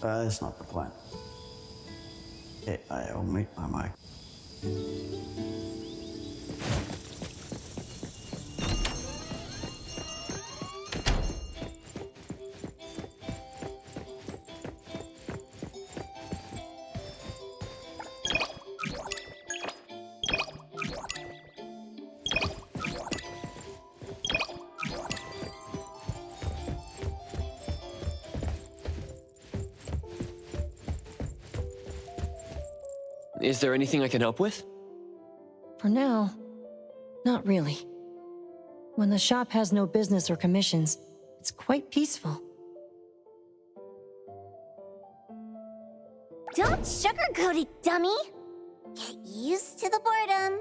That's not the plan. Okay, I'll mute my mic. Is there anything I can help with? For now, not really. When the shop has no business or commissions, it's quite peaceful. Don't sugarcoat it, dummy! Get used to the boredom.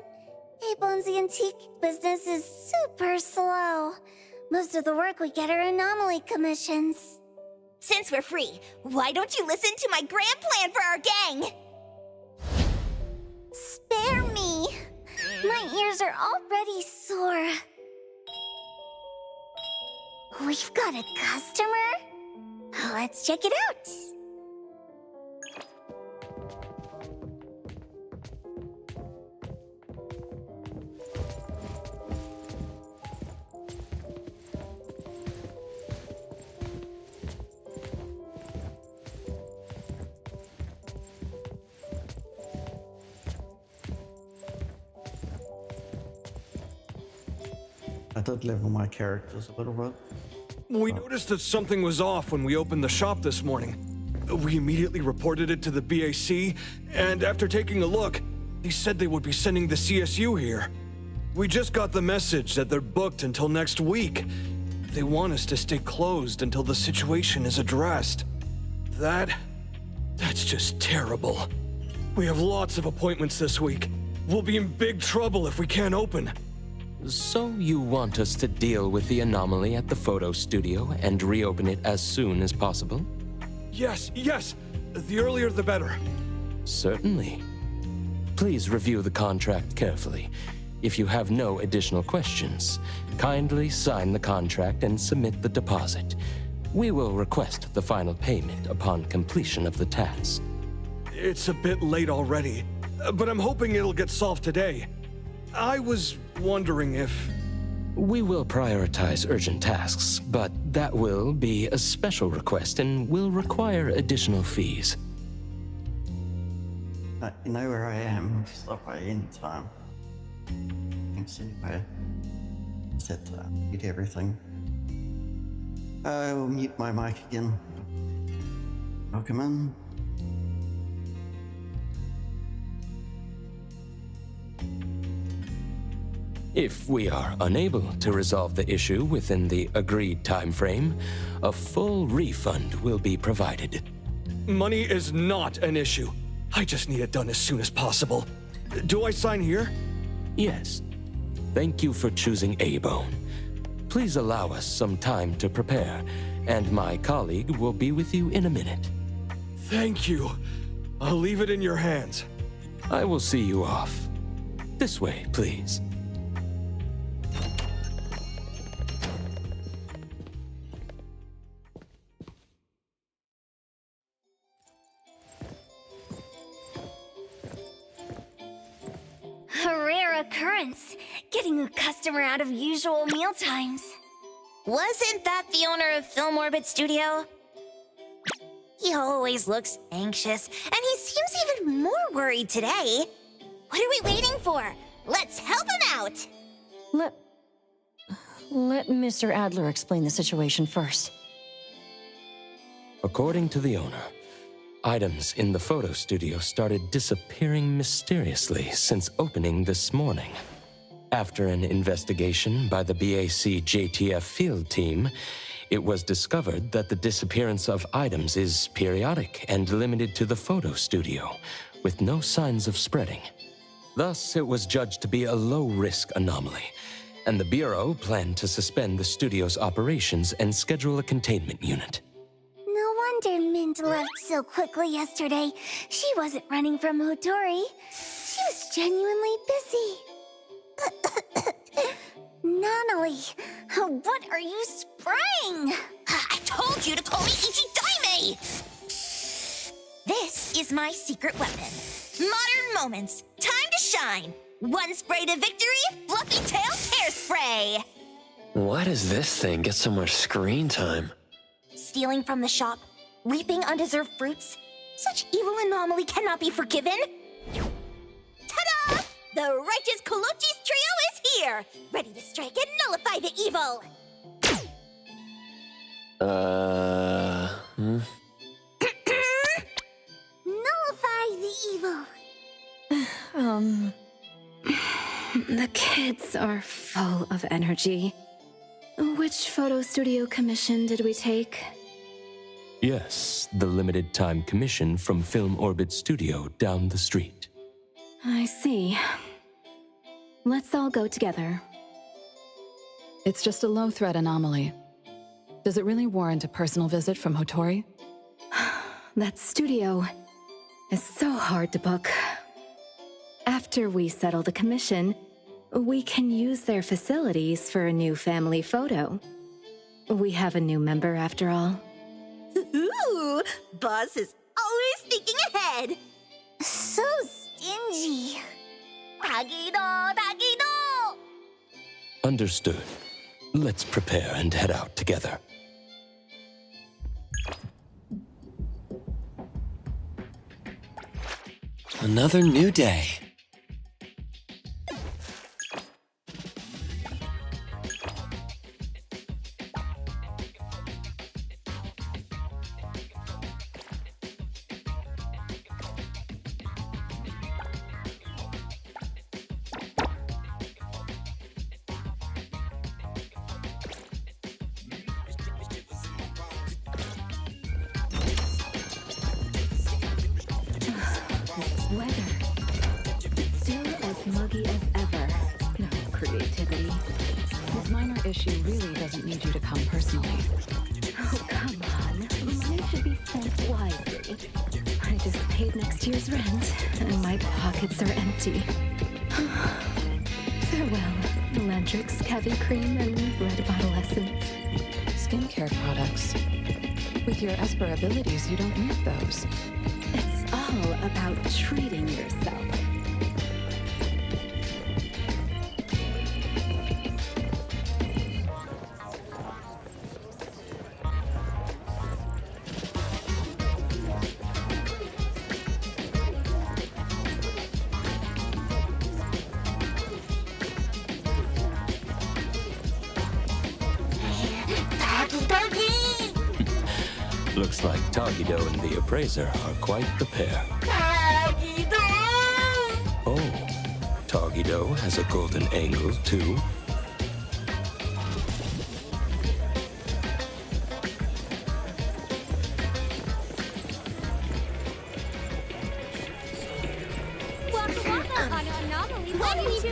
Abone's antique business is super slow. Most of the work we get are anomaly commissions. Since we're free, why don't you listen to my grand plan for our gang? Spare me! My ears are already sore. We've got a customer? Let's check it out. I did level my characters a little bit. We noticed that something was off when we opened the shop this morning. We immediately reported it to the BAC, and after taking a look, they said they would be sending the CSU here. We just got the message that they're booked until next week. They want us to stay closed until the situation is addressed. That's just terrible. We have lots of appointments this week. We'll be in big trouble if we can't open. So you want us to deal with the anomaly at the photo studio and reopen it as soon as possible? Yes, yes! The earlier the better. Certainly. Please review the contract carefully. If you have no additional questions, kindly sign the contract and submit the deposit. We will request the final payment upon completion of the task. It's a bit late already, but I'm hoping it'll get solved today. I was wondering if... We will prioritize urgent tasks, but that will be a special request and will require additional fees. You know where I am, stop by any time. Thanks anyway. Set get everything. I will mute my mic again. Welcome in. If we are unable to resolve the issue within the agreed time frame, a full refund will be provided. Money is not an issue. I just need it done as soon as possible. Do I sign here? Yes. Thank you for choosing A-Bone. Please allow us some time to prepare, and my colleague will be with you in a minute. Thank you. I'll leave it in your hands. I will see you off. This way, please. A rare occurrence, getting a customer out of usual meal times. Wasn't that the owner of Film Orbit Studio? He always looks anxious, and he seems even more worried today. What are we waiting for? Let's help him out! Let Mr. Adler explain the situation first. According to the owner, items in the photo studio started disappearing mysteriously since opening this morning. After an investigation by the BAC JTF field team, it was discovered that the disappearance of items is periodic and limited to the photo studio, with no signs of spreading. Thus, it was judged to be a low-risk anomaly, and the Bureau planned to suspend the studio's operations and schedule a containment unit. No wonder Mint left so quickly yesterday. She wasn't running from Hotori. She was genuinely busy. Nanali, what are you spraying? I told you to call me Ichidaime! This is my secret weapon. Modern moments. Time to shine. One spray to victory, fluffy tail hairspray. Why does this thing get so much screen time? Stealing from the shop, reaping undeserved fruits. Such evil anomaly cannot be forgiven. Ta-da! The righteous Colucci's trio is here, ready to strike and nullify the evil. Nullify the evil. The kids are full of energy. Which photo studio commission did we take? Yes, the limited time commission from Film Orbit Studio down the street. I see. Let's all go together. It's just a low-threat anomaly. Does it really warrant a personal visit from Hotori? That studio is so hard to book. After we settle the commission, we can use their facilities for a new family photo. We have a new member after all. Ooh, boss is always thinking ahead. So stingy. Tagido, tagido! Understood. Let's prepare and head out together. Another new day. Weather. Still as muggy as ever. No creativity. This minor issue really doesn't need you to come personally. Oh, come on. Money should be spent wisely. I just paid next year's rent, and my pockets are empty. Farewell, Elantrix, Cavi Cream, and Red Bottle Essence. Skincare products. With your Esper abilities, you don't need those. It's all about treating yourself. Looks like Tagido and the Appraiser are quite the pair. Oh, Tagido has a golden angle, too.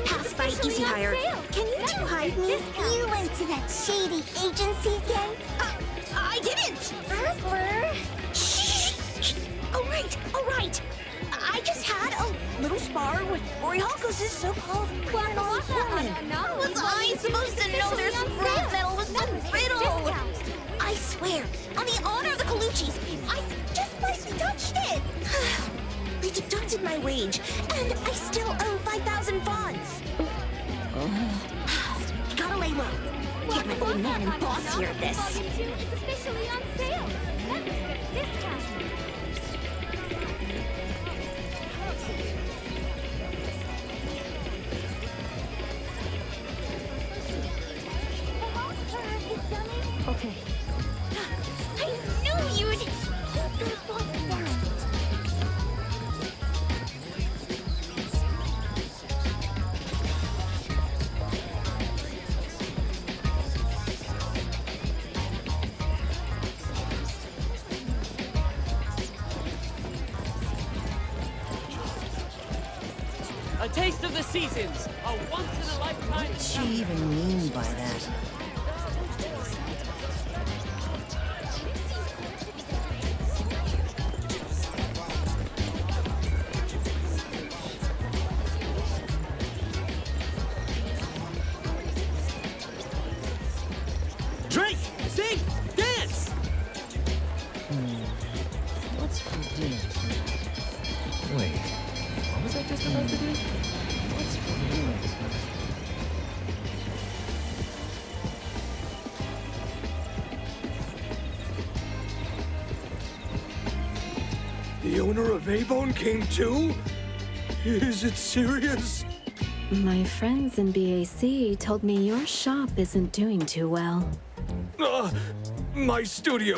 Pass by Easy Hire. Can you two hide me? You went to that shady agency again? I didn't! Shh! All right. I just had a little spar with Orihalkos' so-called criminal informant. Was I supposed to know their scrap metal was so brittle? I swear, on the honor of the Colucci's, I just lightly touched it. They deducted my wage, and I still owe 5,000 bonds. Gotta lay low. Get my old man and boss here at this. It's officially on sale. That is the discount. Okay. I knew you'd keep your foot down. A taste of the seasons, a once-in-a-lifetime... What did she even mean by that? Drink! Sing! Dance! What's What's for dinner tonight? Wait, what was I just about to do? What's for dinner tonight? The owner of A-Bone came too? Is it serious? My friends in BAC told me your shop isn't doing too well. My studio.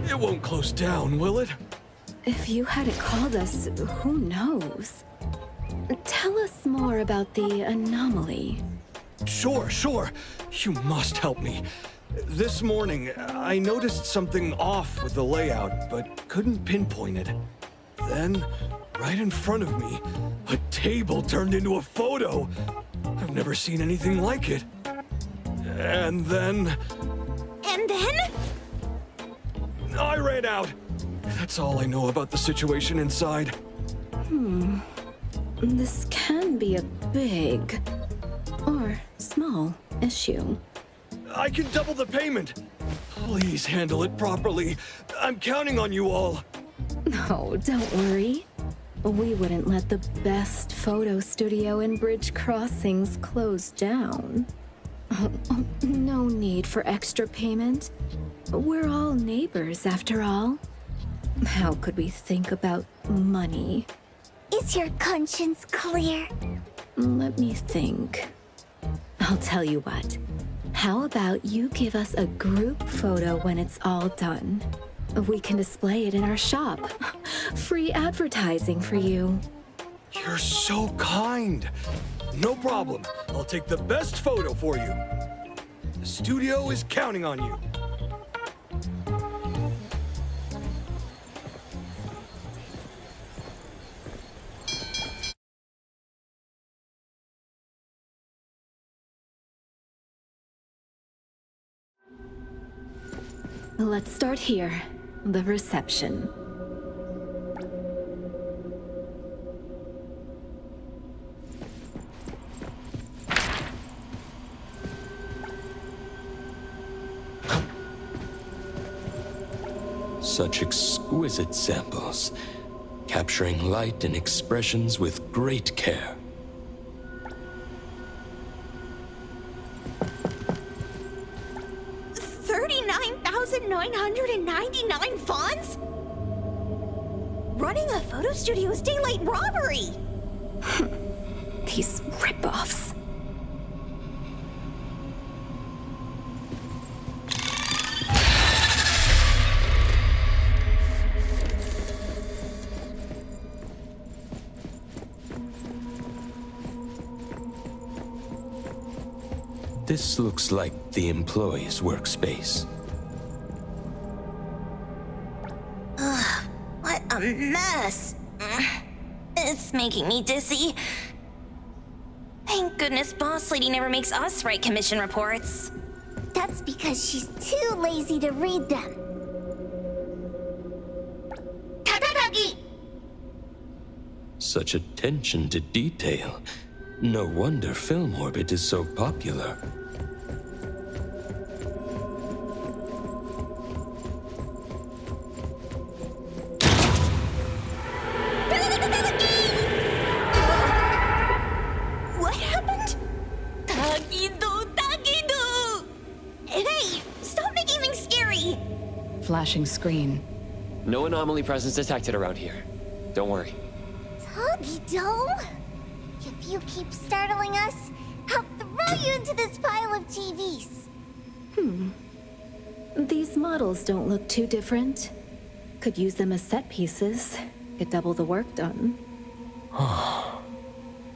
It won't close down, will it? If you hadn't called us, who knows? Tell us more about the anomaly. Sure. You must help me. This morning, I noticed something off with the layout, but couldn't pinpoint it. Then, right in front of me, a table turned into a photo. I've never seen anything like it. And then... And then? I ran out. That's all I know about the situation inside. This can be a big or small issue. I can double the payment. Please handle it properly. I'm counting on you all. Oh, don't worry. We wouldn't let the best photo studio in Bridge Crossings close down. No need for extra payment. We're all neighbors, after all. How could we think about money? Is your conscience clear? Let me think. I'll tell you what. How about you give us a group photo when it's all done? We can display it in our shop. Free advertising for you. You're so kind. No problem. I'll take the best photo for you. The studio is counting on you. Let's start here. The reception. Such exquisite samples, capturing light and expressions with great care. $39,999 fonts? Running a photo studio is daylight robbery! These rip-offs. This looks like the employee's workspace. What a mess! It's making me dizzy. Thank goodness Boss Lady never makes us write commission reports. That's because she's too lazy to read them. Tadadagi! Such attention to detail. No wonder Film Orbit is so popular. What happened? Tagido! Hey, stop making things scary! Flashing screen. No anomaly presence detected around here. Don't worry. Tagido? If you keep startling us, I'll throw you into this pile of TVs. These models don't look too different. Could use them as set pieces. Get double the work done.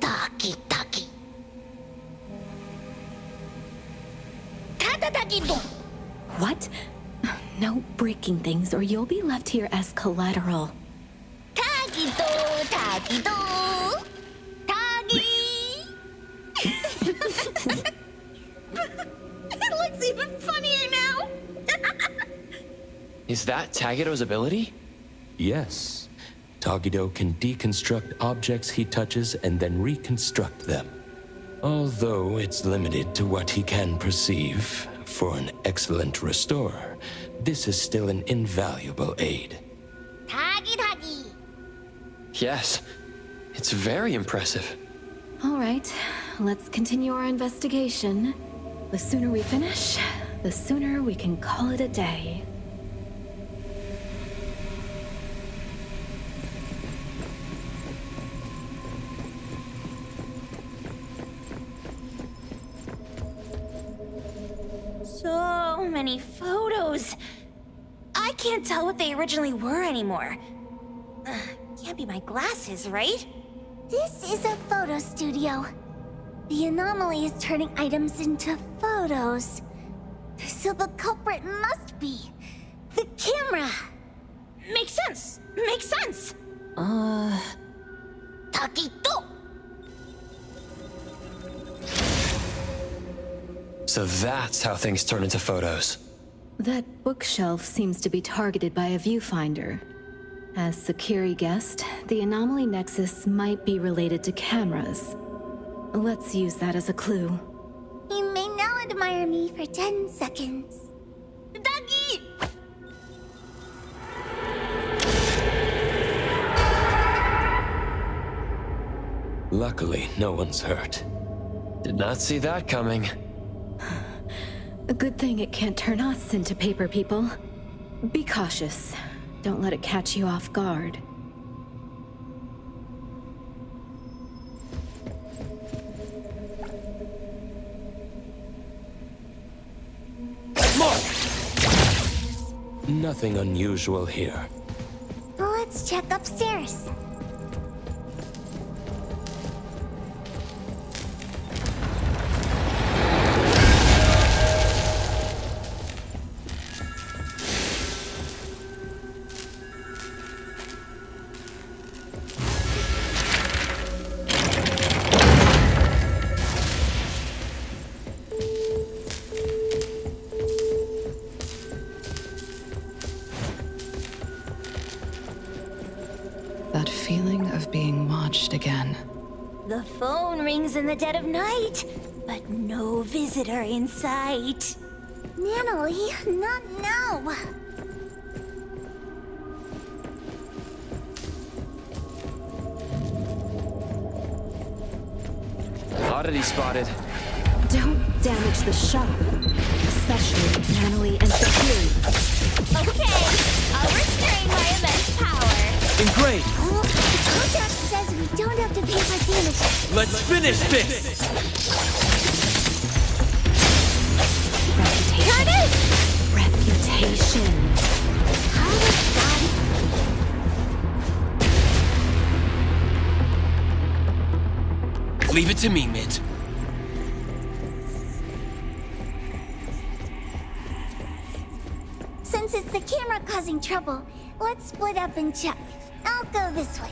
Taki. Tadadagido! What? No breaking things or you'll be left here as collateral. Tagido! It looks even funnier now! Is that Tagido's ability? Yes. Tagido can deconstruct objects he touches and then reconstruct them. Although it's limited to what he can perceive, for an excellent restorer, this is still an invaluable aid. Yes, it's very impressive. All right, let's continue our investigation. The sooner we finish, the sooner we can call it a day. So many photos. I can't tell what they originally were anymore. Can't be my glasses, right? This is a photo studio. The anomaly is turning items into photos. So the culprit must be the camera. Makes sense. Makes sense. Taquito. So that's how things turn into photos. That bookshelf seems to be targeted by a viewfinder. As Sakiri guessed, the anomaly nexus might be related to cameras. Let's use that as a clue. You may now admire me for 10 seconds. Doggy! Luckily, no one's hurt. Did not see that coming. A good thing it can't turn us into paper people. Be cautious. Don't let it catch you off guard. Nothing unusual here. Let's check upstairs. That feeling of being watched again. The phone rings in the dead of night, but no visitor in sight. Natalie, not now. Oddity spotted. Don't damage the shop, especially Natalie and Sakiri. Okay, I'll restrain my immense power. Engraved! The contract says we don't have to pay for damages. Let's finish this! Reputation. How was that? Leave it to me, Mint. Since it's the camera causing trouble, let's split up and check. I'll go this way.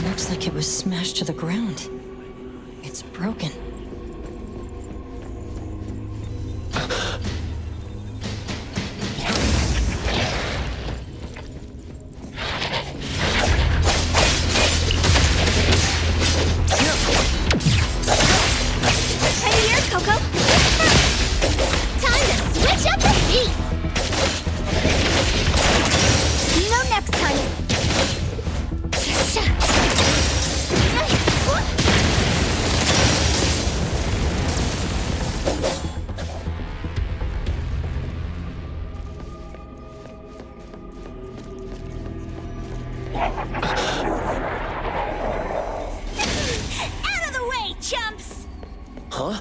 Looks like it was smashed to the ground. It's broken. Ready here, Coco? Time to switch up the heat! See you next time. Out of the way, chumps! Huh?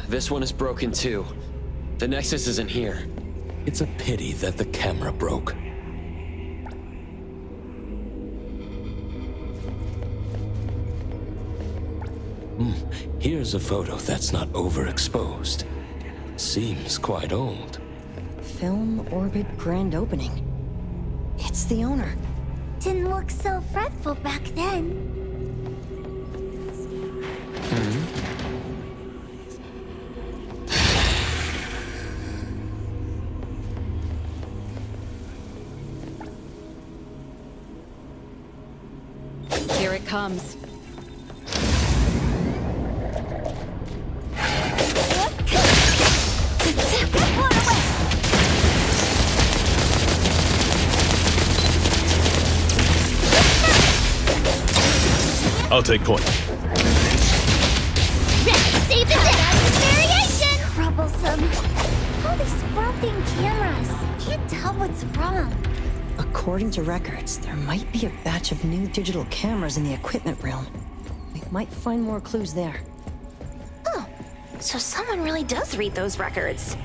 This one is broken too. The Nexus isn't here. It's a pity that the camera broke. Here's a photo that's not overexposed. Seems quite old. Film Orbit Grand Opening. It's the owner. Didn't look so fretful back then. Here it comes. I'll take point. Save the day! Variation! Troublesome. All these broken cameras. Can't tell what's wrong. According to records, there might be a batch of new digital cameras in the equipment room. We might find more clues there. Oh, so someone really does read those records.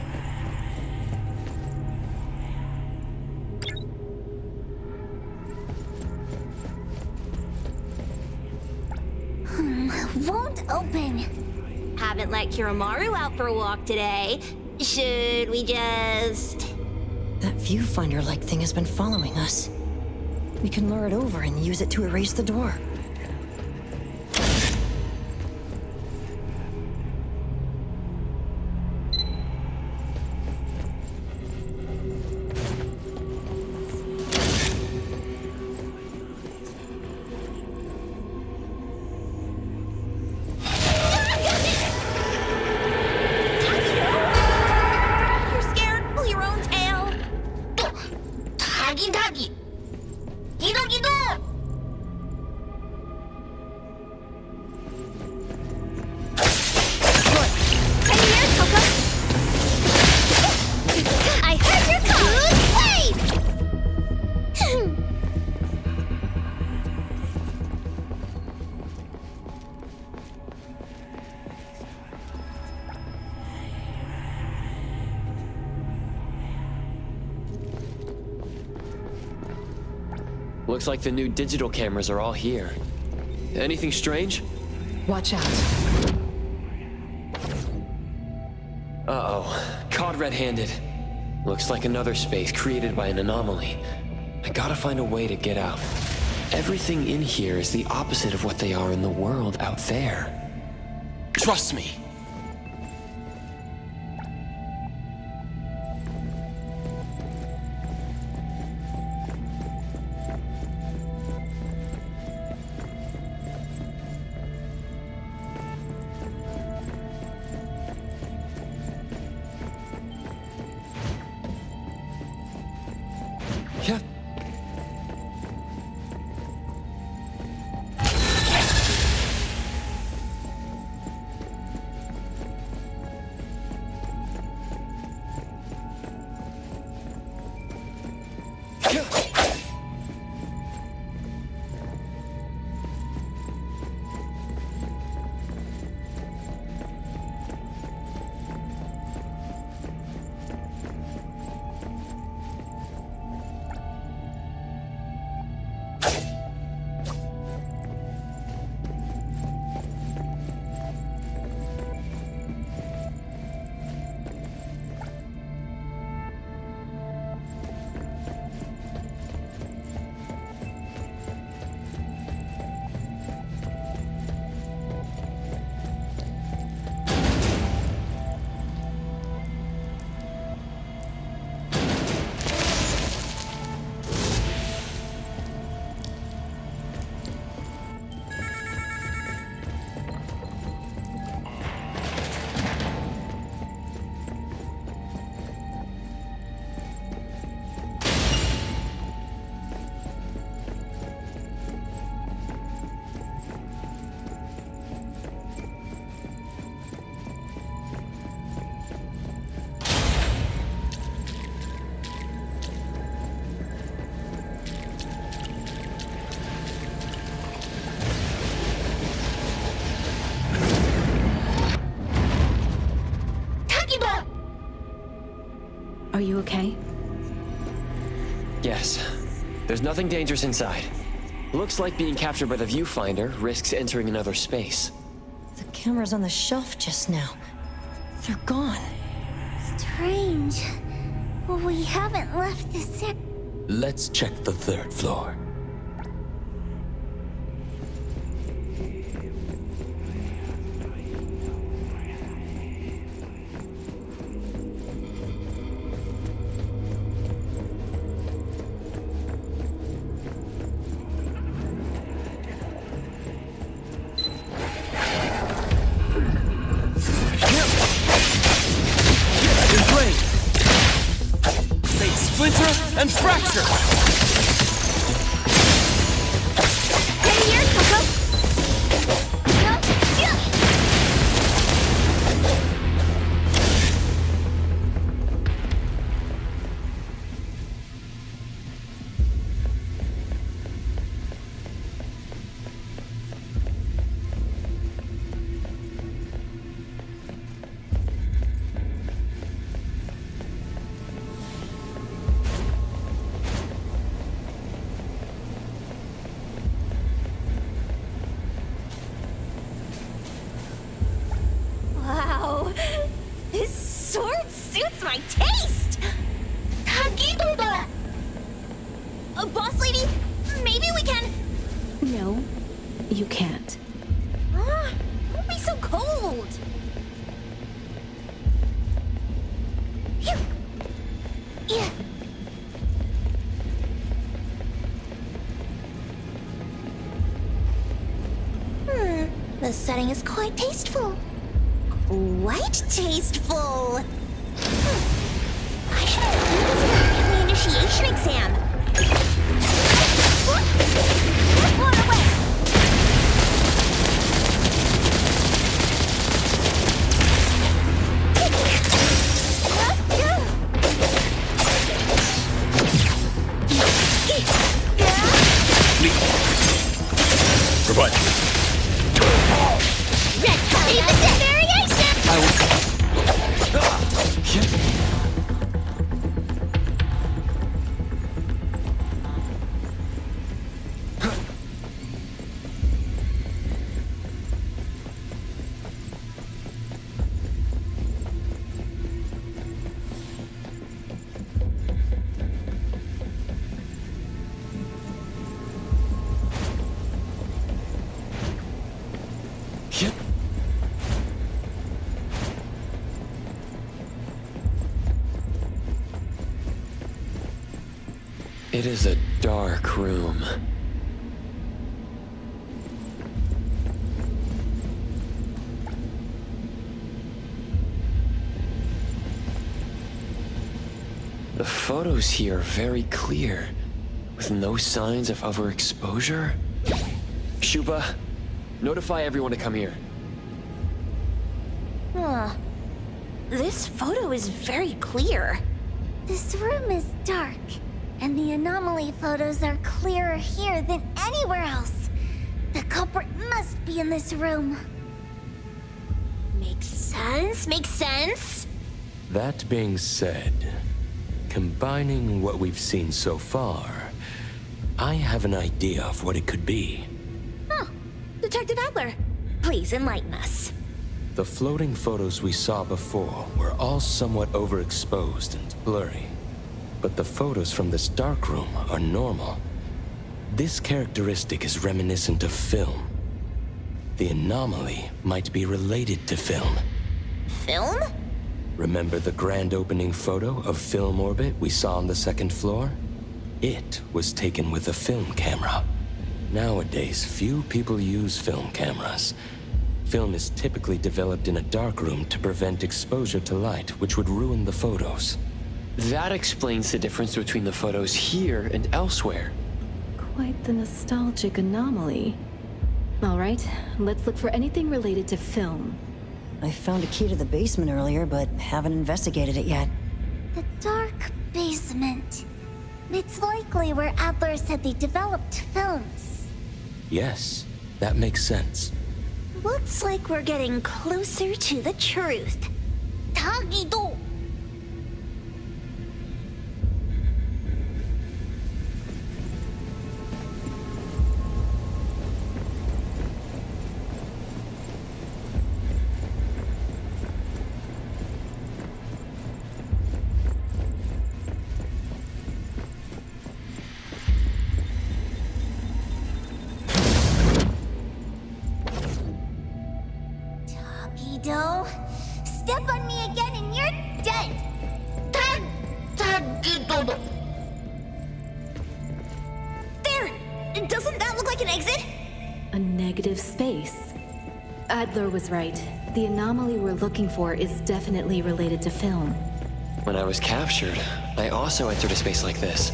Won't open. Haven't let Kiramaru out for a walk today. Should we just... That viewfinder-like thing has been following us. We can lure it over and use it to erase the door. Looks like the new digital cameras are all here. Anything strange? Watch out. Uh-oh. Caught red-handed. Looks like another space created by an anomaly. I gotta find a way to get out. Everything in here is the opposite of what they are in the world out there. Trust me. Yeah. Are you okay? Yes. There's nothing dangerous inside. Looks like being captured by the viewfinder risks entering another space. The cameras on the shelf just now. They're gone. Strange. We haven't left this area. Let's check the 3rd floor. Splinter and fracture! Hey, here, Coco! Wow, this sword suits my taste! Boss lady, maybe we can... No, you can't. Don't be so cold! Phew. Yeah. The setting is quite tasteful. Quite tasteful. I should have included this in the initiation exam. What away? Provide. Red combat variation! I will... It is a dark room. The photos here are very clear, with no signs of overexposure. Shuba, notify everyone to come here. This photo is very clear. This room is dark, and the anomaly photos are clearer here than anywhere else. The culprit must be in this room. Makes sense, makes sense. That being said, combining what we've seen so far, I have an idea of what it could be. Oh, Detective Adler, please enlighten us. The floating photos we saw before were all somewhat overexposed and blurry. But the photos from this dark room are normal. This characteristic is reminiscent of film. The anomaly might be related to film. Film? Remember the grand opening photo of Film Orbit we saw on the 2nd floor? It was taken with a film camera. Nowadays, few people use film cameras. Film is typically developed in a dark room to prevent exposure to light, which would ruin the photos. That explains the difference between the photos here and elsewhere. Quite the nostalgic anomaly. All right, let's look for anything related to film. I found a key to the basement earlier, but haven't investigated it yet. The dark basement. It's likely where Adler said they developed films. Yes, that makes sense. Looks like we're getting closer to the truth. Tagido! Doesn't that look like an exit? A negative space. Adler was right. The anomaly we're looking for is definitely related to film. When I was captured, I also entered a space like this.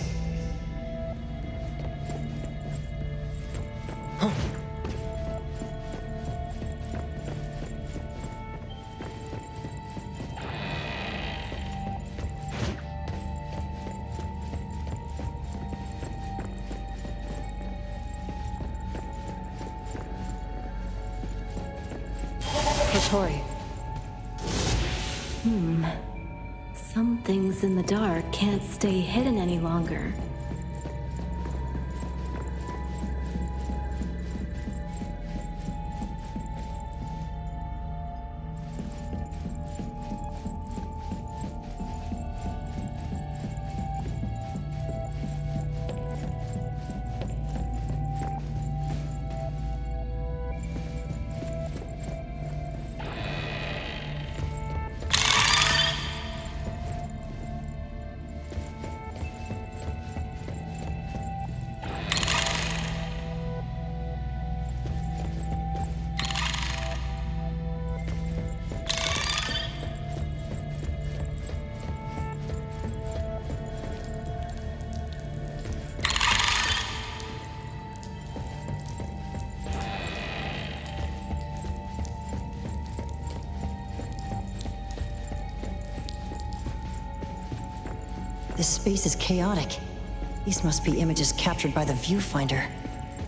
Tori. Some things in the dark can't stay hidden any longer. This space is chaotic. These must be images captured by the viewfinder.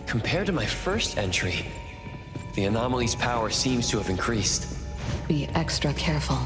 Compared to my first entry, the anomaly's power seems to have increased. Be extra careful.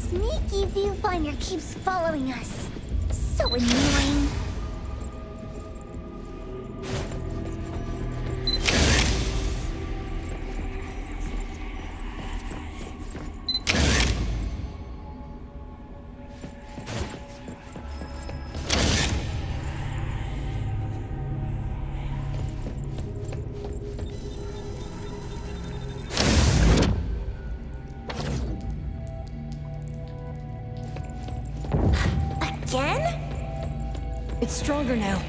Sneaky viewfinder keeps following us. So annoying. It's stronger now.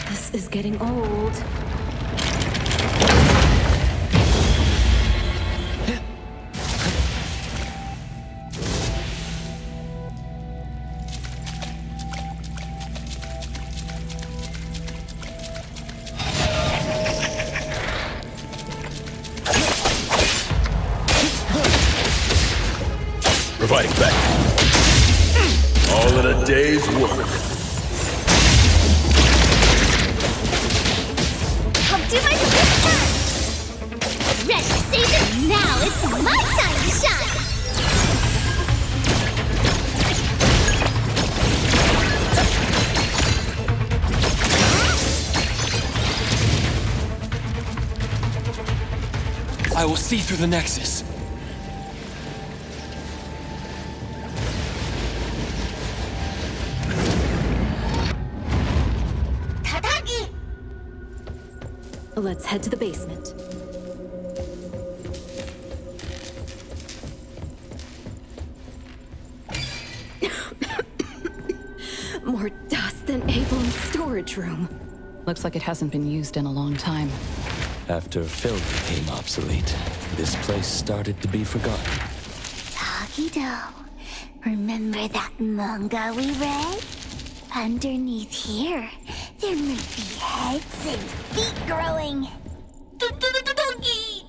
This is getting old. Providing back. All in a day's work. I'll do my best. Ready, save it now. It's my time to shine. I will see through the Nexus. Let's head to the basement. more dust than Avon's storage room. Looks like it hasn't been used in a long time. After film became obsolete, this place started to be forgotten. Takido, remember that manga we read? Underneath here, there might be heads and feet growing. Doggy?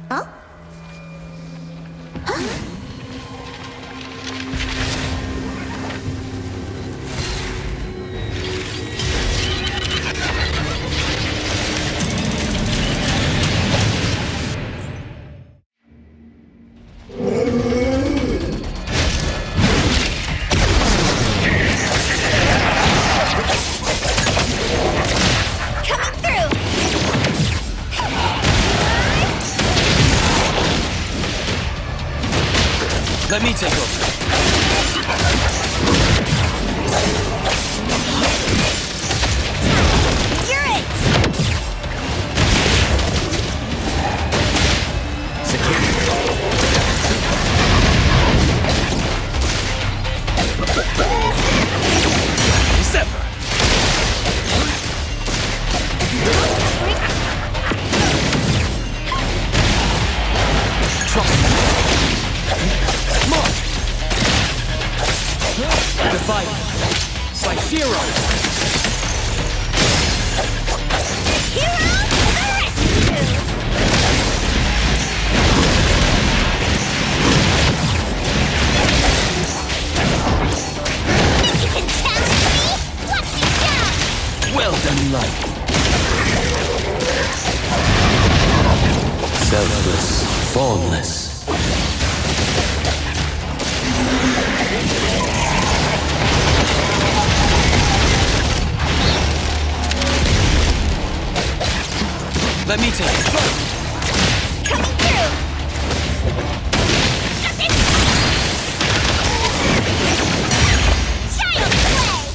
Huh? Let me take over. You're it! Sever. Trust me. Mark! Divide. Like heroes! Hero to the rescue! You can challenge me? Watch me go! Well done, life. Selfless, formless. Let me take it. Coming through! Got this! Child's play!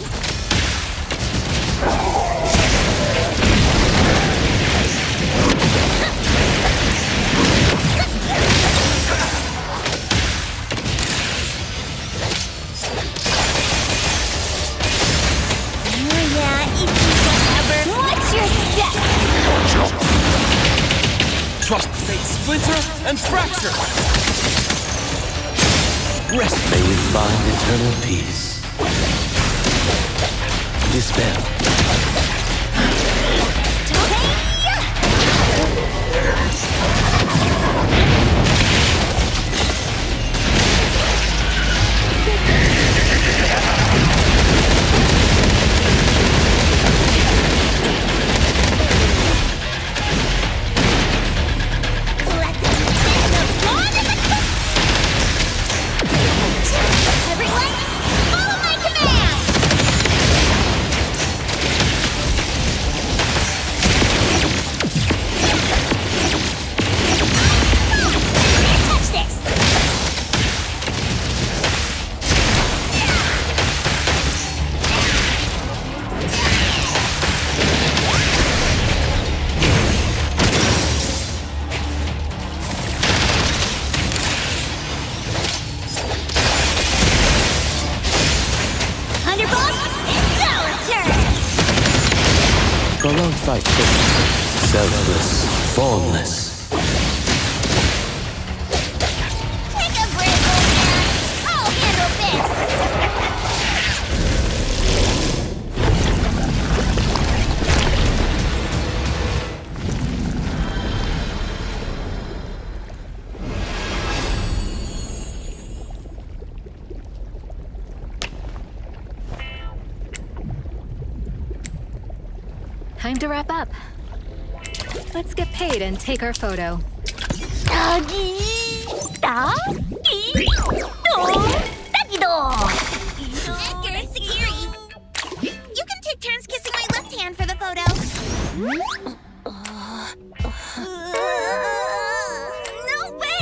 Oh yeah, it's forever. What's your step? Trust fate splinter and fracture. Rest. May we find eternal peace. Dispel. Everyone, follow my command! Touch this! Underboss, it's our turn! Prolonged fight. Selfless, formless. Take a break, old man! I'll handle this! Time to wrap up. Let's get paid and take our photo. Doggy! Doggy! Doggy-do! Edgar, Security! You can take turns kissing my left hand for the photo. No way!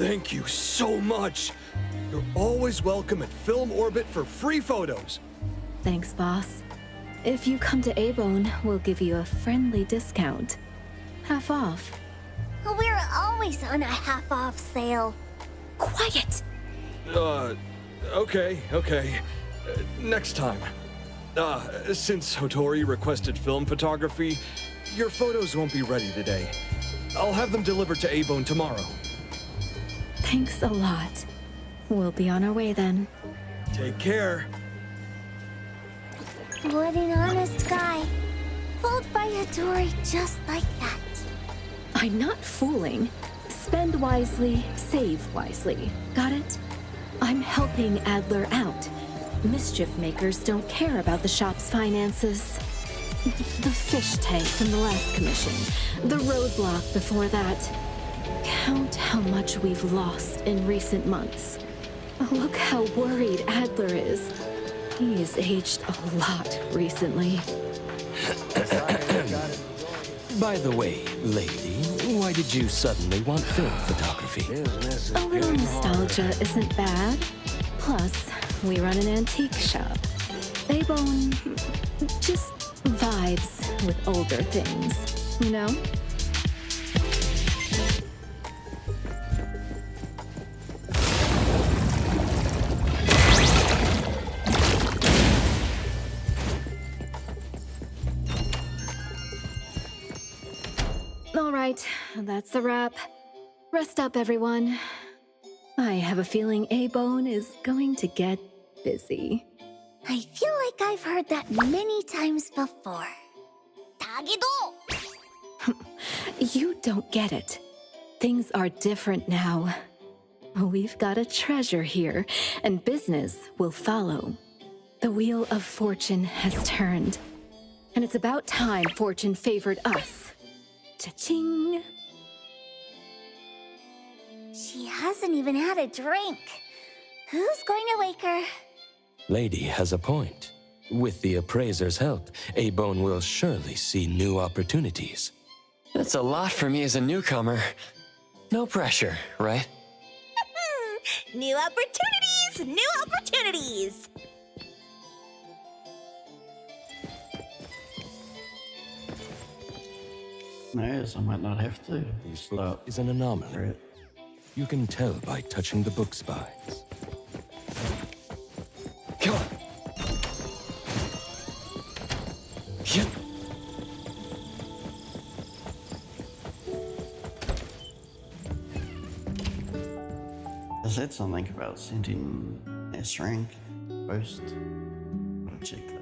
Thank you so much. You're always welcome at Film Orbit for free photos. Thanks, boss. If you come to A-Bone, we'll give you a friendly discount. Half off. We're always on a half-off sale. Quiet! Okay. Next time. Since Hotori requested film photography, your photos won't be ready today. I'll have them delivered to A-Bone tomorrow. Thanks a lot. We'll be on our way then. Take care. What an honest guy. Fooled by Hattori just like that. I'm not fooling. Spend wisely, save wisely. Got it? I'm helping Adler out. Mischief makers don't care about the shop's finances. The fish tank from the last commission, the roadblock before that. Count how much we've lost in recent months. Look how worried Adler is. He's aged a lot recently. By the way, lady, why did you suddenly want film photography? A little nostalgia isn't bad. Plus, we run an antique shop. A-Bone just vibes with older things, you know? All right, that's a wrap. Rest up, everyone. I have a feeling A-Bone is going to get busy. I feel like I've heard that many times before. 다기도! You don't get it. Things are different now. We've got a treasure here, and business will follow. The wheel of fortune has turned. And it's about time fortune favored us. Cha-ching! She hasn't even had a drink. Who's going to wake her? Lady has a point. With the appraiser's help, A-Bone will surely see new opportunities. That's a lot for me as a newcomer. No pressure, right? New opportunities! New opportunities! Yes, I might not have to. This book is an anomaly. You can tell by touching the book spines. Come on. Yep. I said something about sending S rank post. I'll check that.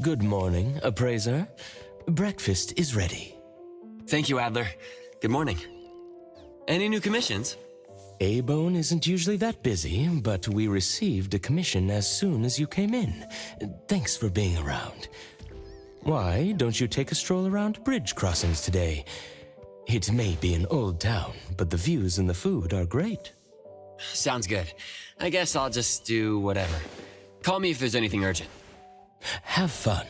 Good morning, appraiser. Breakfast is ready. Thank you, Adler. Good morning. Any new commissions? A-Bone isn't usually that busy, but we received a commission as soon as you came in. Thanks for being around. Why don't you take a stroll around bridge crossings today? It may be an old town, but the views and the food are great. Sounds good. I guess I'll just do whatever. Call me if there's anything urgent. Have fun.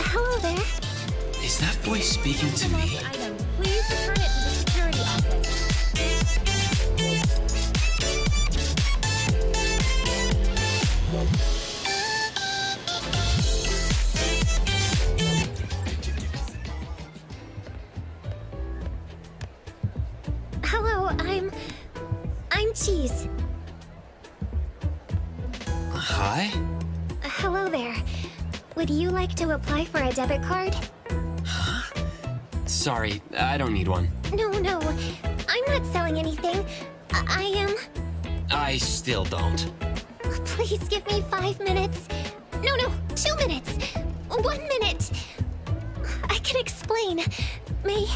Hello there. Is that voice speaking to me? Item. Please return it to the security office. Hello, I'm Cheese. Hi? Hello there. Would you like to apply for a debit card? Sorry, I don't need one. No, I'm not selling anything. I am. I still don't. Please give me 5 minutes. No, 2 minutes. 1 minute. I can explain. May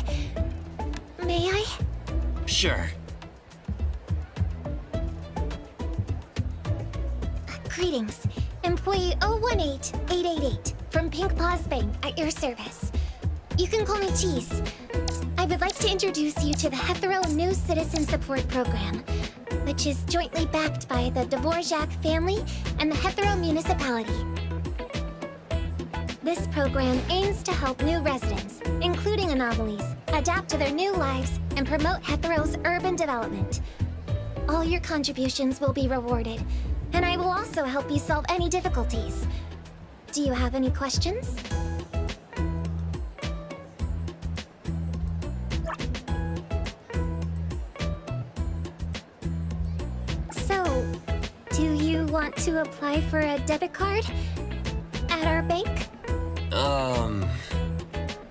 I? Sure. Greetings. Employee 018888 from Pink Paws Bank at your service. You can call me Cheese. I would like to introduce you to the Hetero New Citizen Support Program, which is jointly backed by the Dvorak family and the Hetero Municipality. This program aims to help new residents, including anomalies, adapt to their new lives and promote Hetero's urban development. All your contributions will be rewarded, and I will also help you solve any difficulties. Do you have any questions? So, do you want to apply for a debit card at our bank?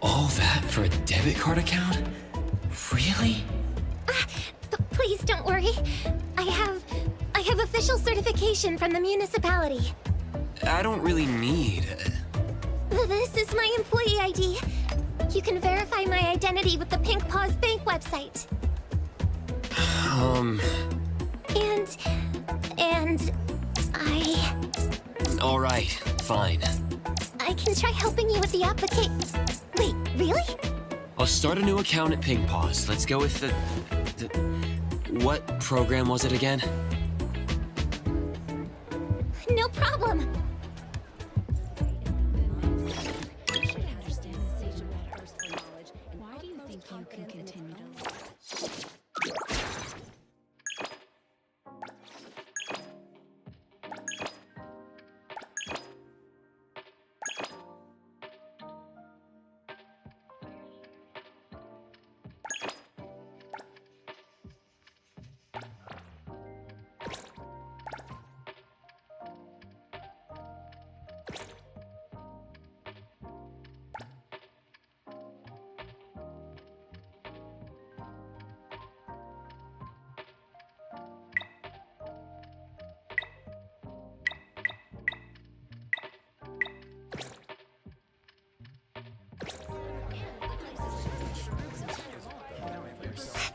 All that for a debit card account? Really? Please don't worry. I have official certification from the municipality. I don't really need... This is my employee ID. You can verify my identity with the Pink Paws Bank website. And I... All right, fine. I can try helping you with the application. Wait, really? I'll start a new account at Pink Paws. Let's go with the... What program was it again? No problem. Why do you think you can continue to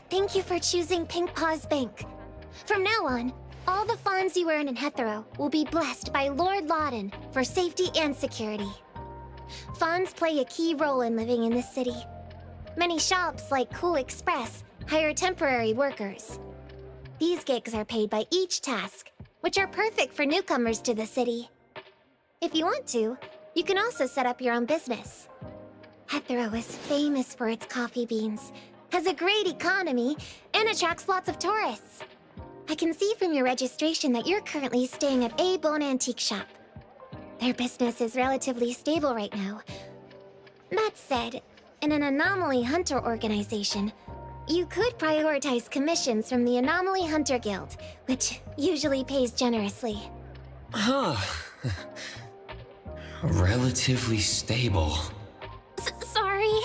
Thank you for choosing Pink Paws Bank. From now on, all the funds you earn in Hetero will be blessed by Lord Loudon for safety and security. Funds play a key role in living in this city. Many shops like Cool Express hire temporary workers. These gigs are paid by each task, which are perfect for newcomers to the city. If you want to, you can also set up your own business. Heathrow is famous for its coffee beans, has a great economy, and attracts lots of tourists. I can see from your registration that you're currently staying at A-Bone Antique Shop. Their business is relatively stable right now. That said, in an Anomaly Hunter organization, you could prioritize commissions from the Anomaly Hunter Guild, which usually pays generously. Huh. Relatively stable. Sorry.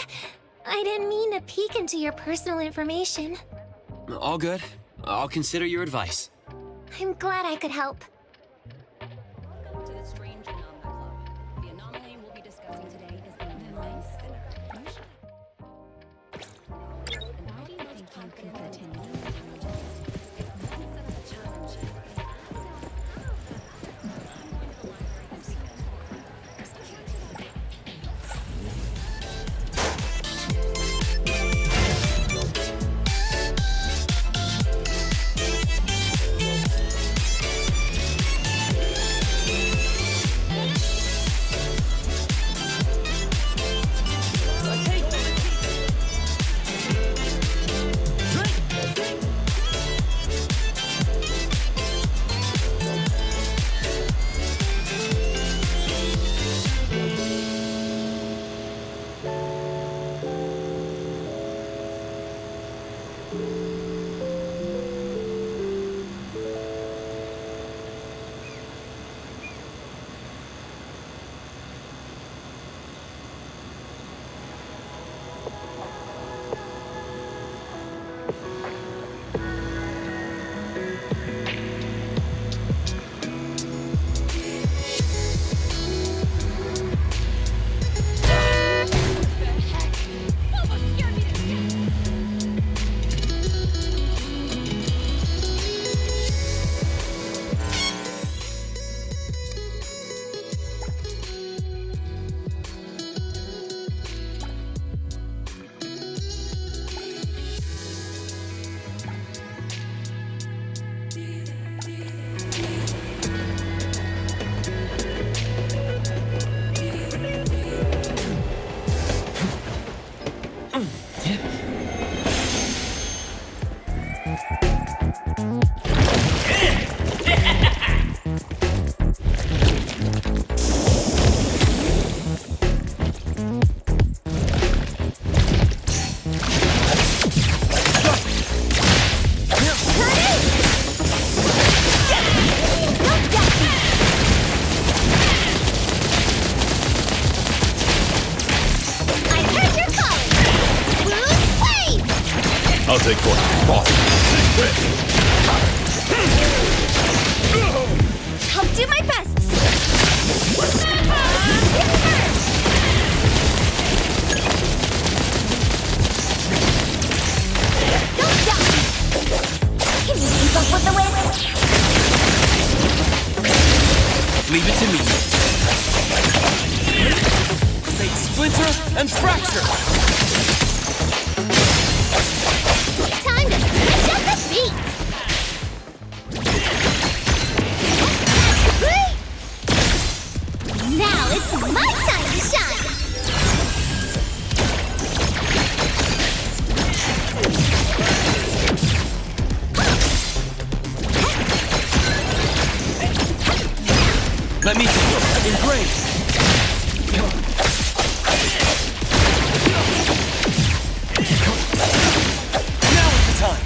I didn't mean to peek into your personal information. All good. I'll consider your advice. I'm glad I could help. Welcome to the Strange Phenomena Club. The anomaly we'll be discussing today is the Neverness. How do you think you can continue? I'll take point. Boss. I'll do my best. Don't doubt me. Can you keep up with the wind? Leave it to me. Say splinter and fracture. Time to switch up the beat! Now it's my time to shine! Let me embrace. Now is the time.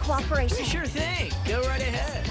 cooperation. Sure thing. Go right ahead.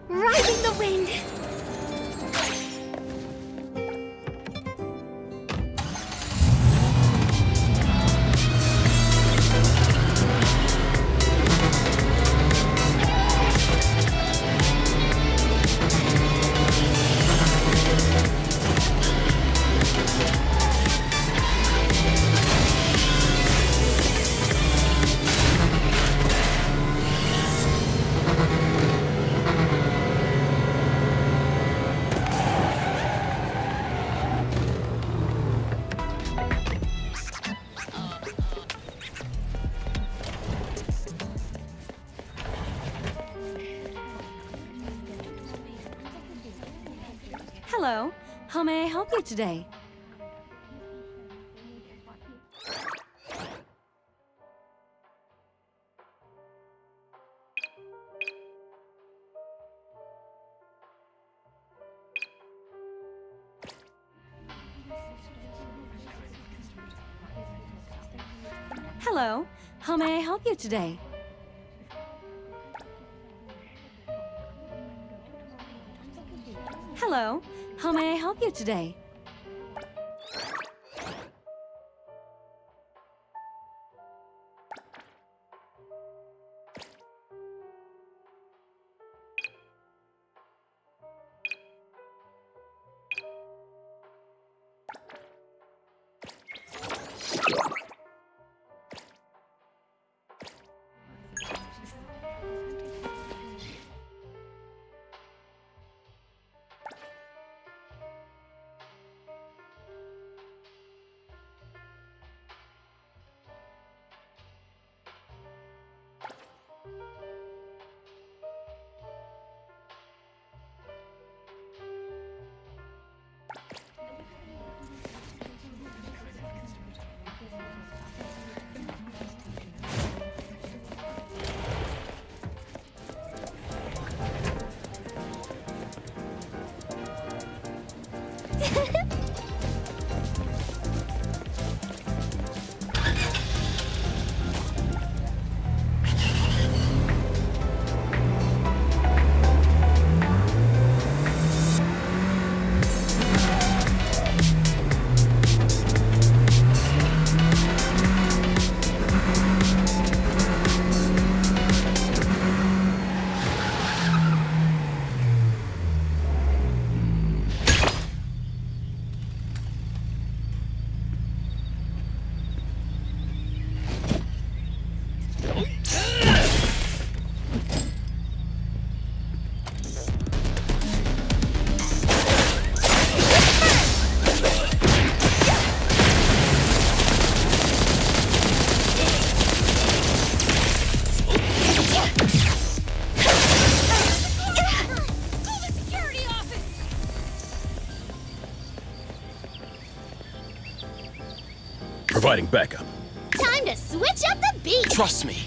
Riding the wind. Hello. How may I help you today? Hello. How may I help you today? Hello. How may I help you today? Providing backup. Time to switch up the beat! Trust me.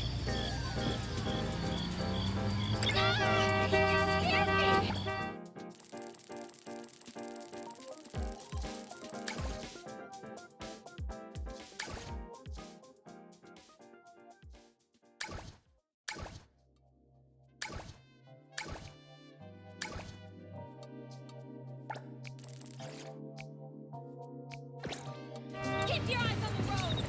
Keep your eyes on the road.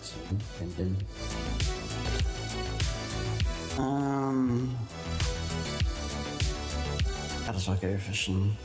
looks intended. How does I go fishing?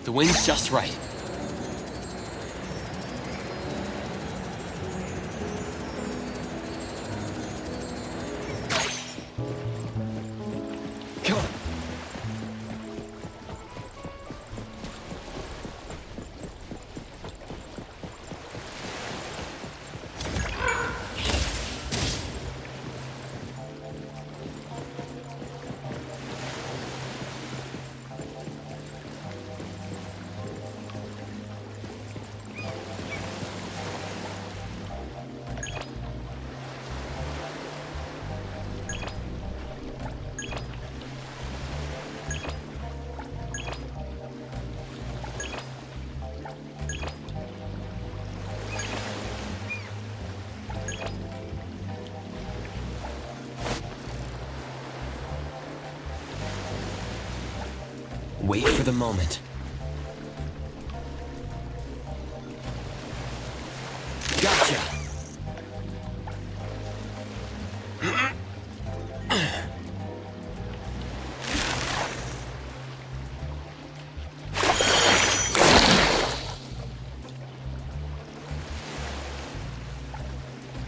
The wind's just right. Come on. Wait for the moment. Gotcha!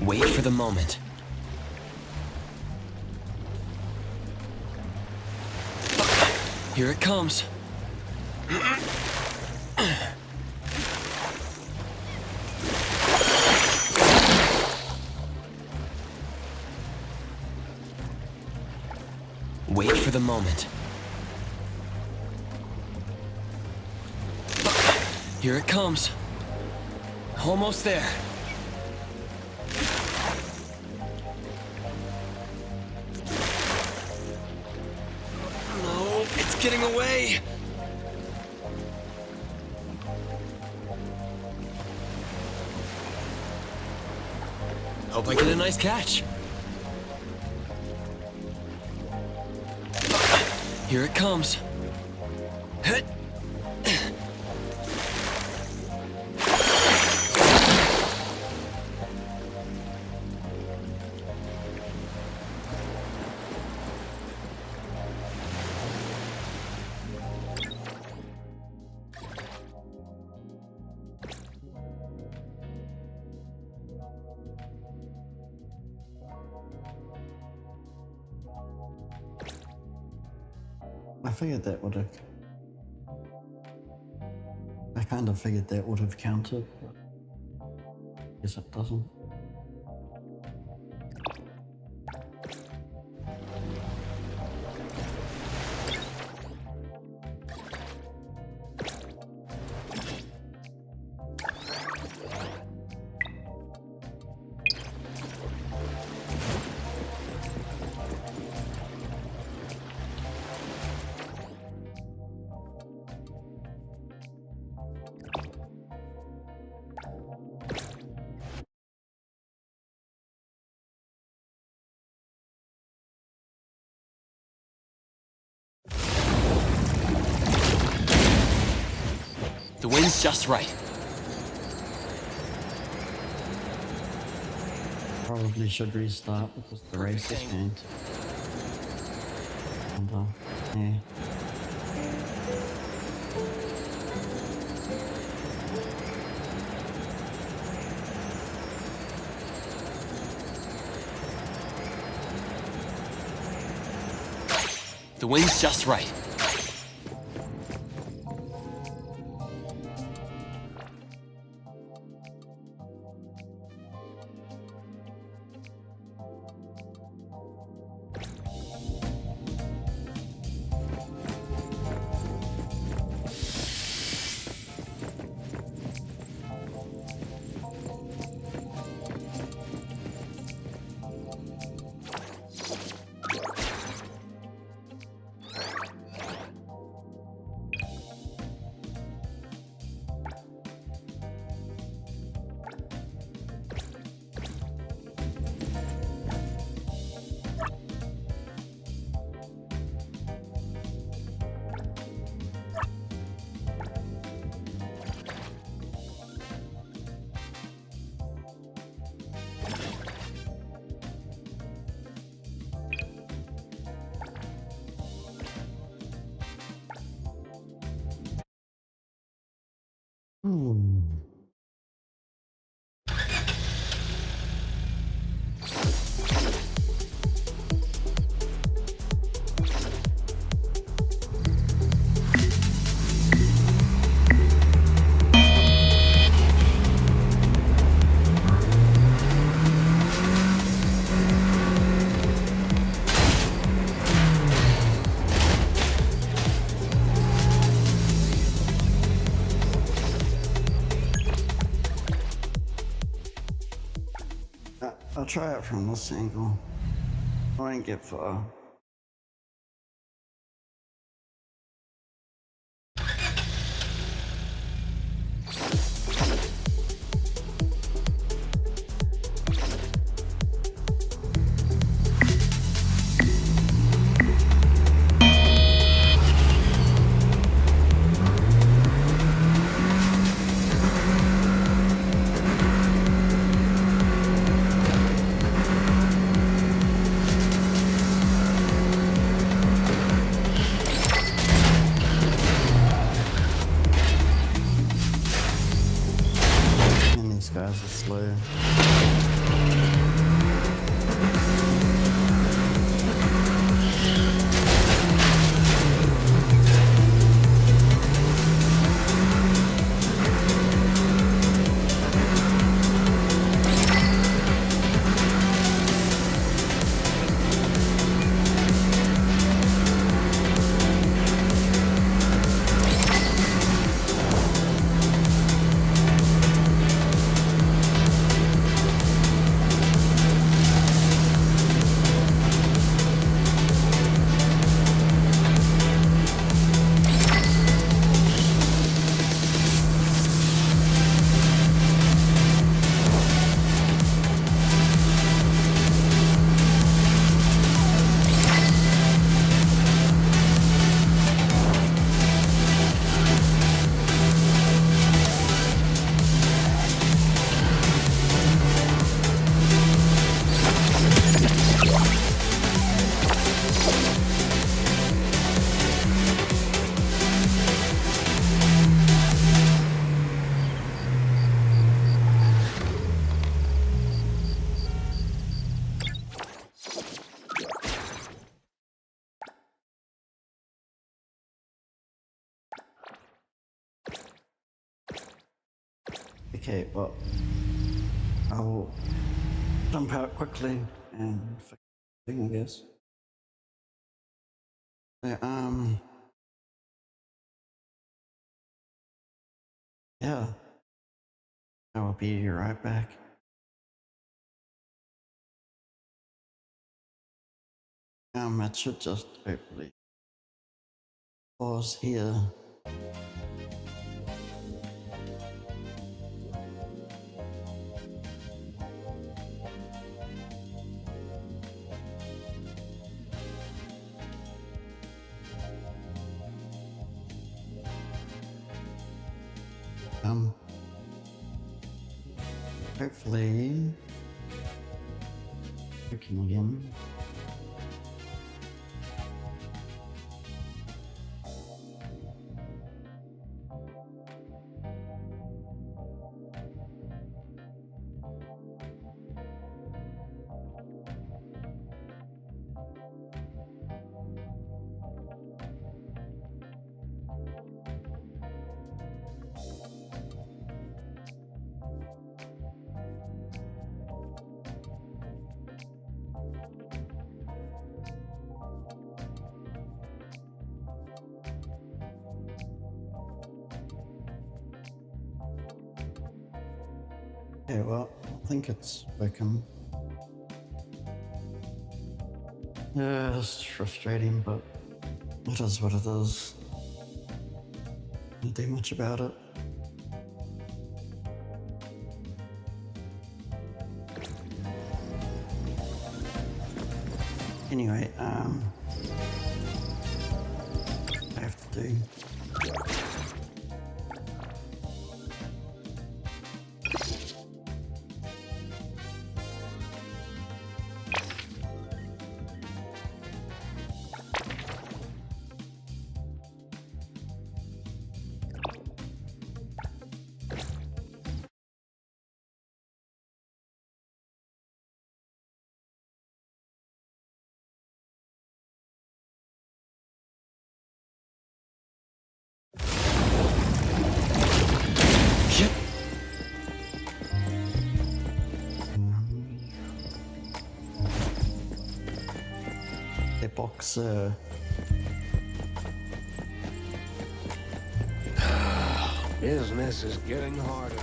Wait for the moment. Here it comes. Wait for the moment. Here it comes. Almost there. No, it's getting away. Hope I get a nice catch. Here it comes. Hit. I figured that would have... I kind of figured that would have counted, but I guess it doesn't. The wind's just right. Probably should restart because the race is going to. And, yeah. The wind's just right. I'll try it from this angle. I won't get far. Guys are slow. Okay, well, I will jump out quickly and fix the thing, I guess. Yeah, I will be right back. It should just hopefully pause here. Hopefully Looking again. Yeah, well, I think it's working. Yeah, it's frustrating, but it is what it is. Can't do much about it. Anyway, I have to do. Box Business is getting harder.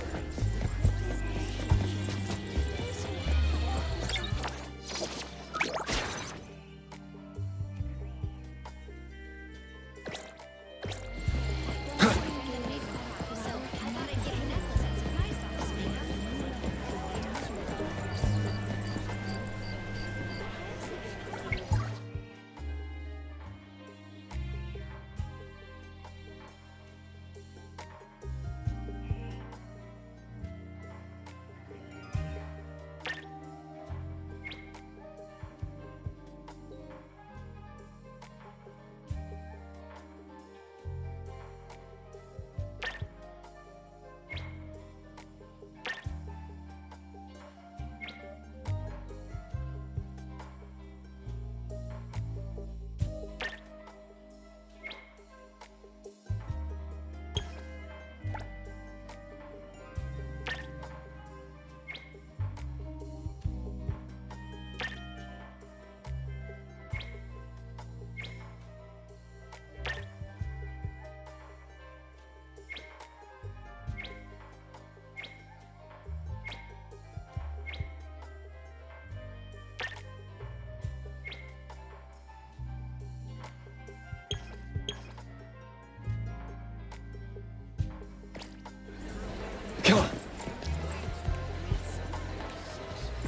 Come on.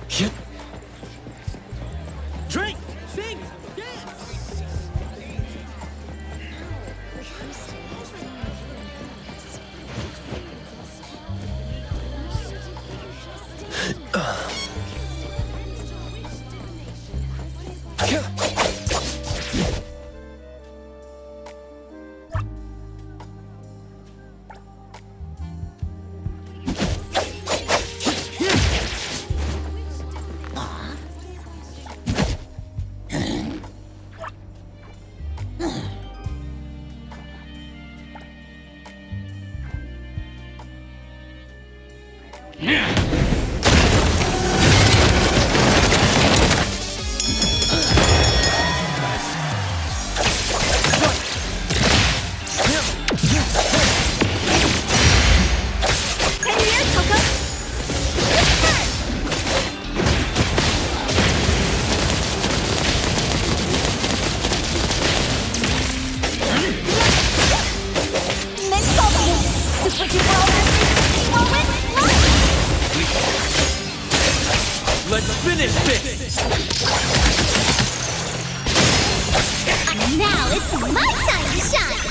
Hit. Drink! Sing! Dance! Let's finish this! Now it's my time to shine!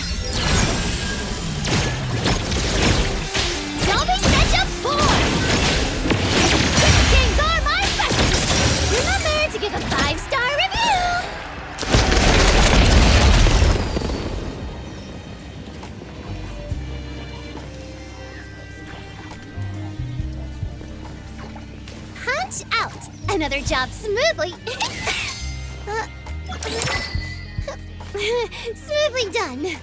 Don't be such a bore! Games are my specialty! Remember to give Watch out! Another job smoothly... smoothly done.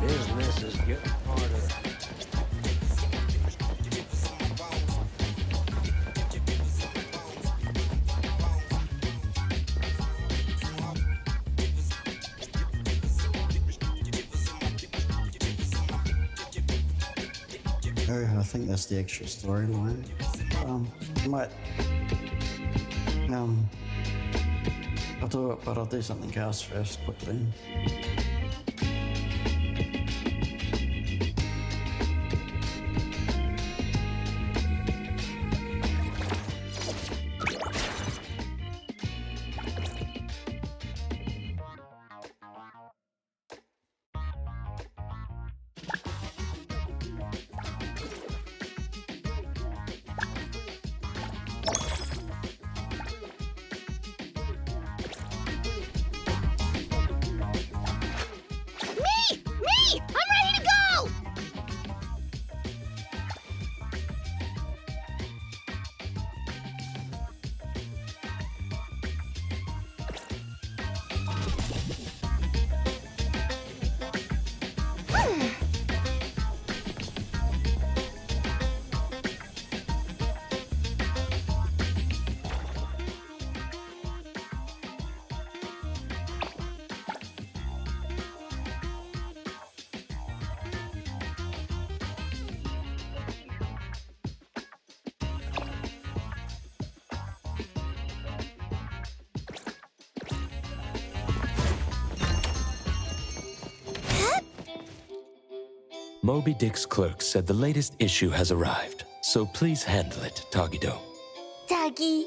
Business is getting harder. Oh, I think that's the extra storyline. Might... I'll do it, but I'll do something else first, quickly. Moby Dick's clerk said the latest issue has arrived, so please handle it, Tagido. Tagido.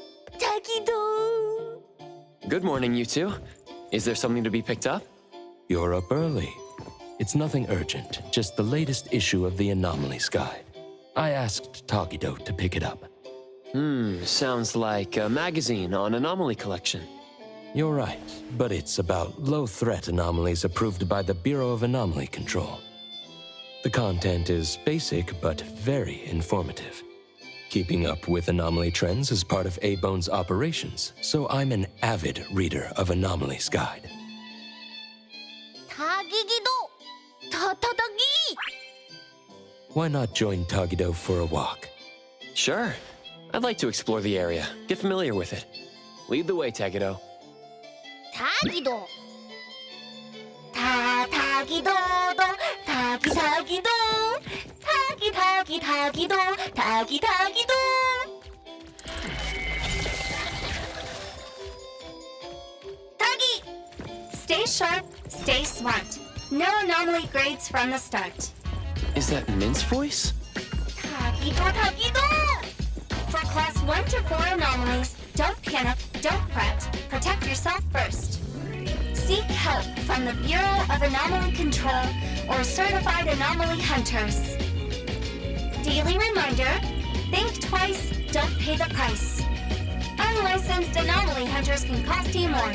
Good morning, you two. Is there something to be picked up? You're up early. It's nothing urgent, just the latest issue of the Anomalies Guide. I asked Tagido to pick it up. Sounds like a magazine on anomaly collection. You're right, but it's about low-threat anomalies approved by the Bureau of Anomaly Control. The content is basic, but very informative. Keeping up with anomaly trends is part of A-Bone's operations, so I'm an avid reader of Anomalies Guide. Why not join Tagido for a walk? Sure. I'd like to explore the area, get familiar with it. Lead the way, Tagido. Tagido. Tagido. Tagido. Tagido. Tagi! Stay sharp, stay smart. No anomaly grades from the start. Is that Mint's voice? Tagido! For class 1 to 4 anomalies, don't panic, don't fret, protect yourself first. Seek help from the Bureau of Anomaly Control or certified anomaly hunters. Daily reminder, think twice, don't pay the price. Unlicensed anomaly hunters can cost you more.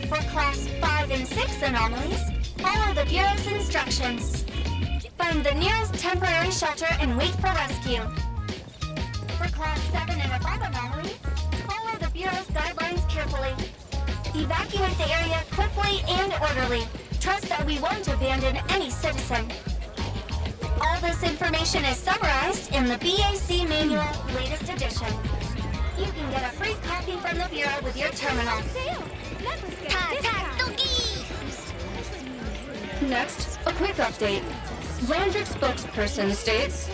For class 5 and 6 anomalies, follow the Bureau's instructions. Find the nearest temporary shelter and wait for rescue. For class 7 and above Evacuate the area quickly and orderly. Trust that we won't abandon any citizen. All this information is summarized in the BAC Manual, latest edition. You can get a free copy from the Bureau with your terminal. Next, a quick update. Landrick's spokesperson states,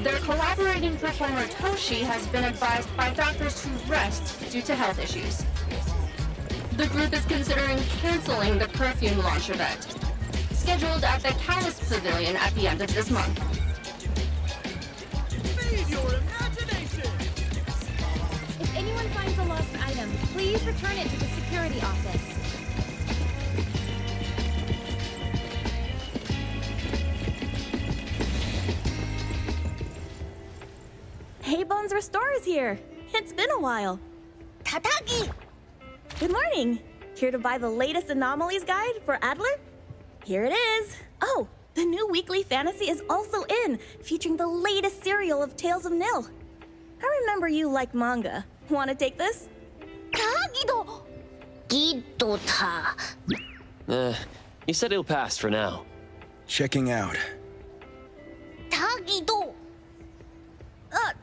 their collaborating performer Toshi has been advised by doctors to rest due to health issues. The group is considering canceling the perfume launch event, scheduled at the Callus Pavilion at the end of this month. If anyone finds a lost item, please return it to the security office. Hey Bones Restore is here. It's been a while. Tataki! Good morning. Here to buy the latest anomalies guide for Adler? Here it is. Oh, the new weekly fantasy is also in, featuring the latest serial of Tales of Nil. I remember you like manga. Want to take this? You said it'll pass for now. Checking out.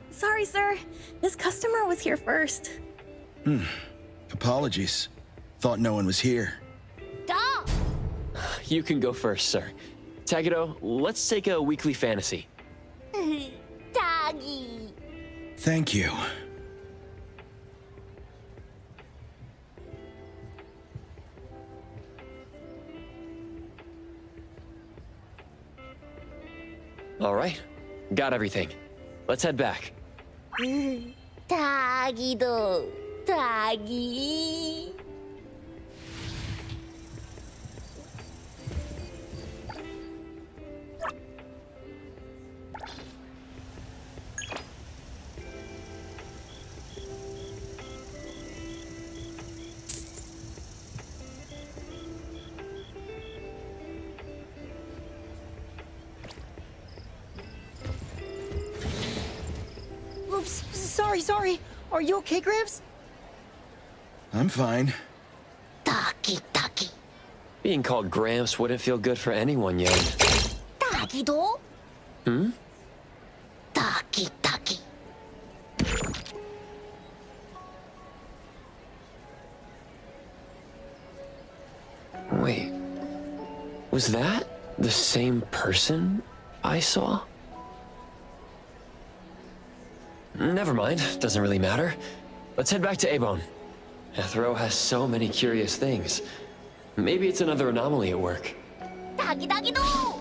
Sorry, sir. This customer was here first. Apologies. Thought no one was here. You can go first, sir. Tagido, let's take a weekly fantasy. Thank you. All right, got everything. Let's head back. Tagido. Tagi. Oops, sorry. Are you okay, Gramps? I'm fine. Taki. Being called Gramps wouldn't feel good for anyone, young. Tagido? Hmm? Taki. Wait, was that the same person I saw? Never mind, doesn't really matter. Let's head back to A-Bone. Ethro has so many curious things. Maybe it's another anomaly at work. Tagido!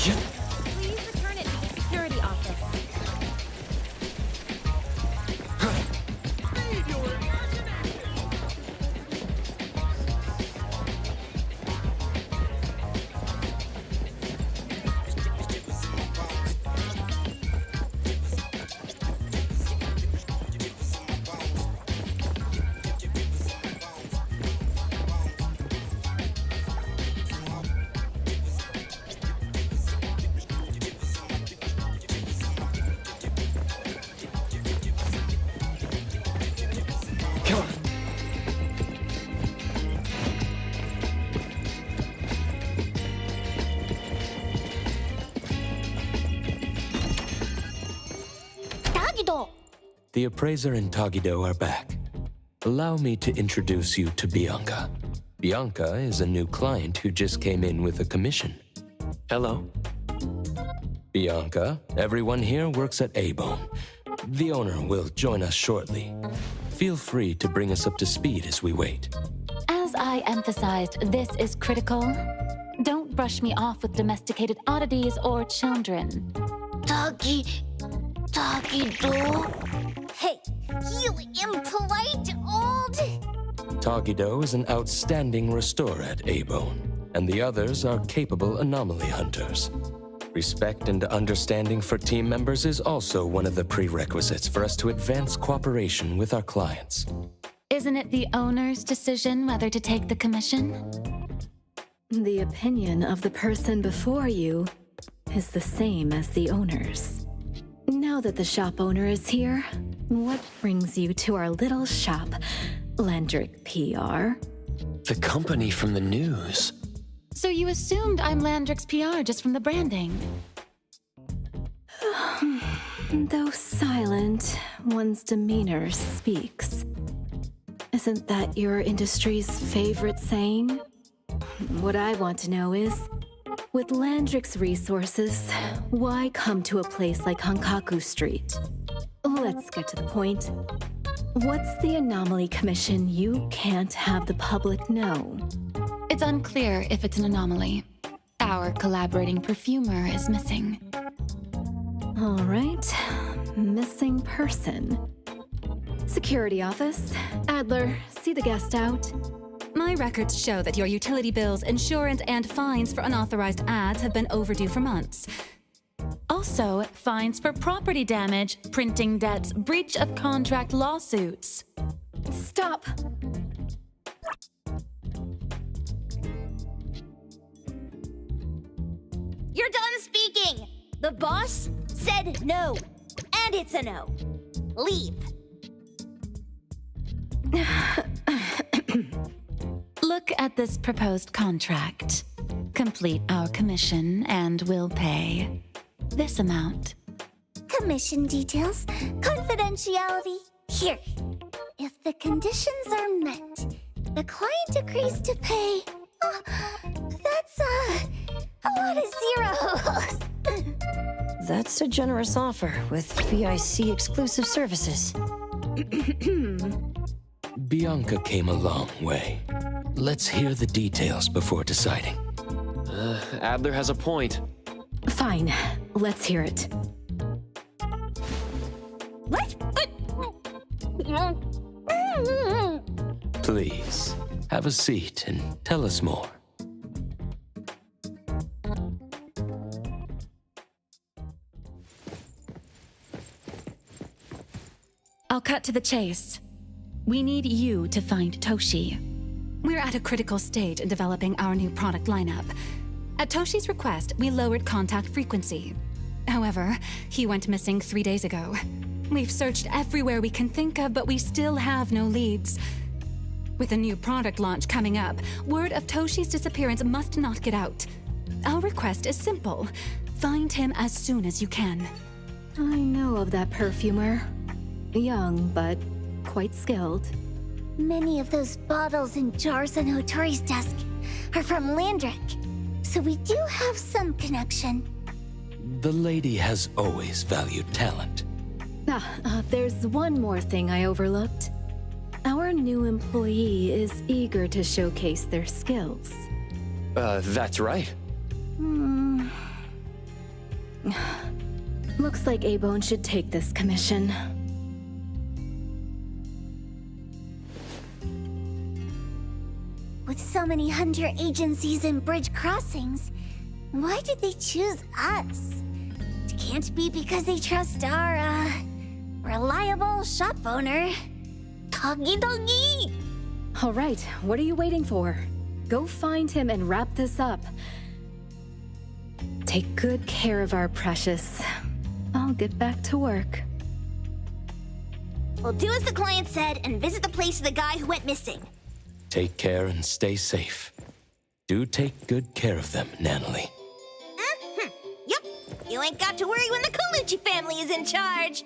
Please return it to the security office. The appraiser and Tagido are back. Allow me to introduce you to Bianca. Bianca is a new client who just came in with a commission. Hello. Bianca, everyone here works at A-Bone. The owner will join us shortly. Feel free to bring us up to speed as we wait. As I emphasized, this is critical. Don't brush me off with domesticated oddities or children. Tagido? Hey, you impolite old... Tagido is an outstanding restorer at A-Bone. and the others are capable anomaly hunters. Respect and understanding for team members is also one of the prerequisites for us to advance cooperation with our clients. Isn't it the owner's decision whether to take the commission? The opinion of the person before you is the same as the owner's. Now that the shop owner is here, what brings you to our little shop, Landrick PR? The company from the news. So you assumed I'm Landrick's PR just from the branding? Though silent, one's demeanor speaks. Isn't that your industry's favorite saying? What I want to know is, with Landrick's resources, why come to a place like Hankaku Street? Let's get to the point. What's the anomaly commission you can't have the public know? It's unclear if it's an anomaly. Our collaborating perfumer is missing. All right. Missing person. Security office. Adler, see the guest out. My records show that your utility bills, insurance, and fines for unauthorized ads have been overdue for months. Also, fines for property damage, printing debts, breach of contract lawsuits. Stop! You're done speaking! The boss said no. And it's a no. Leave. Look at this proposed contract. Complete our commission and we'll pay this amount. Commission details, confidentiality. Here. If the conditions are met, the client agrees to pay. That's a lot of zeros. That's a generous offer with VIC exclusive services. Bianca came a long way. Let's hear the details before deciding. Adler has a point. Fine, let's hear it. What? Please, have a seat and tell us more. I'll cut to the chase. We need you to find Toshi. We're at a critical stage in developing our new product lineup. At Toshi's request, we lowered contact frequency. However, he went missing 3 days ago. We've searched everywhere we can think of, but we still have no leads. With a new product launch coming up, word of Toshi's disappearance must not get out. Our request is simple. Find him as soon as you can. I know of that perfumer. Young, but quite skilled. Many of those bottles and jars on Hotori's desk are from Landrick, so we do have some connection. The lady has always valued talent. There's one more thing I overlooked. Our new employee is eager to showcase their skills. That's right. Looks like A-Bone should take this commission. With so many hunter agencies and bridge crossings, why did they choose us? It can't be because they trust our, reliable shop owner. Doggy doggy! All right, what are you waiting for? Go find him and wrap this up. Take good care of our precious. I'll get back to work. We'll do as the client said and visit the place of the guy who went missing. Take care and stay safe. Do take good care of them, Natalie. Yep. You ain't got to worry when the Colucci family is in charge.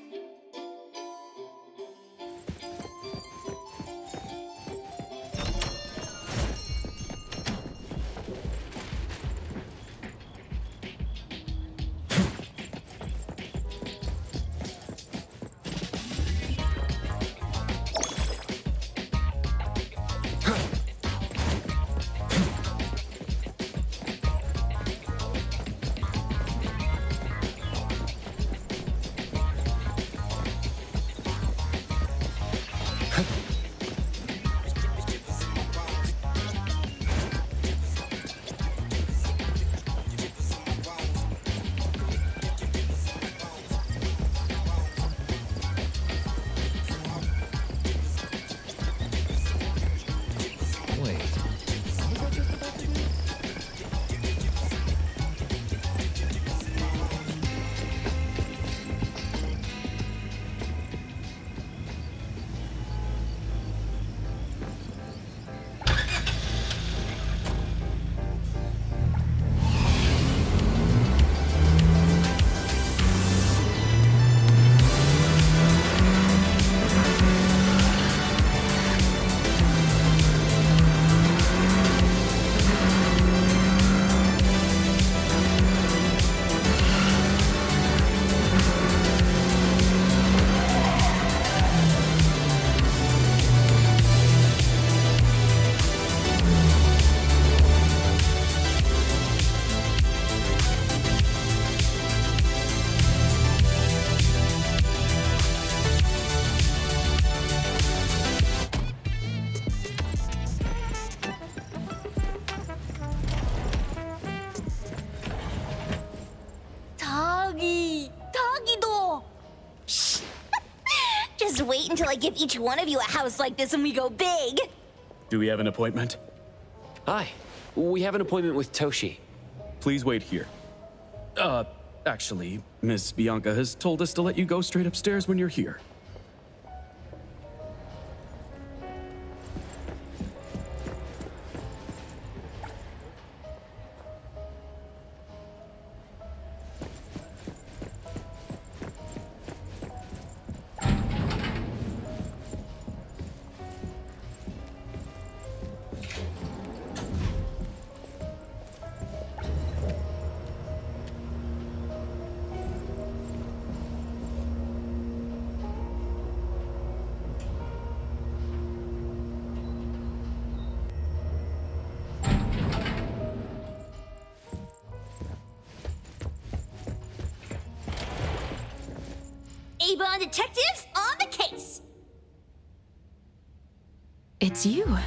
until I give each one of you a house like this when we go big. Do we have an appointment? Hi. We have an appointment with Toshi. Please wait here. Actually, Miss Bianca has told us to let you go straight upstairs when you're here. A-Bond detectives on the case. It's you.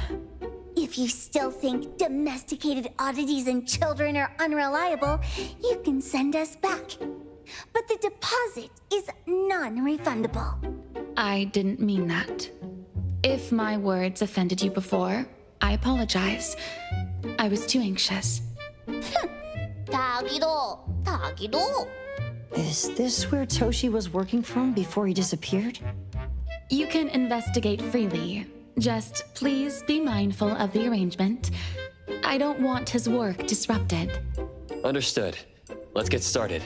If you still think domesticated oddities and children are unreliable, you can send us back. But the deposit is non-refundable. I didn't mean that. If my words offended you before, I apologize. I was too anxious. Tagido. Is this where Toshi was working from before he disappeared? You can investigate freely. Just please be mindful of the arrangement. I don't want his work disrupted. Understood. Let's get started.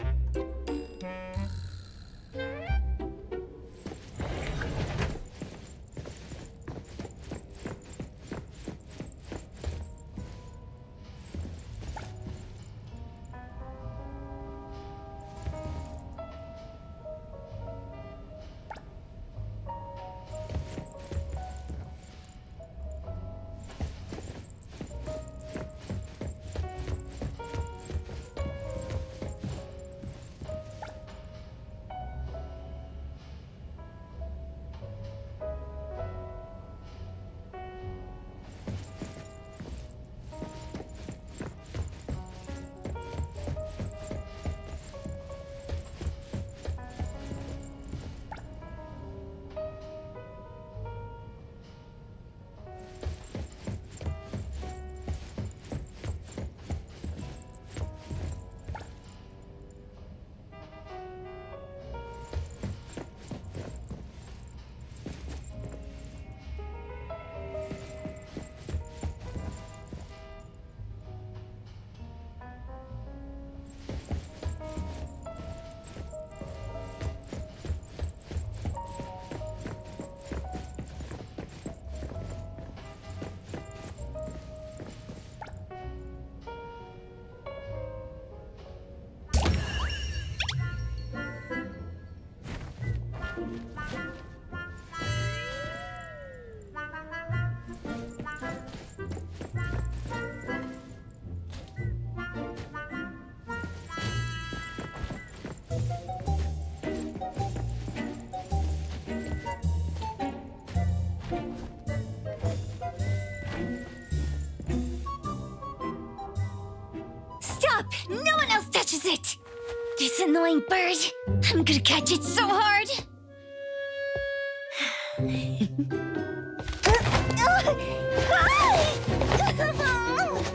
Stop! No one else touches it! This annoying bird. I'm gonna catch it so hard.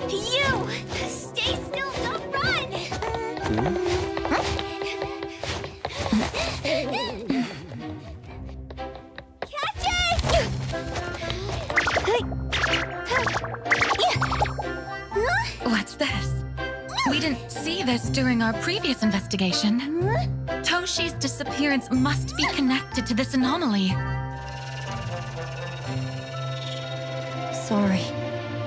You! Stay still, don't run! Catch it! What's this? We didn't see this during our previous investigation. Toshi's disappearance must be connected to this anomaly. Sorry.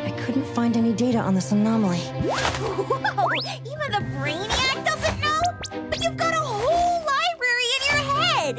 I couldn't find any data on this anomaly. Whoa! Even the brainiac doesn't know? But you've got a whole library in your head!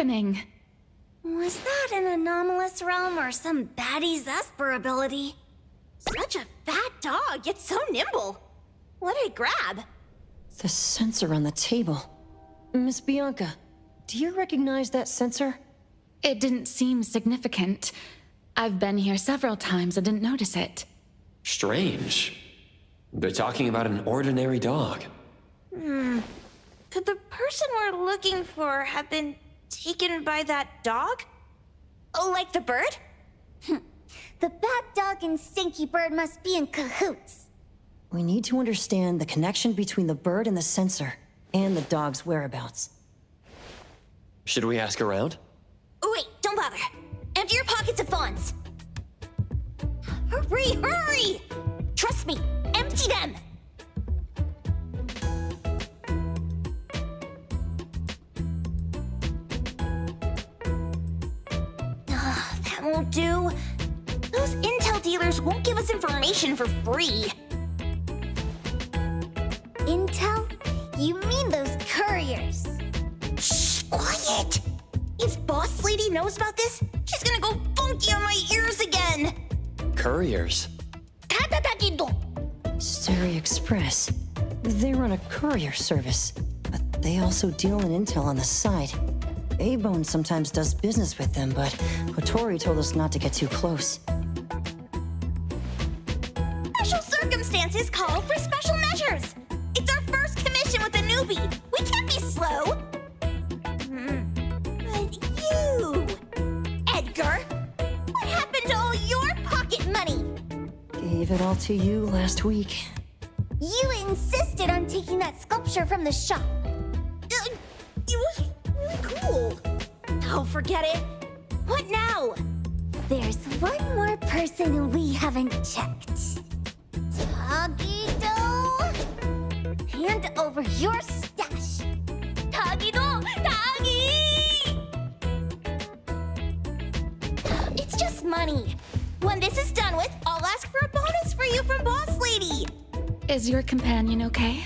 happening? Was that an anomalous realm or some baddie Zesper ability? Such a fat dog, yet so nimble. What did it grab? The sensor on the table. Miss Bianca, do you recognize that sensor? It didn't seem significant. I've been here several times and didn't notice it. Strange. They're talking about an ordinary dog. Could the person we're looking for have been taken by that dog? Oh, like the bird? The bad dog and stinky bird must be in cahoots. We need to understand the connection between the bird and the sensor, and the dog's whereabouts. Should we ask around? Oh, wait, don't bother. Empty your pockets of funds. Hurry, hurry! Trust me, empty them! That won't do. Those intel dealers won't give us information for free. Intel? You mean those couriers? Shh, quiet! If Boss Lady knows about this, she's gonna go funky on my ears again! Couriers? Stary Express. They run a courier service, but they also deal in intel on the side. A-Bone sometimes does business with them, but Hotori told us not to get too close. Special circumstances call for special measures! It's our first commission with a newbie! We can't be slow! But you... Edgar! What happened to all your pocket money? Gave it all to you last week. You insisted on taking that sculpture from the shop. It was really cool. Oh, forget it. What now? There's one more person who we haven't checked. Tagido! Hand over your stash. Tagido! Tagi! It's just money. When this is done with, I'll ask for a bonus for you from Boss Lady. Is your companion okay?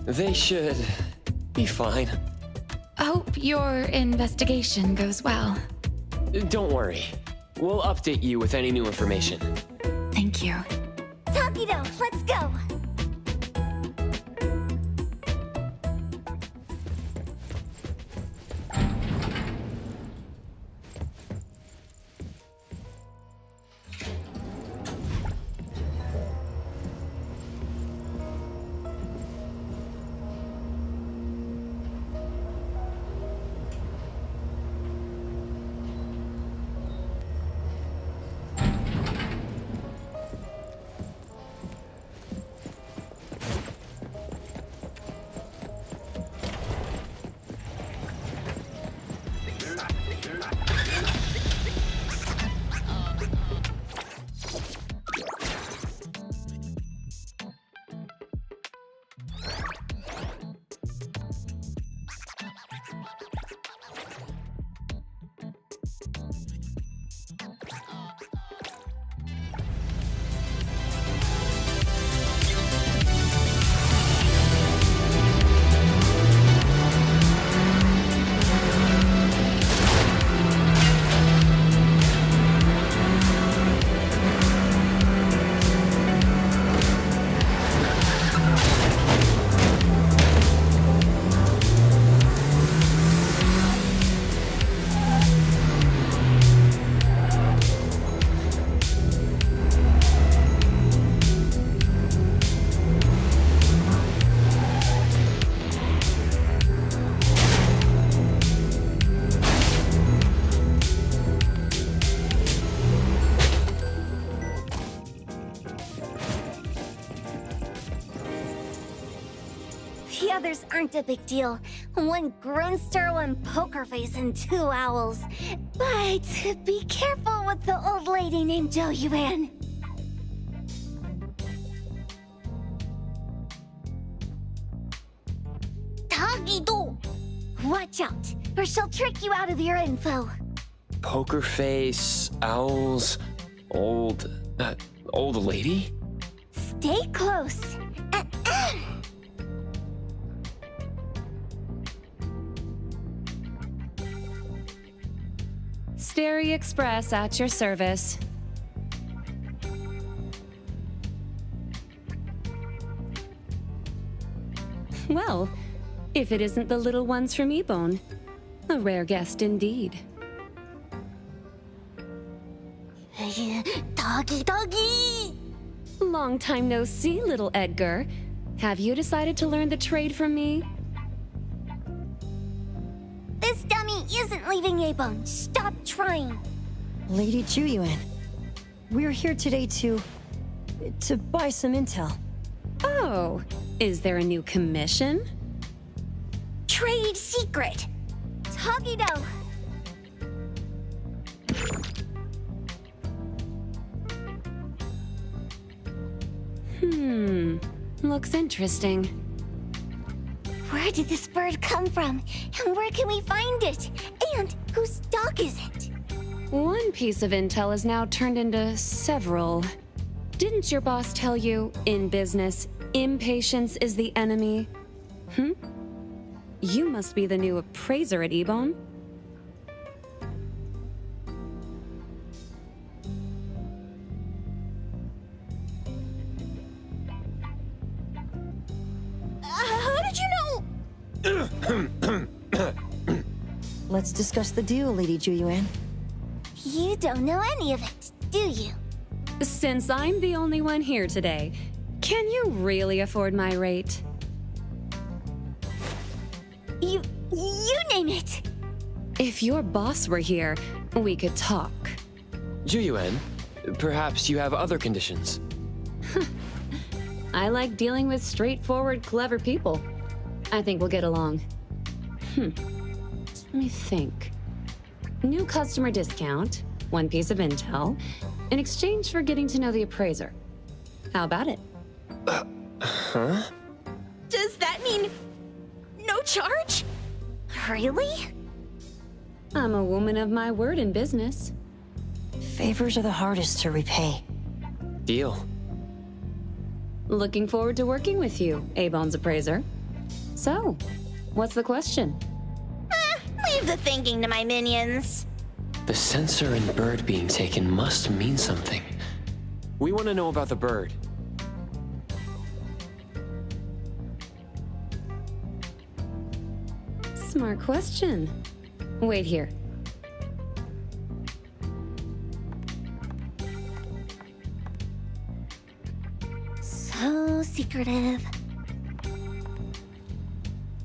They should be fine. Hope your investigation goes well. Don't worry. We'll update you with any new information. Thank you. Tagido, let's go! The others aren't a big deal. One Grunster, one Poker Face, and 2 owls. But be careful with the old lady named Jo Yuan. Tagido! Watch out, or she'll trick you out of your info. Poker face, owls, old lady? Stay close. Stary Express at your service. Well, if it isn't the little ones from Ebone. A rare guest indeed. Doggy, doggy! Long time no see, little Edgar. Have you decided to learn the trade from me? This dummy isn't leaving Ebone. Stop trying. Lady Juyuan, we're here today to buy some intel. Oh, is there a new commission? Trade secret. Toggy-do. Looks interesting. Where did this bird come from? And where can we find it? And whose dog is it? One piece of intel is now turned into several. Didn't your boss tell you, in business, impatience is the enemy? You must be the new appraiser at Ebone. How did you know? Let's discuss the deal, Lady Juyuan. You don't know any of it, do you? Since I'm the only one here today, can you really afford my rate? You name it. If your boss were here, we could talk. Juyuan, perhaps you have other conditions. I like dealing with straightforward, clever people. I think we'll get along. Let me think. New customer discount, one piece of intel, in exchange for getting to know the appraiser. How about it? Huh? Does that mean no charge? Really? I'm a woman of my word in business. Favors are the hardest to repay. Deal. Looking forward to working with you, Ebone's appraiser. So, what's the question? Leave the thinking to my minions. The sensor and bird being taken must mean something. We want to know about the bird. Smart question. Wait here. So secretive.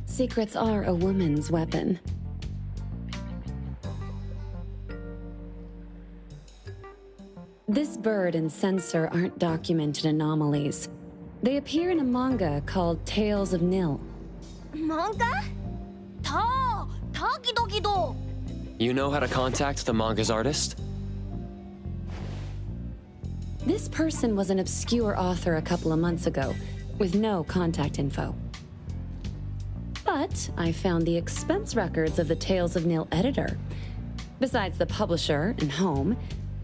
Secrets are a woman's weapon. This bird and sensor aren't documented anomalies. They appear in a manga called Tales of Nil. Manga? Tagidogido. You know how to contact the manga's artist? This person was an obscure author a couple of months ago, with no contact info. But I found the expense records of the Tales of Nil editor. Besides the publisher and home,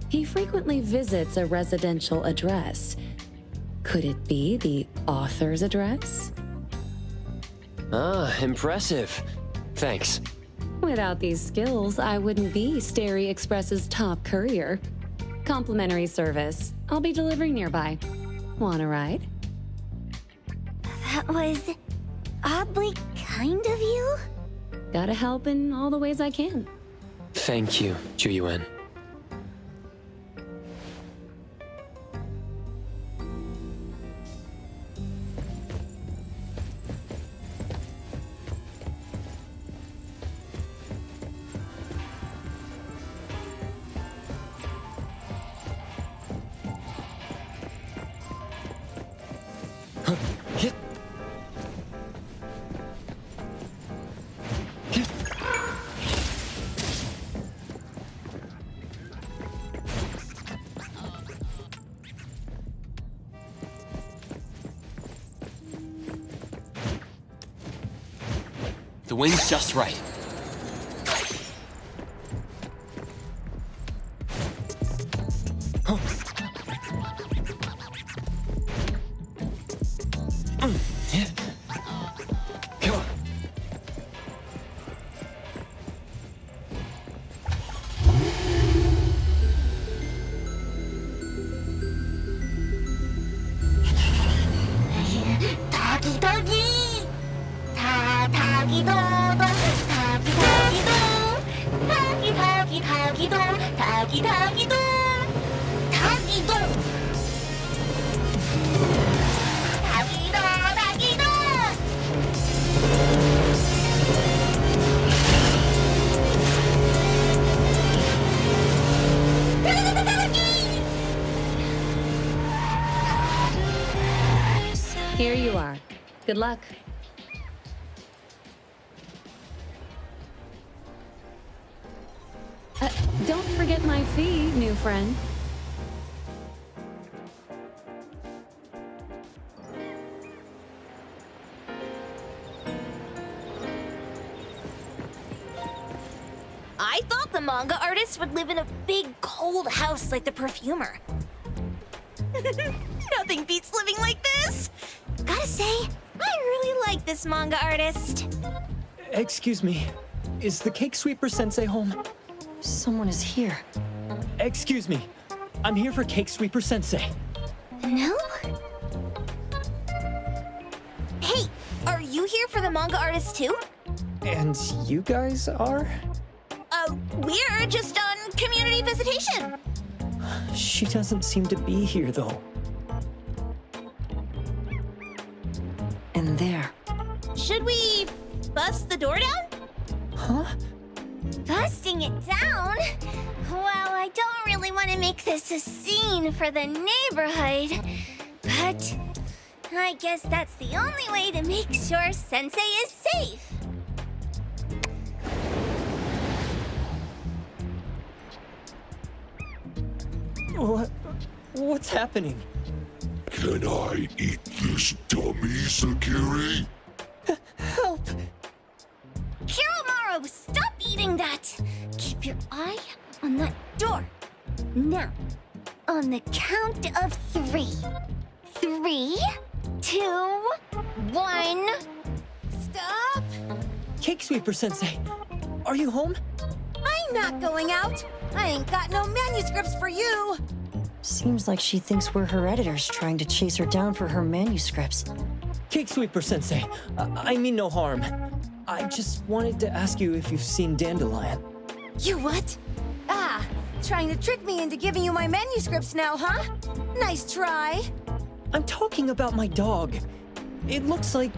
he frequently visits a residential address. Could it be the author's address? Ah, impressive. Thanks. Without these skills, I wouldn't be Stary Express's top courier. Complimentary service. I'll be delivering nearby. Want a ride? That was oddly kind of you. Gotta help in all the ways I can. Thank you, Juyuan. The wind's just right. 다기동, 다기동. 다기동, 다기동. Here you are. Good luck. Don't forget my fee, new friend. I thought the manga artist would live in a big, cold house like the perfumer. Nothing beats living like this! Gotta say, I really like this manga artist. Excuse me, is the Cake Sweeper Sensei home? Someone is here. Excuse me, I'm here for Cake Sweeper Sensei. No? Hey, are you here for the manga artist too? And you guys are? We're just on community visitation. She doesn't seem to be here, though. And there. Should we bust the door down? Huh? Busting it down? Well, I don't really want to make this a scene for the neighborhood, but I guess that's the only way to make sure Sensei is safe. What's happening? Can I eat this dummy, Sakiri? Help! Kiromaru, stop eating that! Keep your eye on that door. Now, on the count of 3. 3, 2, 1. Stop! Cake Sweeper Sensei, are you home? I'm not going out. I ain't got no manuscripts for you. Seems like she thinks we're her editors trying to chase her down for her manuscripts. Cake Sweeper Sensei, I mean no harm. I just wanted to ask you if you've seen Dandelion. You what? Ah, trying to trick me into giving you my manuscripts now, huh? Nice try. I'm talking about my dog. It looks like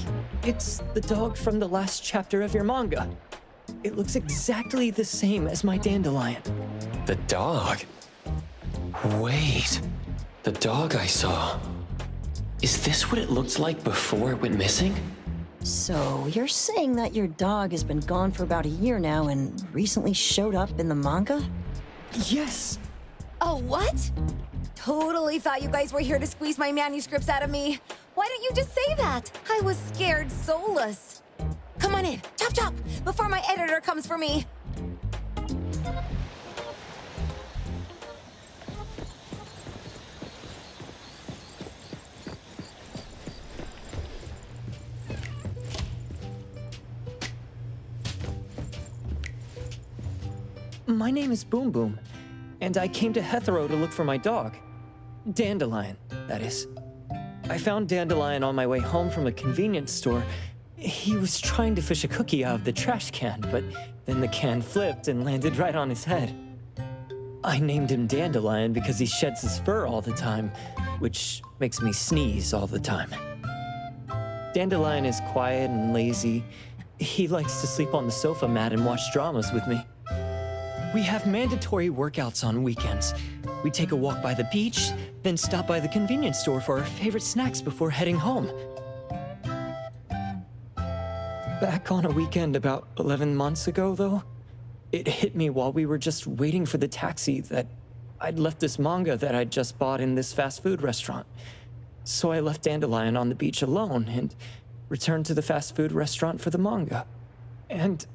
it's the dog from the last chapter of your manga. It looks exactly the same as my Dandelion. The dog? Wait. The dog I saw. Is this what it looked like before it went missing? So, you're saying that your dog has been gone for about a year now and recently showed up in the manga? Yes! Oh, what? Totally thought you guys were here to squeeze my manuscripts out of me. Why don't you just say that? I was scared soulless. Come on in, chop chop, before my editor comes for me. My name is Boom Boom, and I came to Hethero to look for my dog. Dandelion, that is. I found Dandelion on my way home from a convenience store. He was trying to fish a cookie out of the trash can, but then the can flipped and landed right on his head. I named him Dandelion because he sheds his fur all the time, which makes me sneeze all the time. Dandelion is quiet and lazy. He likes to sleep on the sofa mat and watch dramas with me. We have mandatory workouts on weekends. We take a walk by the beach, then stop by the convenience store for our favorite snacks before heading home. Back on a weekend about 11 months ago, though, it hit me while we were just waiting for the taxi that I'd left this manga that I'd just bought in this fast food restaurant. So I left Dandelion on the beach alone and returned to the fast food restaurant for the manga. And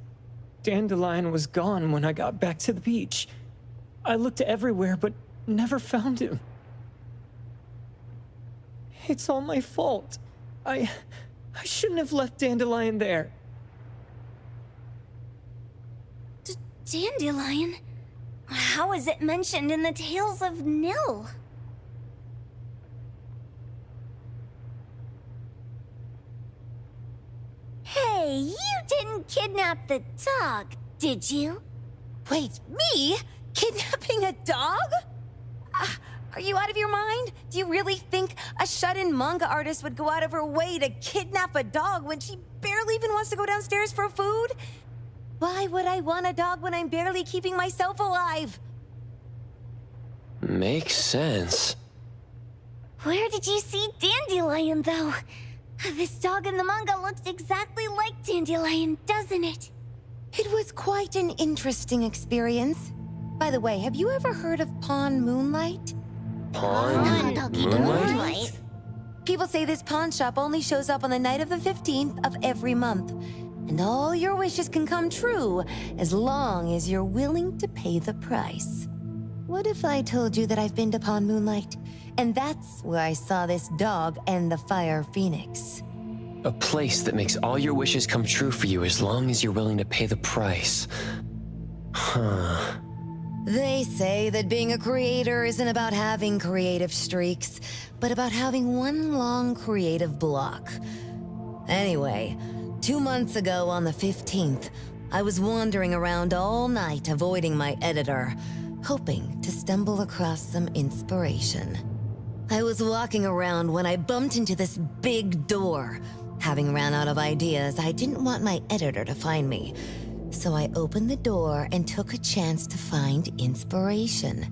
Dandelion was gone when I got back to the beach. I looked everywhere, but never found him. It's all my fault. I shouldn't have left Dandelion there. Dandelion? How is it mentioned in the Tales of Nil? Hey, you didn't kidnap the dog, did you? Wait, me? Kidnapping a dog? Are you out of your mind? Do you really think a shut-in manga artist would go out of her way to kidnap a dog when she barely even wants to go downstairs for food? Why would I want a dog when I'm barely keeping myself alive? Makes sense. Where did you see Dandelion, though? This dog in the manga looks exactly like Dandelion, doesn't it? It was quite an interesting experience. By the way, have you ever heard of Pawn Moonlight? Pawn Moonlight? People say this pawn shop only shows up on the night of the 15th of every month. And all your wishes can come true as long as you're willing to pay the price. What if I told you that I've been to Pawn Moonlight? And that's where I saw this dog and the Fire Phoenix. A place that makes all your wishes come true for you as long as you're willing to pay the price. Huh. They say that being a creator isn't about having creative streaks, but about having one long creative block. Anyway, 2 months ago on the 15th, I was wandering around all night avoiding my editor, hoping to stumble across some inspiration. I was walking around when I bumped into this big door. Having ran out of ideas, I didn't want my editor to find me. So I opened the door and took a chance to find inspiration.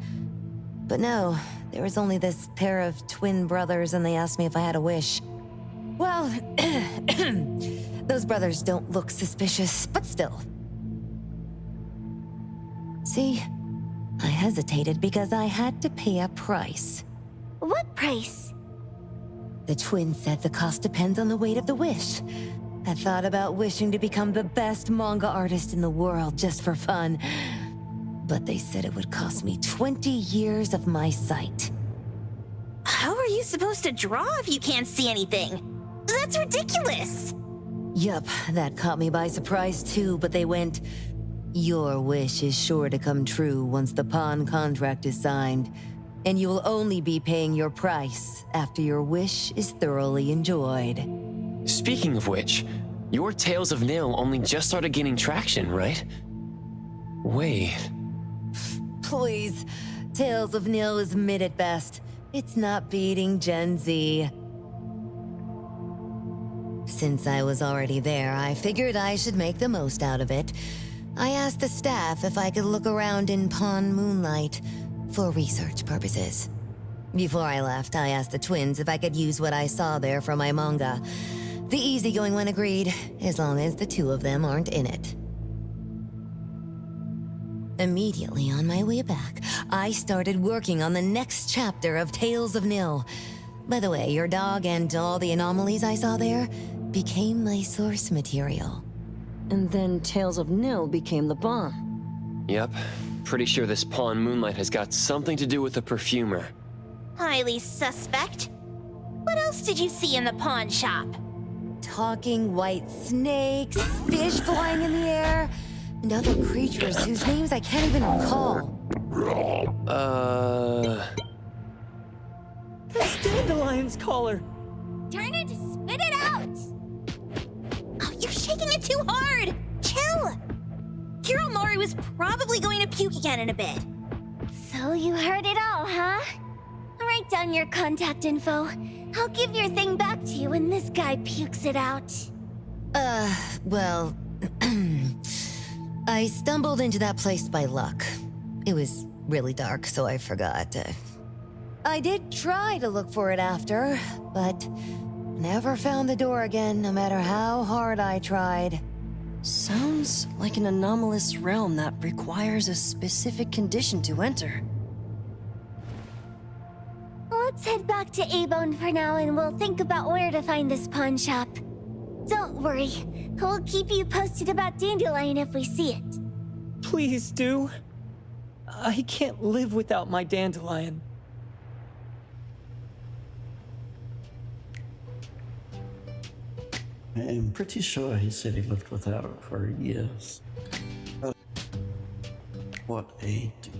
But no, there was only this pair of twin brothers and they asked me if I had a wish. Well, those brothers don't look suspicious, but still. See, I hesitated because I had to pay a price. What price? The twins said the cost depends on the weight of the wish. I thought about wishing to become the best manga artist in the world just for fun. But they said it would cost me 20 years of my sight. How are you supposed to draw if you can't see anything? That's ridiculous! Yup, that caught me by surprise too, but they went, "Your wish is sure to come true once the pawn contract is signed, and you will only be paying your price after your wish is thoroughly enjoyed." Speaking of which, your Tales of Nil only just started gaining traction, right? Wait. Please, Tales of Nil is mid at best. It's not beating Gen Z. Since I was already there, I figured I should make the most out of it. I asked the staff if I could look around in Pawn Moonlight for research purposes. Before I left, I asked the twins if I could use what I saw there for my manga. The easygoing one agreed, as long as the two of them aren't in it. Immediately on my way back, I started working on the next chapter of Tales of Nil. By the way, your dog and all the anomalies I saw there became my source material. And then Tales of Nil became the bomb. Yep. Pretty sure this Pawn Moonlight has got something to do with the perfumer. Highly suspect. What else did you see in the pawn shop? Talking white snakes, fish flying in the air, and other creatures whose names I can't even recall. That's Dandelion's collar! Turn it, spit it out! Oh, you're shaking it too hard! Chill! Kiromori was probably going to puke again in a bit. So you heard it all, huh? Write down your contact info. I'll give your thing back to you when this guy pukes it out. Well... I stumbled into that place by luck. It was really dark, so I forgot. I did try to look for it after, but never found the door again, no matter how hard I tried. Sounds like an anomalous realm that requires a specific condition to enter. Let's head back to A-Bone for now and we'll think about where to find this pawn shop. Don't worry, we'll keep you posted about Dandelion if we see it. Please do. I can't live without my Dandelion. I'm pretty sure he said he lived without it for years. What a dude.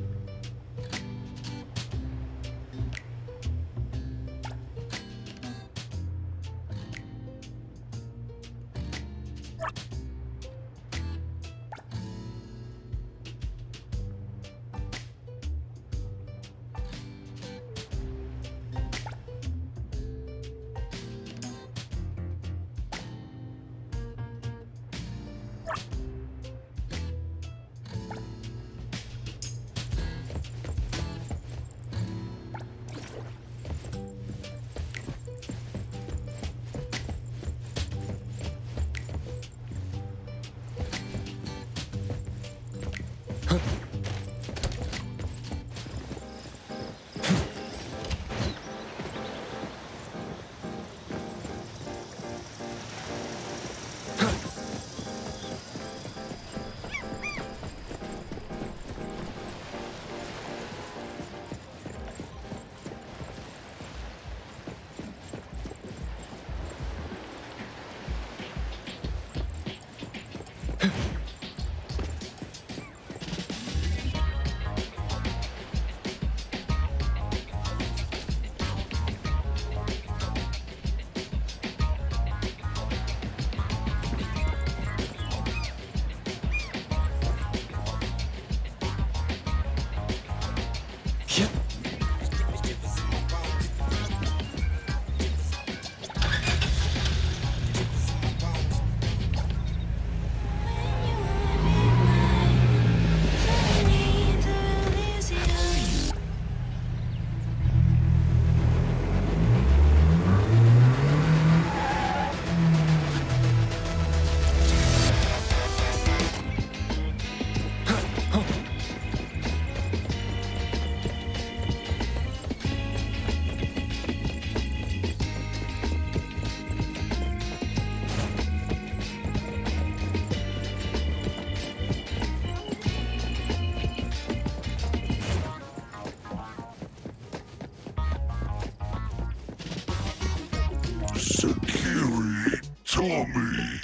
Sakiri Tommy.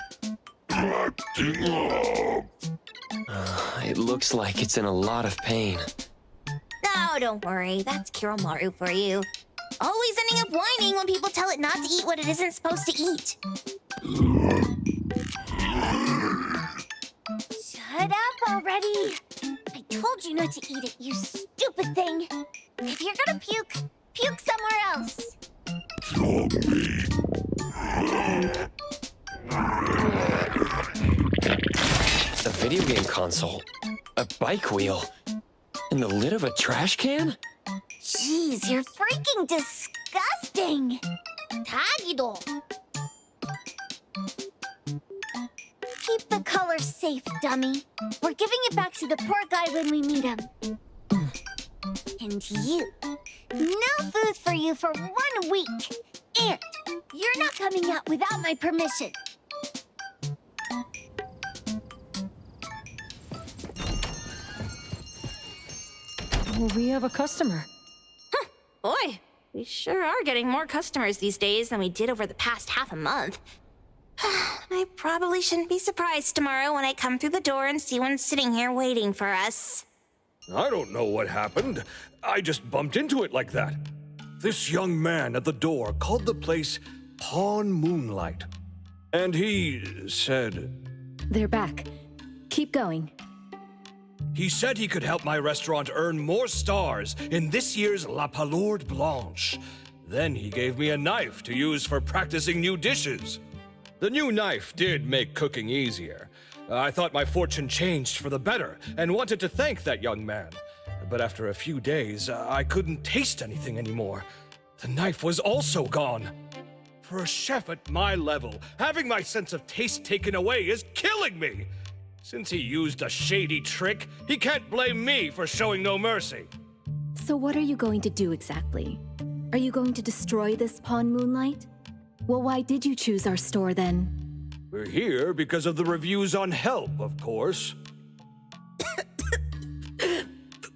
Acting up. It looks like it's in a lot of pain. No, don't worry. That's Kiromaru for you. Always ending up whining when people tell it not to eat what it isn't supposed to eat. Shut up already. I told you not to eat it, you stupid thing. If you're gonna puke, puke somewhere else. A video game console, a bike wheel, and the lid of a trash can? Jeez, you're freaking disgusting. Tagido. Keep the color safe, dummy. We're giving it back to the poor guy when we meet him. And you. No food for you for 1 week. And you're not coming out without my permission. We have a customer. Boy, we sure are getting more customers these days than we did over the past half a month. I probably shouldn't be surprised tomorrow when I come through the door and see one sitting here waiting for us. I don't know what happened. I just bumped into it like that. This young man at the door called the place Pawn Moonlight. And he said... They're back. Keep going. He said he could help my restaurant earn more stars in this year's La Palourde Blanche. Then he gave me a knife to use for practicing new dishes. The new knife did make cooking easier. I thought my fortune changed for the better and wanted to thank that young man. But after a few days, I couldn't taste anything anymore. The knife was also gone. For a chef at my level, having my sense of taste taken away is killing me. Since he used a shady trick, he can't blame me for showing no mercy. So what are you going to do exactly? Are you going to destroy this Pawn Moonlight? Well, why did you choose our store then? We're here because of the reviews on Help, of course.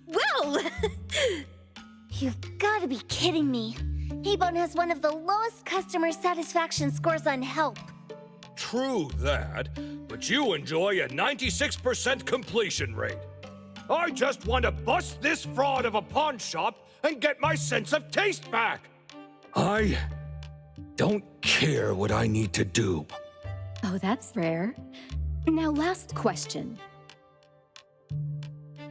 Well! You've got to be kidding me. Hebon has one of the lowest customer satisfaction scores on Help. True that, but you enjoy a 96% completion rate. I just want to bust this fraud of a pawn shop and get my sense of taste back. I don't care what I need to do. Oh, that's rare. Now, last question.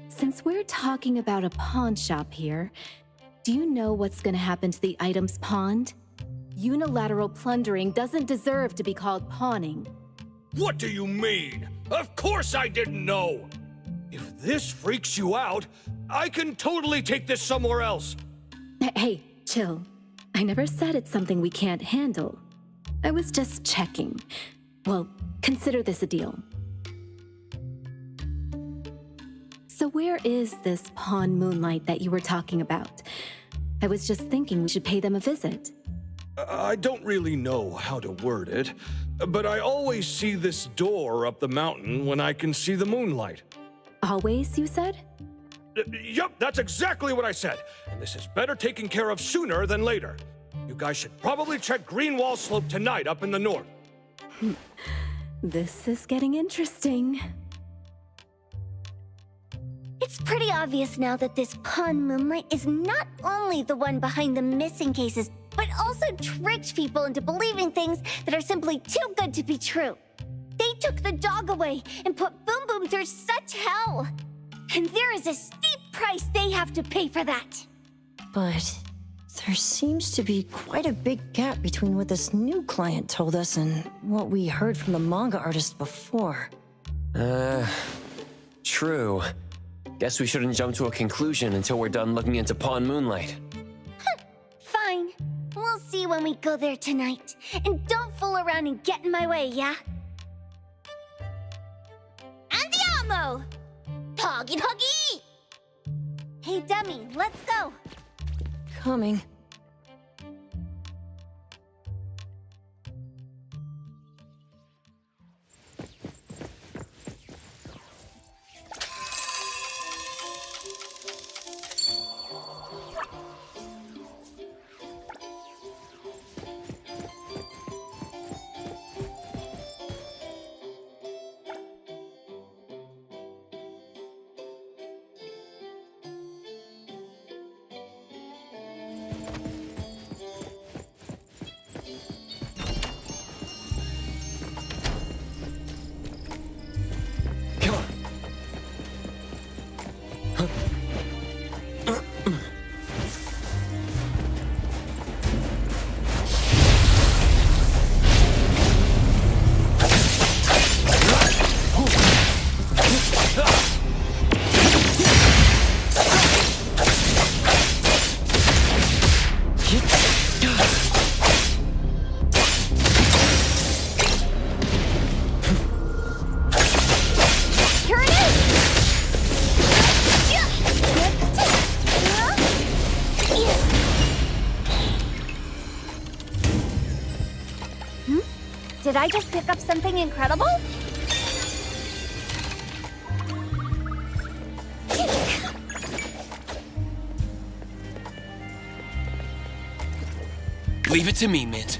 Since we're talking about a pawn shop here, do you know what's gonna happen to the items pawned? Unilateral plundering doesn't deserve to be called pawning. What do you mean? Of course I didn't know! If this freaks you out, I can totally take this somewhere else. Hey, chill. I never said it's something we can't handle. I was just checking. Well, consider this a deal. So where is this Pawn Moonlight that you were talking about? I was just thinking we should pay them a visit. I don't really know how to word it, but I always see this door up the mountain when I can see the moonlight. Always, you said? Yup, that's exactly what I said. And this is better taken care of sooner than later. You guys should probably check Greenwall Slope tonight up in the north. This is getting interesting. It's pretty obvious now that this Pawn Moonlight is not only the one behind the missing cases, but also tricked people into believing things that are simply too good to be true. They took the dog away and put Boom Boom through such hell. And there is a steep price they have to pay for that. But there seems to be quite a big gap between what this new client told us and what we heard from the manga artist before. True. Guess we shouldn't jump to a conclusion until we're done looking into Pawn Moonlight. Fine. We'll see when we go there tonight. And don't fool around and get in my way, yeah? Andiamo! Toggy Toggy! Hey, dummy, let's go. Coming. Did I just pick up something incredible? Leave it to me, Mint.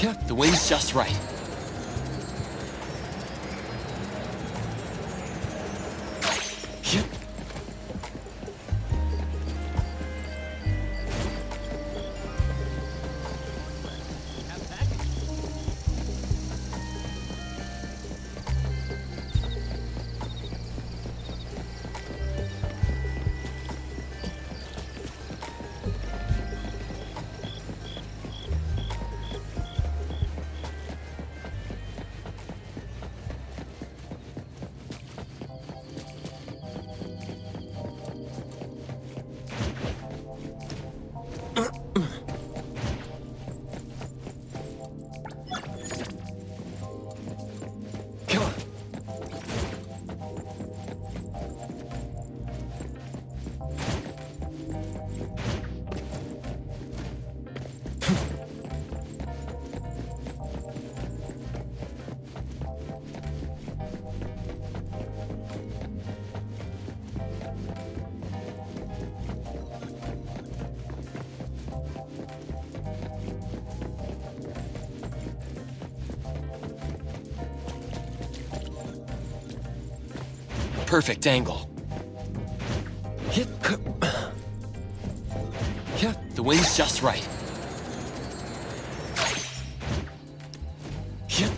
Yeah, the wind's just right. Yeah. Perfect angle. Yeah, the wind's just right. Yeah.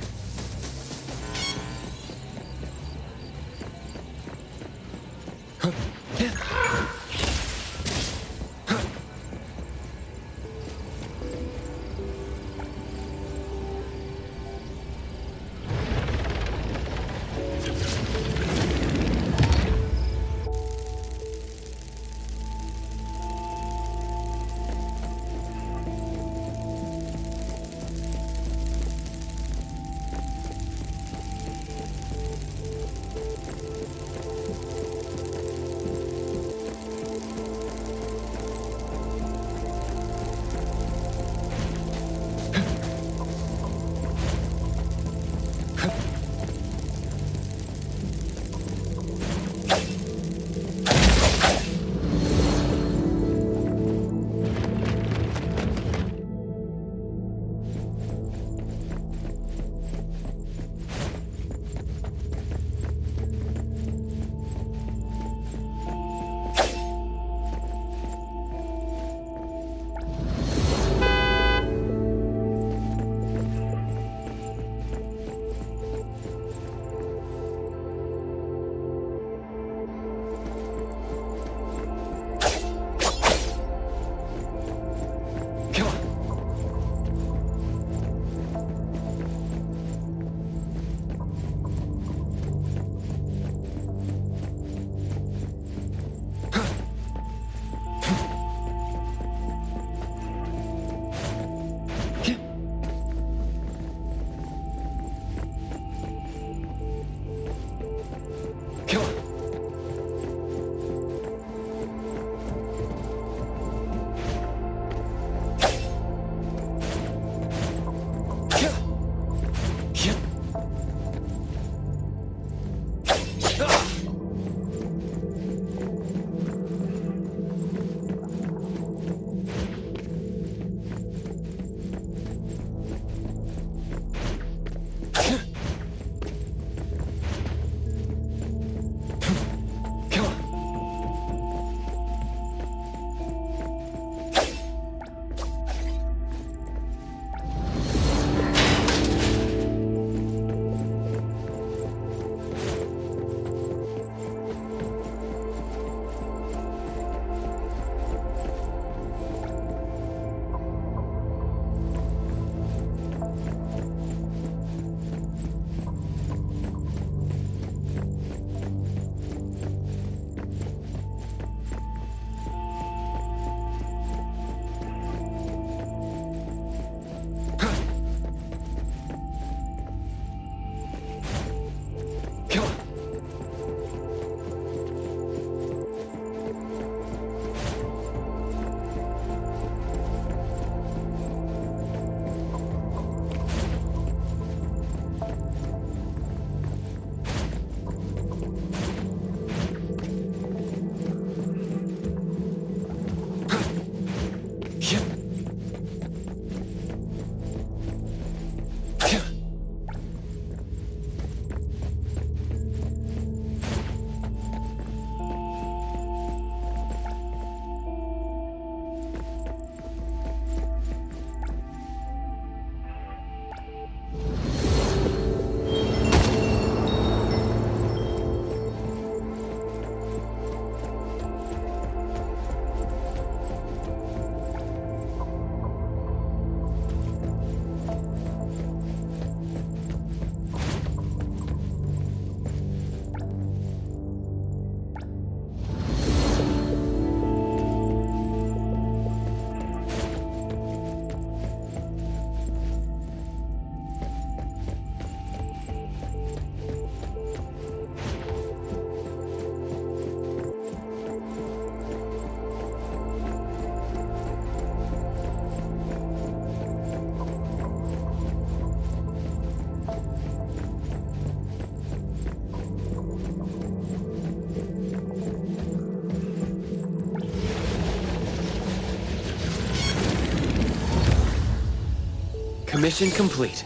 Mission complete.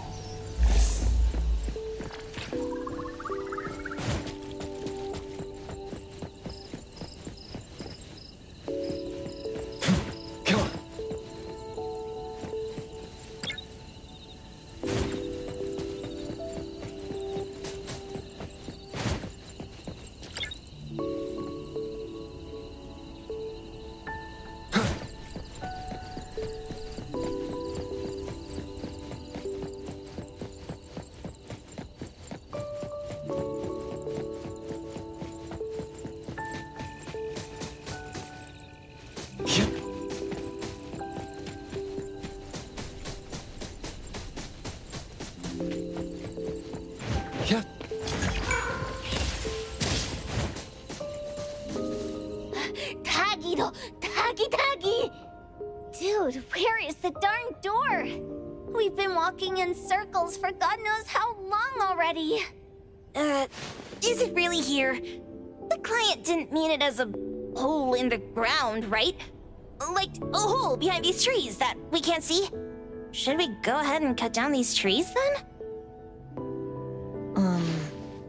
Come on. Yeah. Tagido! Tagi! Dude, where is the darn door? We've been walking in circles for God knows how long already. Is it really here? The client didn't mean it as a hole in the ground, right? Like a hole behind these trees that we can't see? Should we go ahead and cut down these trees then?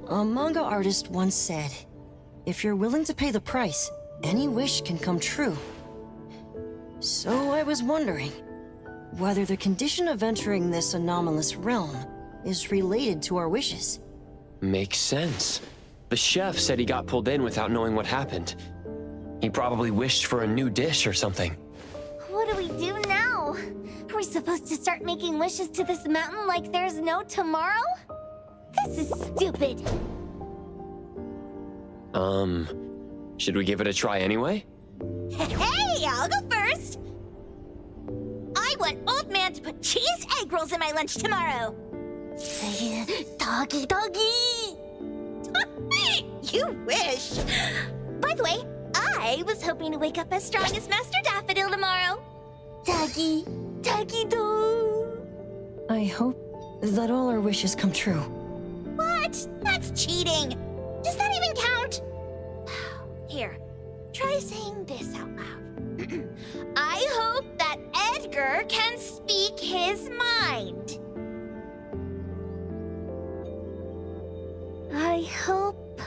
A manga artist once said, if you're willing to pay the price, any wish can come true. So I was wondering whether the condition of entering this anomalous realm is related to our wishes. Makes sense. The chef said he got pulled in without knowing what happened. He probably wished for a new dish or something. What do we do now? Are we supposed to start making wishes to this mountain like there's no tomorrow? This is stupid. Should we give it a try anyway? Hey, I'll go first. I want Old Man to put cheese egg rolls in my lunch tomorrow. Doggy. You wish. By the way, I was hoping to wake up as strong as Master Daffodil tomorrow. Doggy do. I hope that all our wishes come true. What? That's cheating. Does that even count? Here, try saying this out loud. I hope that Edgar can speak his mind. I hope...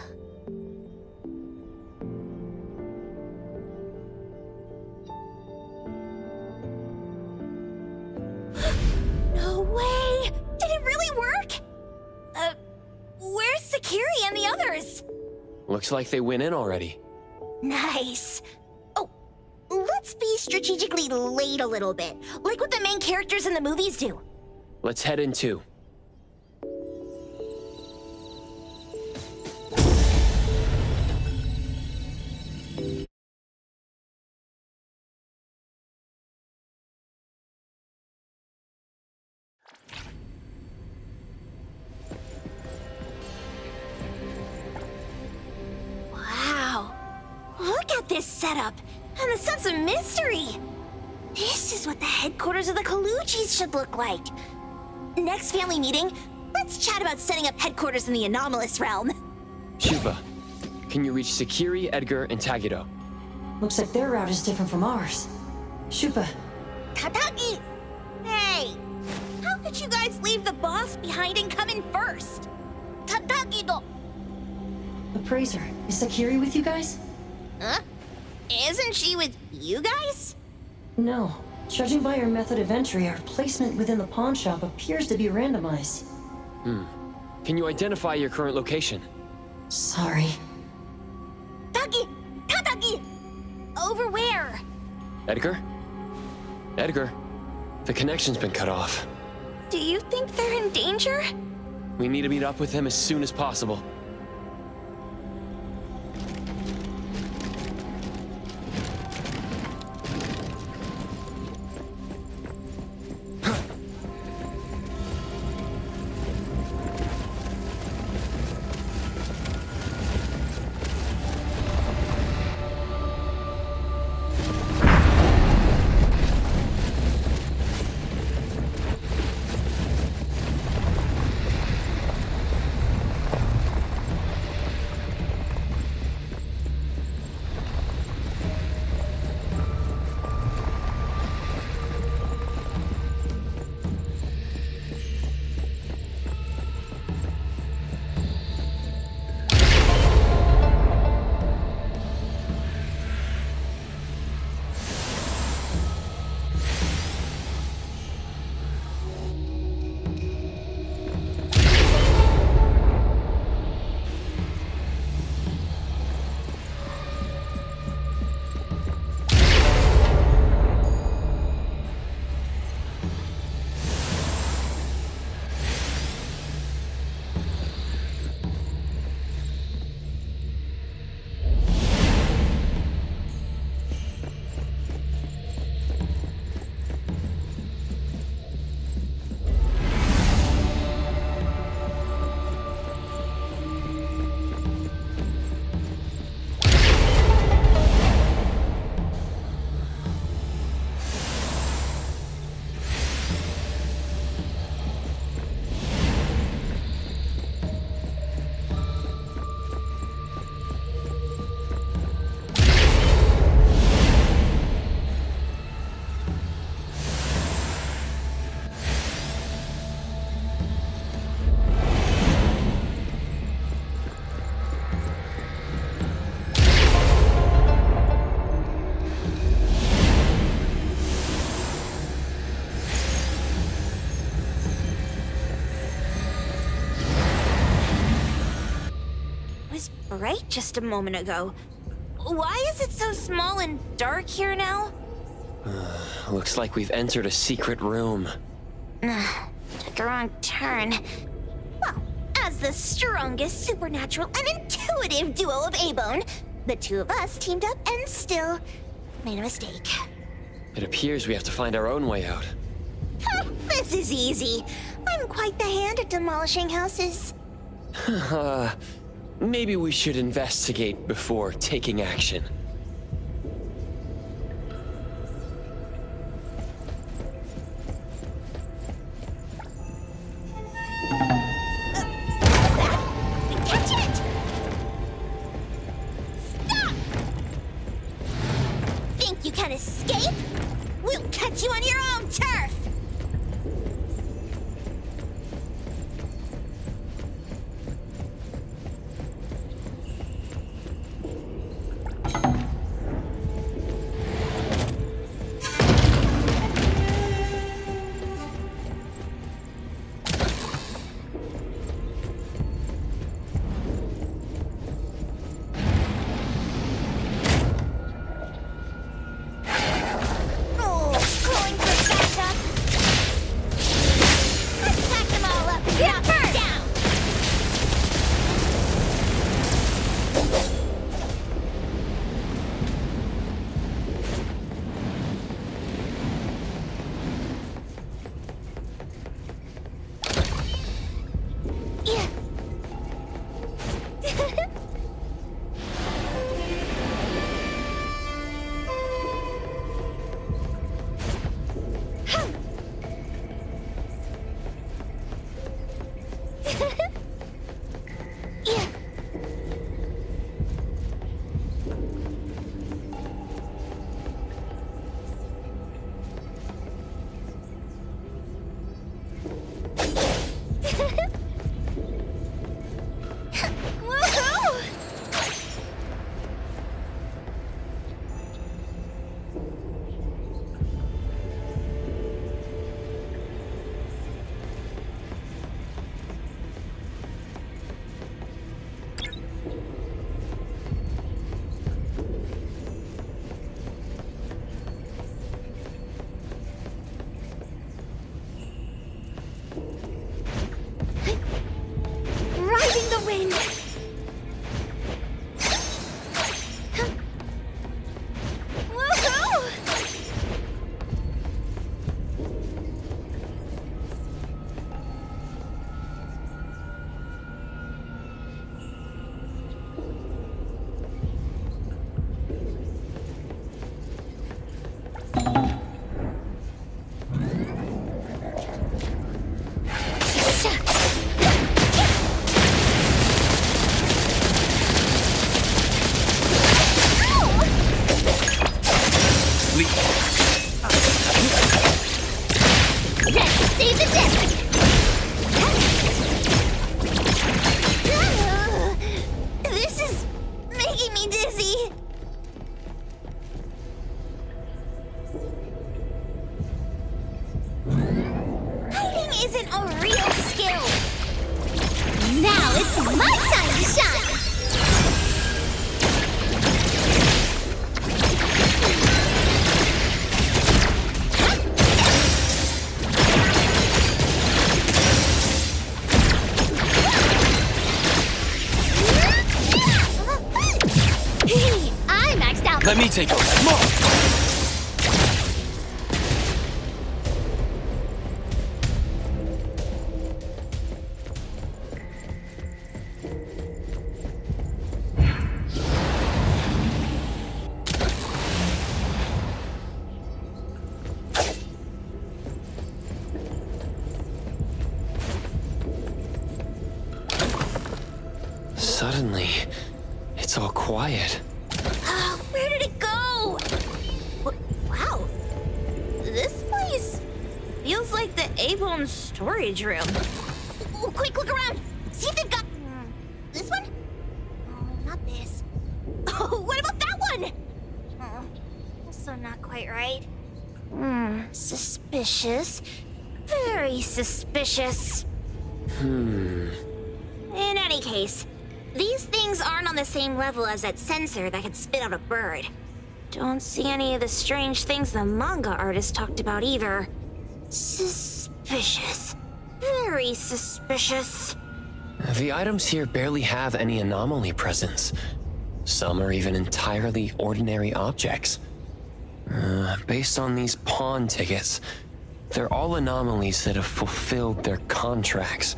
No way! Did it really work? Where's Sakiri and the others? Looks like they went in already. Nice. Oh, let's be strategically late a little bit, like what the main characters in the movies do. Let's head in too. Wow. Look at this setup and the sense of mystery. This is what the headquarters of the Kalujis should look like. Next family meeting, let's chat about setting up headquarters in the anomalous realm. Shuba, can you reach Sakiri, Edgar, and Tagido? Looks like their route is different from ours. Shupa. Tatagi! Hey! How could you guys leave the boss behind and come in first? Tatagi-do! Appraiser, is Sakiri with you guys? Huh? Isn't she with you guys? No. Judging by our method of entry, our placement within the pawn shop appears to be randomized. Can you identify your current location? Sorry. Tatagi! Over where? Edgar? Edgar, the connection's been cut off. Do you think they're in danger? We need to meet up with him as soon as possible. right just a moment ago. Why is it so small and dark here now? Looks like we've entered a secret room. Took a wrong turn. Well, as the strongest supernatural and intuitive duo of A-Bone, the two of us teamed up and still made a mistake. It appears we have to find our own way out. This is easy. I'm quite the hand at demolishing houses. Maybe we should investigate before taking action. Catch it! Stop! Think you can escape? We'll catch you on your own turf! Let me take over. Come on! Suddenly, it's all quiet. Where did it go? Wow. This place feels like the A-Bone storage room. Quick, look around. See if they've got... this one? Oh, not this. Oh, what about that one? Oh, also not quite right. Suspicious. Very suspicious. In any case, These things aren't on the same level as that sensor that could spit out a bird. Don't see any of the strange things the manga artist talked about either. Suspicious. Very suspicious. The items here barely have any anomaly presence. Some are even entirely ordinary objects. Based on these pawn tickets, they're all anomalies that have fulfilled their contracts.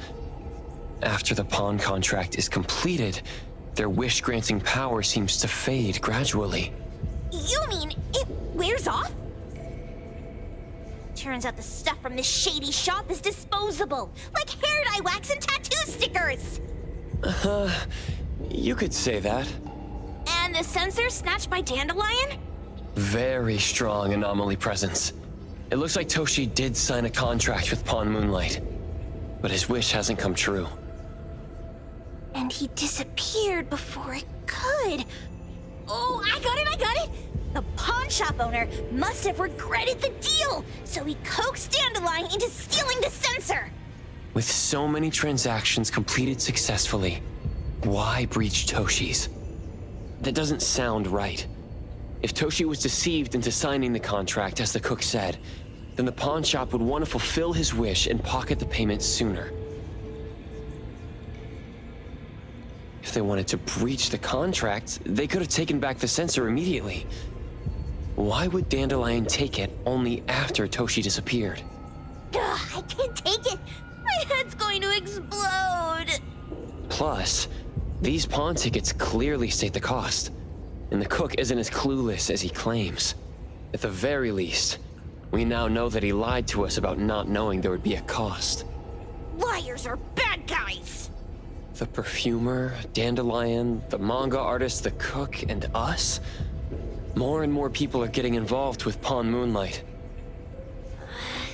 After the pawn contract is completed, their wish-granting power seems to fade gradually. You mean it wears off? Turns out the stuff from this shady shop is disposable, like hair dye wax and tattoo stickers! You could say that. And the sensor snatched by Dandelion? Very strong anomaly presence. It looks like Toshi did sign a contract with Pawn Moonlight, but his wish hasn't come true. And he disappeared before it could. Oh, I got it! The pawn shop owner must have regretted the deal, so he coaxed Dandelion into stealing the sensor. With so many transactions completed successfully, why breach Toshi's? That doesn't sound right. If Toshi was deceived into signing the contract, as the cook said, then the pawn shop would want to fulfill his wish and pocket the payment sooner. If they wanted to breach the contract, they could have taken back the sensor immediately. Why would Dandelion take it only after Toshi disappeared? Ugh, I can't take it! My head's going to explode! Plus, these pawn tickets clearly state the cost, and the cook isn't as clueless as he claims. At the very least, we now know that he lied to us about not knowing there would be a cost. Liars are bad guys! The perfumer, Dandelion, the manga artist, the cook, and us? More and more people are getting involved with Pawn Moonlight.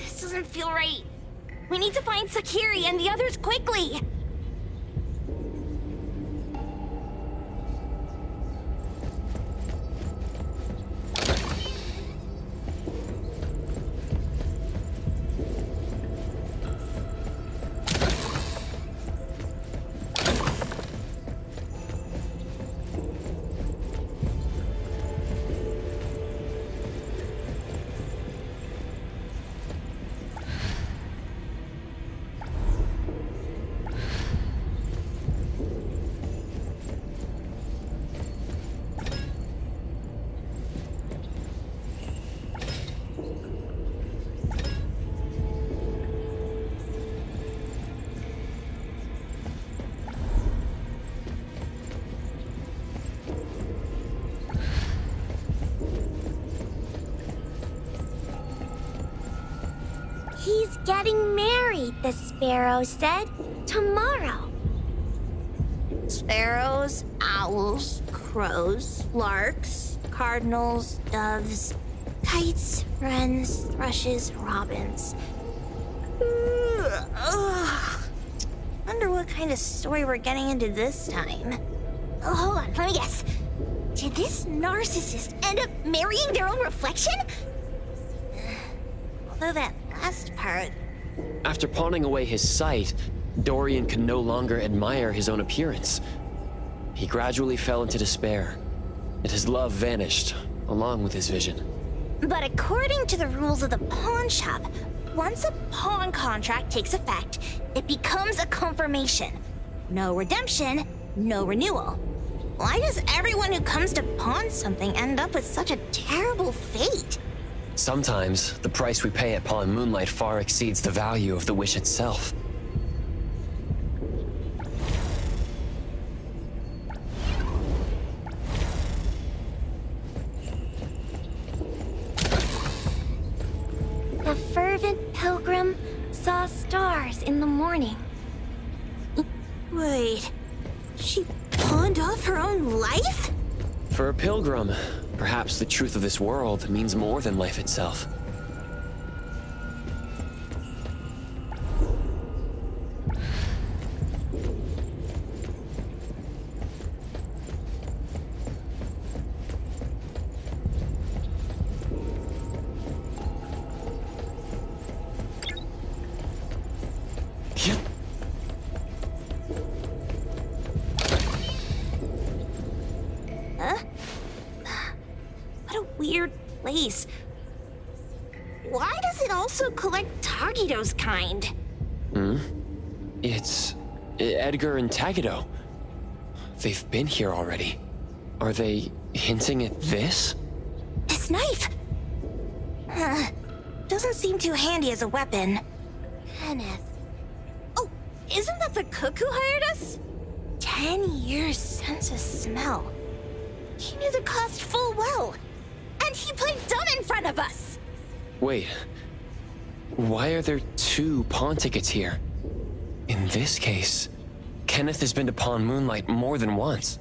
This doesn't feel right. We need to find Sakiri and the others quickly! He's getting married, the sparrow said. Tomorrow. Sparrows, owls, crows, larks, cardinals, doves, kites, wrens, thrushes, robins. Wonder what kind of story we're getting into this time. Oh, hold on, let me guess. Did this narcissist end up marrying their own reflection? Although that last part... After pawning away his sight, Dorian could no longer admire his own appearance. He gradually fell into despair, and his love vanished, along with his vision. But according to the rules of the pawn shop, once a pawn contract takes effect, it becomes a confirmation. No redemption, no renewal. Why does everyone who comes to pawn something end up with such a terrible fate? Sometimes, the price we pay at Pawn Moonlight far exceeds the value of the wish itself. The fervent pilgrim saw stars in the morning. Wait, she pawned off her own life? For a pilgrim, perhaps the truth of this world means more than life itself. place. Why does it also collect Tagido's kind? It's Edgar and Tagido. They've been here already. Are they hinting at this? This knife! Doesn't seem too handy as a weapon. Kenneth. Oh, isn't that the cook who hired us? 10 years sense of smell. He knew the cost full well. And he played dumb in front of us! Wait. Why are there 2 pawn tickets here? In this case, Kenneth has been to Pawn Moonlight more than once.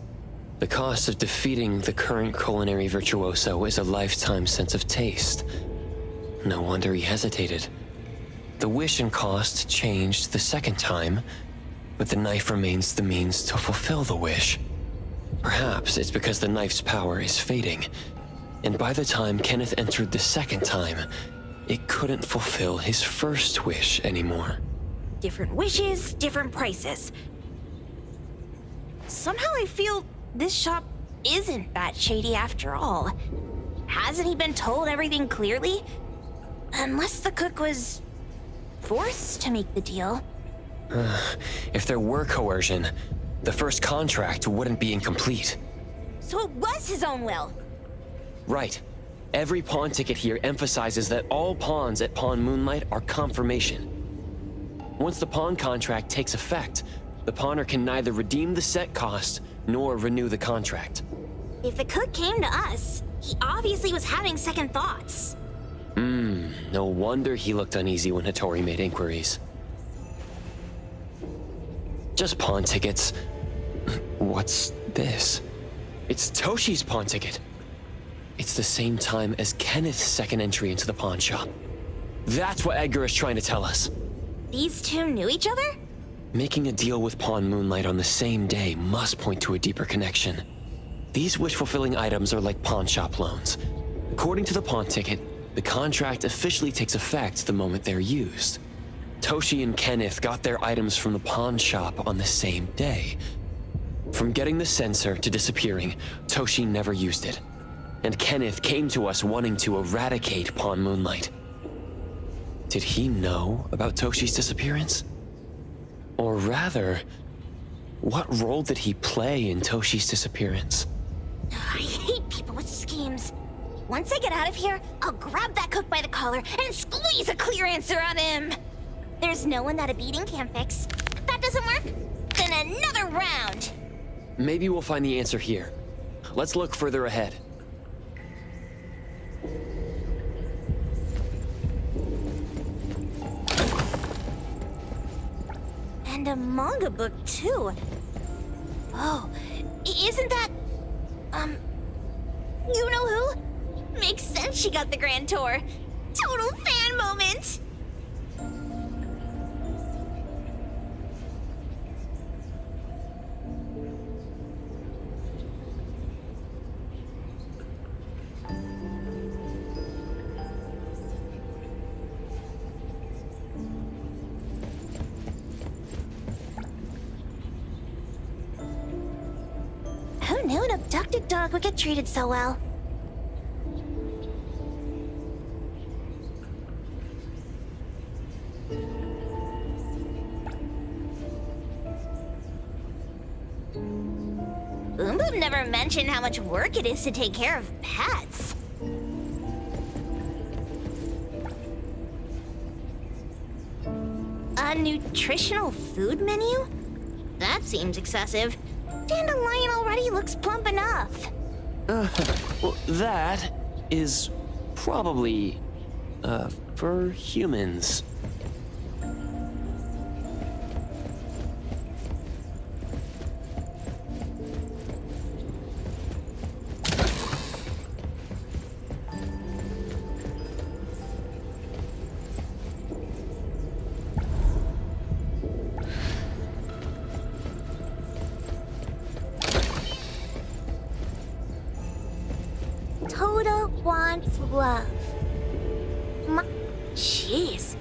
The cost of defeating the current culinary virtuoso is a lifetime sense of taste. No wonder he hesitated. The wish and cost changed the second time, but the knife remains the means to fulfill the wish. Perhaps it's because the knife's power is fading, and by the time Kenneth entered the second time, it couldn't fulfill his first wish anymore. Different wishes, different prices. Somehow I feel this shop isn't that shady after all. Hasn't he been told everything clearly? Unless the cook was forced to make the deal. If there were coercion, the first contract wouldn't be incomplete. So it was his own will. Right. Every pawn ticket here emphasizes that all pawns at Pawn Moonlight are confirmation. Once the pawn contract takes effect, the pawner can neither redeem the set cost nor renew the contract. If the cook came to us, he obviously was having second thoughts. No wonder he looked uneasy when Hattori made inquiries. Just pawn tickets. What's this? It's Toshi's pawn ticket. It's the same time as Kenneth's second entry into the pawn shop. That's what Edgar is trying to tell us. These 2 knew each other? Making a deal with Pawn Moonlight on the same day must point to a deeper connection. These wish-fulfilling items are like pawn shop loans. According to the pawn ticket, the contract officially takes effect the moment they're used. Toshi and Kenneth got their items from the pawn shop on the same day. From getting the sensor to disappearing, Toshi never used it. And Kenneth came to us wanting to eradicate Pawn Moonlight. Did he know about Toshi's disappearance? Or rather, what role did he play in Toshi's disappearance? I hate people with schemes. Once I get out of here, I'll grab that cook by the collar and squeeze a clear answer on him. There's no one that a beating can't fix. If that doesn't work, then another round. Maybe we'll find the answer here. Let's look further ahead. And a manga book, too. Oh, isn't that... you know who? Makes sense she got the grand tour. Total fan moment! Who knew an abducted dog would get treated so well? Boom Boom never mentioned how much work it is to take care of pets. A nutritional food menu? That seems excessive. Dandelion already looks plump enough. Well, that is probably, for humans. Toda wants love. Jeez,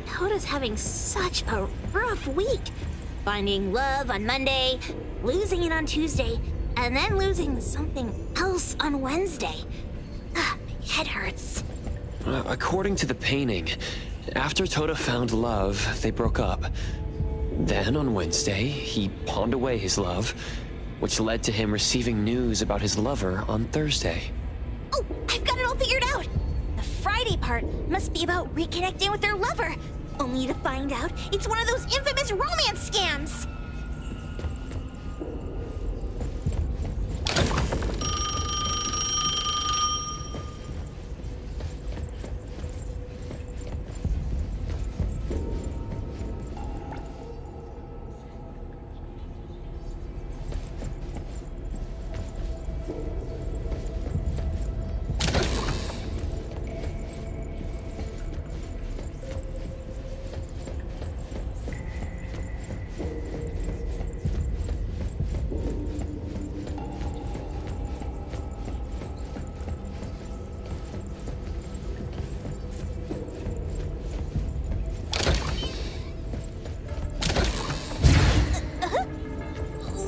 Toda's having such a rough week. Finding love on Monday, losing it on Tuesday, and then losing something else on Wednesday. head hurts. According to the painting, after Tota found love, they broke up. Then, on Wednesday, he pawned away his love, which led to him receiving news about his lover on Thursday. Oh, I've got it all figured out! The Friday part must be about reconnecting with their lover, only to find out it's one of those infamous romance scams!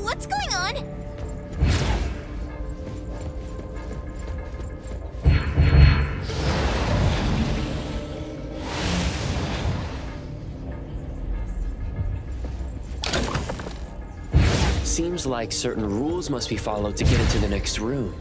What's going on? Seems like certain rules must be followed to get into the next room.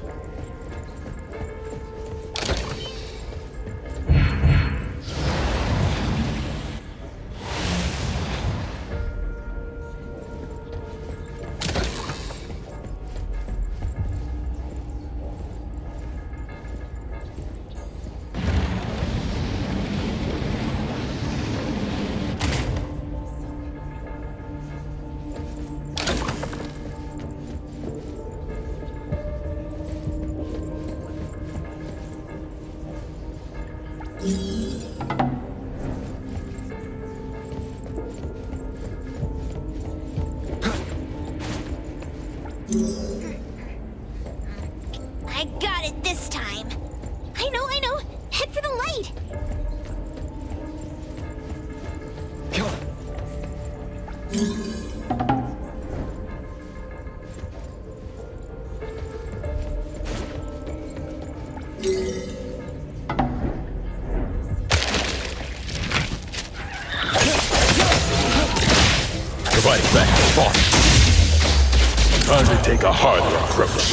I got it this time. I know. Head for the light. Right back to thought. Time to take a harder approach.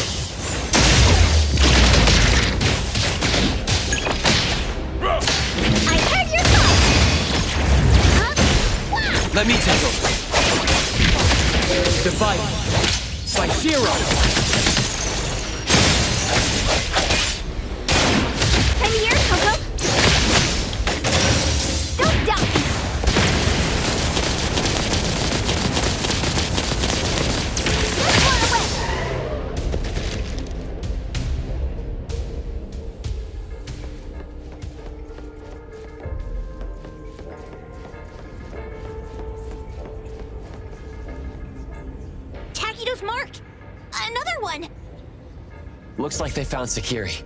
I heard your thoughts! Let me take over. Divide. Slice zero. I'm here, Coco. Don't die! Mark! Another one! Looks like they found Sakiri.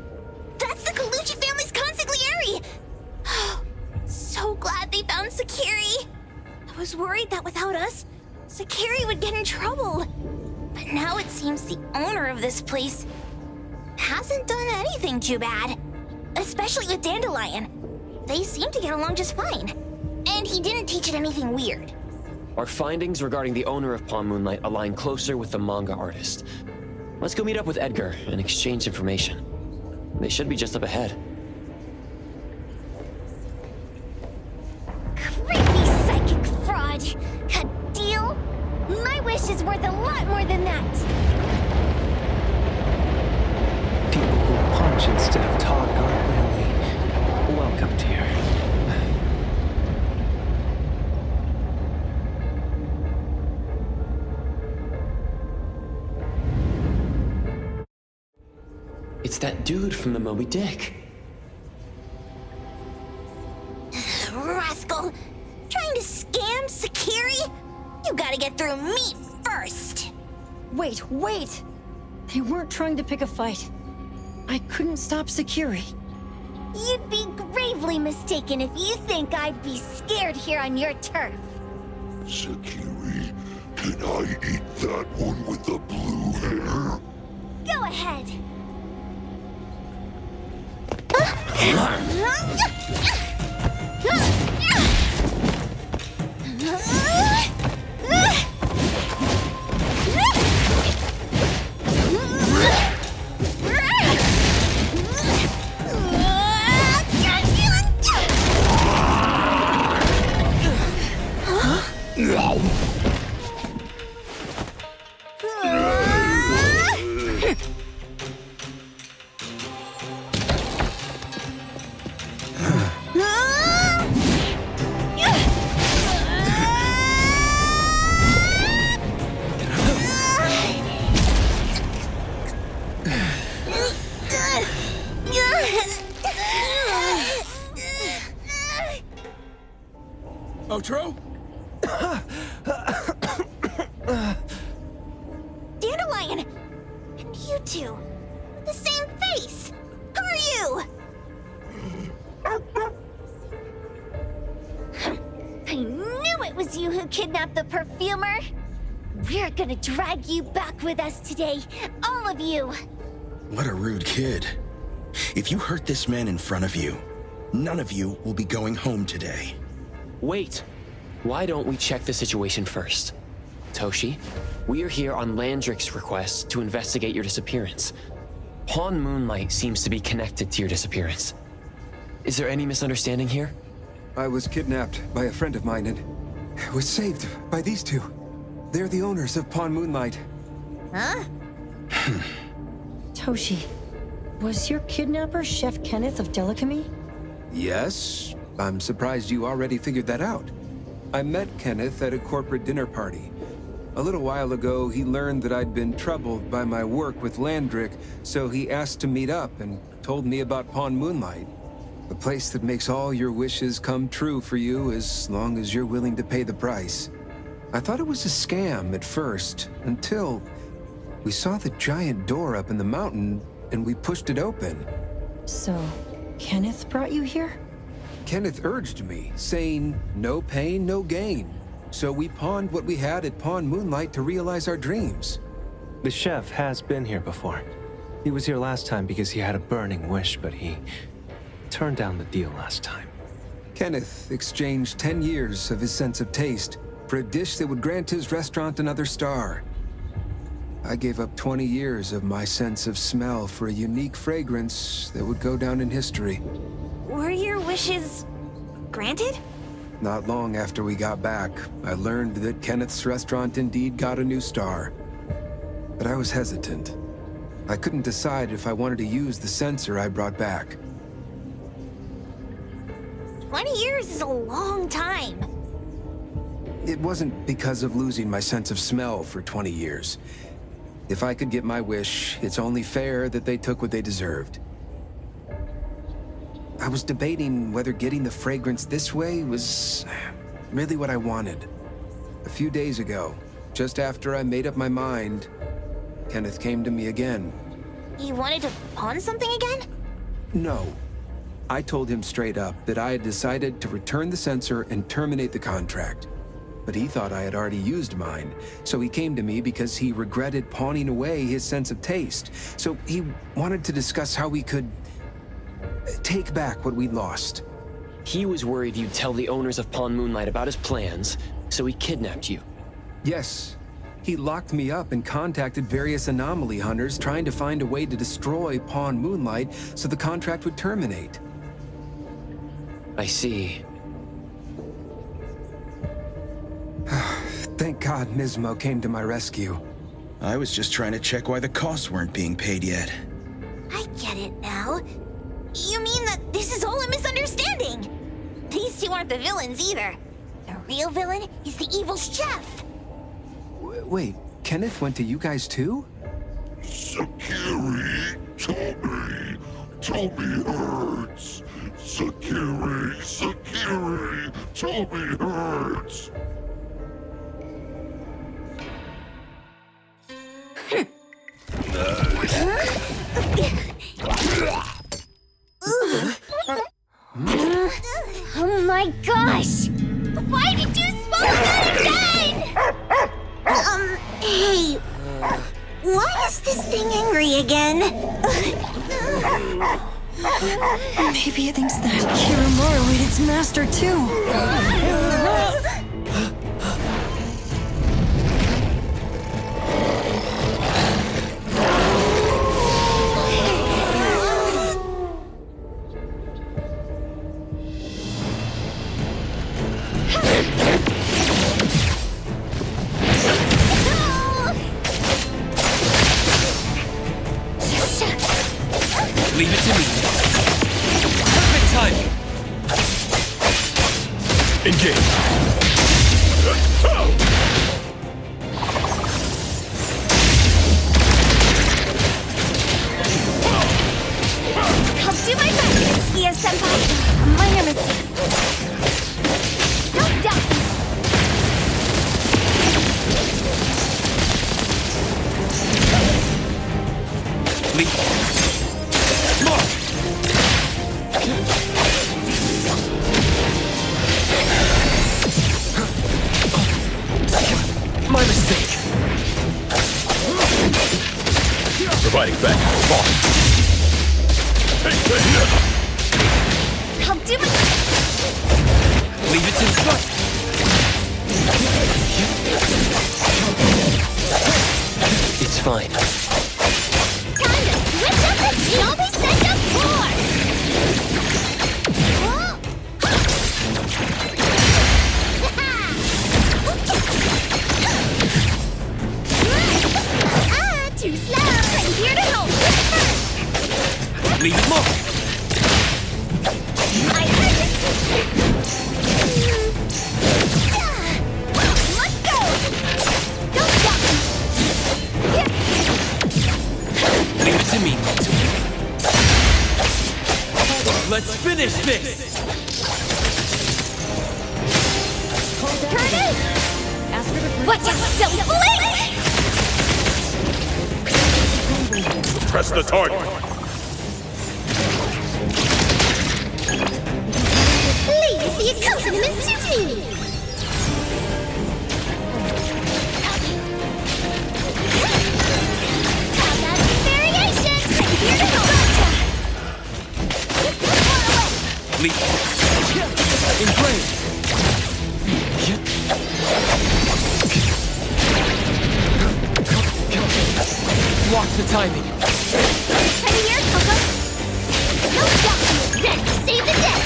That's the Colucci family's consigliere! So glad they found Sakiri! I was worried that without us, Sakiri would get in trouble. But now it seems the owner of this place hasn't done anything too bad. Especially with Dandelion. They seem to get along just fine. And he didn't teach it anything weird. Our findings regarding the owner of Palm Moonlight align closer with the manga artist. Let's go meet up with Edgar and exchange information. They should be just up ahead. Creepy psychic fraud! A deal? My wish is worth a lot more than that! People who punch instead of talk aren't really welcomed here. It's that dude from the Moby Dick. Rascal! Trying to scam Sakiri? You gotta get through me first! Wait! They weren't trying to pick a fight. I couldn't stop Sakiri. You'd be gravely mistaken if you think I'd be scared here on your turf. Sakiri, can I eat that one with the blue hair? Go ahead. Otro? Dandelion! And you two! The same face! Who are you? I knew it was you who kidnapped the perfumer! We're gonna drag you back with us today, all of you! What a rude kid. If you hurt this man in front of you, none of you will be going home today. Wait! Why don't we check the situation first? Toshi, we are here on Landrick's request to investigate your disappearance. Pawn Moonlight seems to be connected to your disappearance. Is there any misunderstanding here? I was kidnapped by a friend of mine and was saved by these two. They're the owners of Pawn Moonlight. Huh? Toshi, was your kidnapper Chef Kenneth of Delicamy? Yes, I'm surprised you already figured that out. I met Kenneth at a corporate dinner party. A little while ago, he learned that I'd been troubled by my work with Landrick, so he asked to meet up and told me about Pawn Moonlight. A place that makes all your wishes come true for you as long as you're willing to pay the price. I thought it was a scam at first, until we saw the giant door up in the mountain and we pushed it open. So, Kenneth brought you here? Kenneth urged me, saying, no pain, no gain. So we pawned what we had at Pawn Moonlight to realize our dreams. The chef has been here before. He was here last time because he had a burning wish, but he turned down the deal last time. Kenneth exchanged 10 years of his sense of taste for a dish that would grant his restaurant another star. I gave up 20 years of my sense of smell for a unique fragrance that would go down in history. Were your wishes granted? Not long after we got back, I learned that Kenneth's restaurant indeed got a new star. But I was hesitant. I couldn't decide if I wanted to use the sensor I brought back. 20 years is a long time. It wasn't because of losing my sense of smell for 20 years. If I could get my wish, it's only fair that they took what they deserved. I was debating whether getting the fragrance this way was really what I wanted. A few days ago, just after I made up my mind, Kenneth came to me again. You wanted to pawn something again? No. I told him straight up that I had decided to return the sensor and terminate the contract. But he thought I had already used mine, so he came to me because he regretted pawning away his sense of taste. So he wanted to discuss how we could take back what we'd lost. He was worried you'd tell the owners of Pawn Moonlight about his plans, so he kidnapped you. Yes. He locked me up and contacted various anomaly hunters trying to find a way to destroy Pawn Moonlight so the contract would terminate. I see. Thank God Nismo came to my rescue. I was just trying to check why the costs weren't being paid yet. I get it now. You mean that this is all a misunderstanding? These two aren't the villains either. The real villain is the evil chef. Wait, Kenneth went to you guys too? Sakiri, Toby hurts. Sakiri, Toby hurts. Oh my gosh! Why did you smoke that again? Hey, why is this thing angry again? Maybe it thinks that Kiramaru ate its master too. Leave it to me. Perfect timing. Engage. I'll do my best, Skia-senpai. A minor mistake. Don't die. My mistake. Providing back. I'll do my... Leave it to me. It's fine. Time to switch up the shinobi send-up floor! Too slow! I'm here to help! Leave it more. Let's go! Don't stop! Leave it to me. Let's finish this! Curtis! Watch out, silly bully! Press the target. Leave the accompaniment to me! How about some variations? I'm here to help! Leave. Engage. Watch the timing. Ready here, Coco? No stop! Ready to save the day!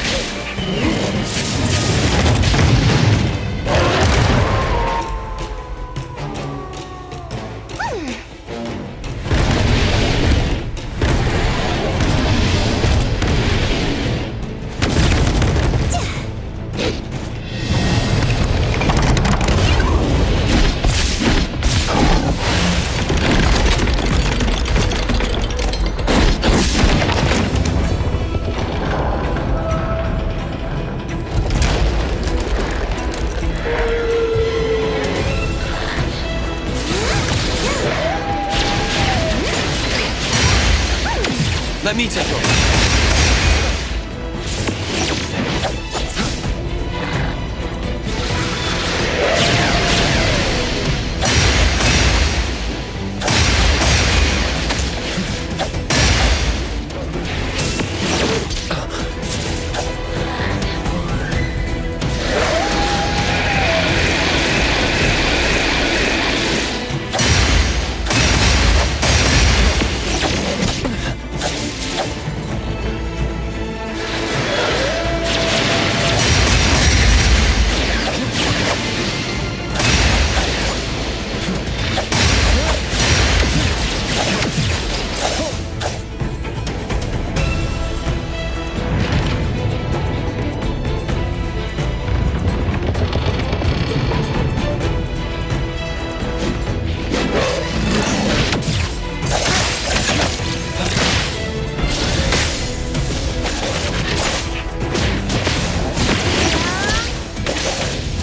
Let me take over.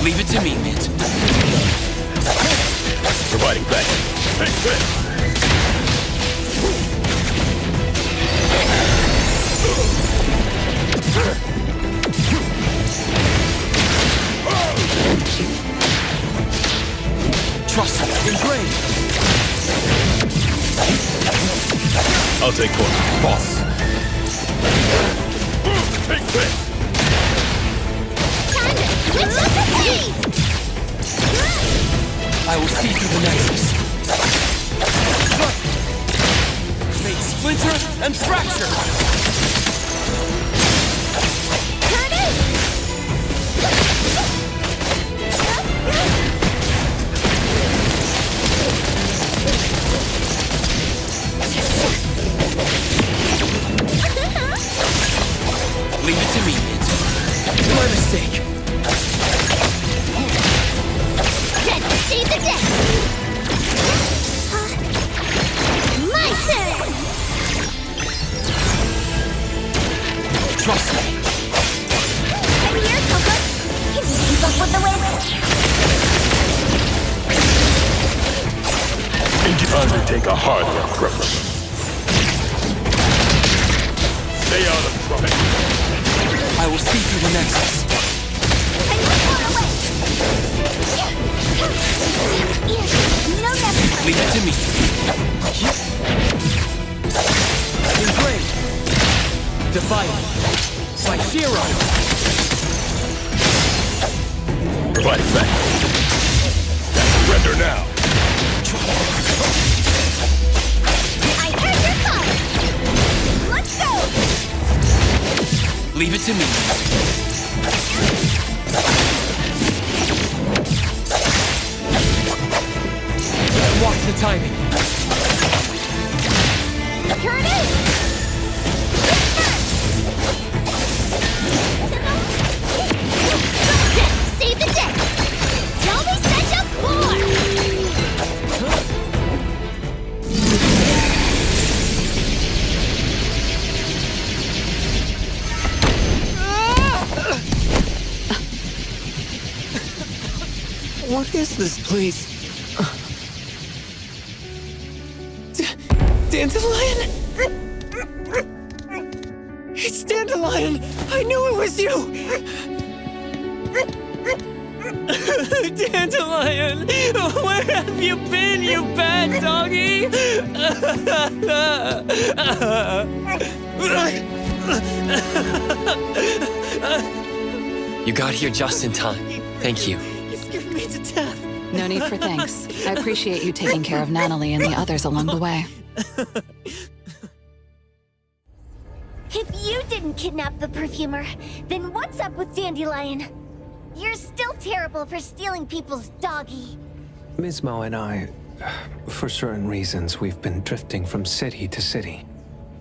Leave it to me, Mint. Providing back. Trust me. Engrave. I'll take point. Boss. Take this! Time to switch up the pace! I will see through the nexus. Fate splinter and fracture! Turn it! Leave it to me, Mint. My mistake. Then save the day! My turn! Trust me. I'm here, Coco! Can you keep up with the wind? Undertake a harder approach. Stay out of trouble. I will see through the nexus. No, never. Leave it to me. Engraved. Defiant. By Shiro. Fight back. Surrender now. I heard your call. Let's go. Leave it to me. Watch the timing. Here it is. Save the day. Tell me such a core. What is this place? Dandelion? It's Dandelion! I knew it was you! Dandelion! Where have you been, you bad doggy? You got here just in time. Thank you. You scared me to death. No need for thanks. I appreciate you taking care of Natalie and the others along the way. If you didn't kidnap the perfumer, then what's up with Dandelion? You're still terrible for stealing people's doggy. Mismo and I, for certain reasons, we've been drifting from city to city.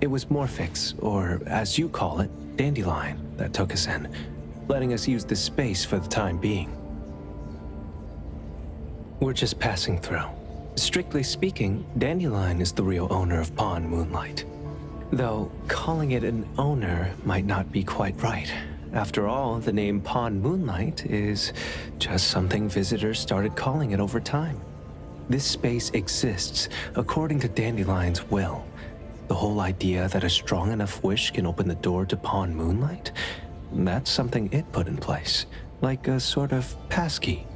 It was Morphix, or as you call it, Dandelion, that took us in, letting us use this space for the time being. We're just passing through. Strictly speaking, Dandelion is the real owner of Pawn Moonlight. Though, calling it an owner might not be quite right. After all, the name Pawn Moonlight is just something visitors started calling it over time. This space exists according to Dandelion's will. The whole idea that a strong enough wish can open the door to Pawn Moonlight? That's something it put in place, like a sort of passkey.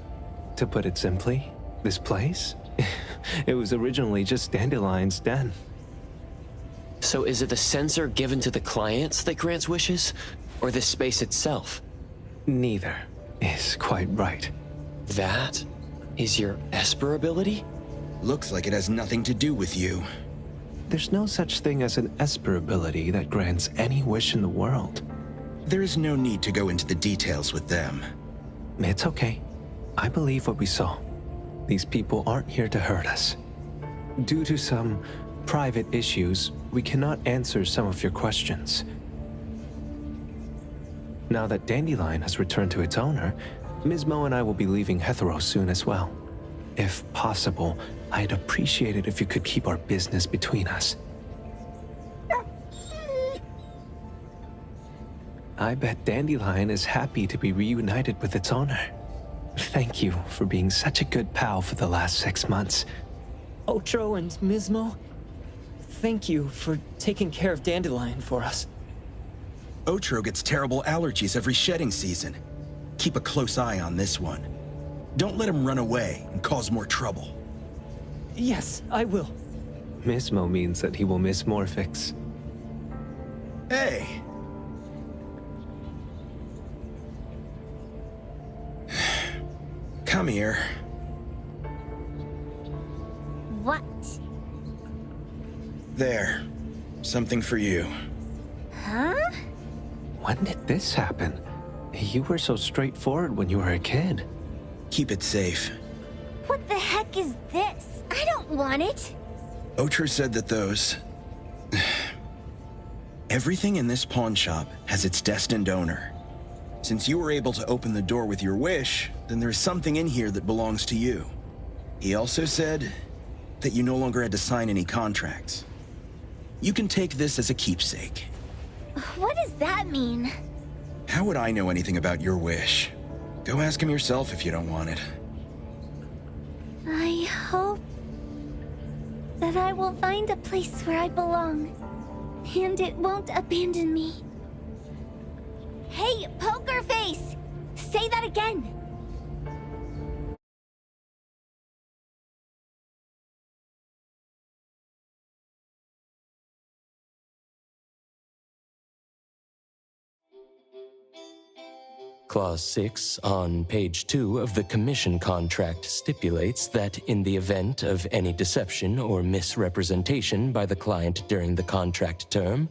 To put it simply, this place? It was originally just Dandelion's den. So is it the sensor given to the clients that grants wishes? Or the space itself? Neither is quite right. That is your Esper ability? Looks like it has nothing to do with you. There's no such thing as an Esper ability that grants any wish in the world. There is no need to go into the details with them. It's okay. I believe what we saw. These people aren't here to hurt us. Due to some private issues, we cannot answer some of your questions. Now that Dandelion has returned to its owner, Mismo and I will be leaving Hetero soon as well. If possible, I'd appreciate it if you could keep our business between us. I bet Dandelion is happy to be reunited with its owner. Thank you for being such a good pal for the last 6 months. Ultro and Mismo, thank you for taking care of Dandelion for us. Otro gets terrible allergies every shedding season. Keep a close eye on this one. Don't let him run away and cause more trouble. Yes, I will. Mismo means that he will miss Morphix. Hey. Come here. What? There. Something for you. Huh? When did this happen? You were so straightforward when you were a kid. Keep it safe. What the heck is this? I don't want it. Otro said that those... Everything in this pawn shop has its destined owner. Since you were able to open the door with your wish, then there's something in here that belongs to you. He also said that you no longer had to sign any contracts. You can take this as a keepsake. What does that mean? How would I know anything about your wish? Go ask him yourself if you don't want it. I hope that I will find a place where I belong, and it won't abandon me. Hey, Poker Face! Say that again! Clause 6 on page 2 of the commission contract stipulates that in the event of any deception or misrepresentation by the client during the contract term,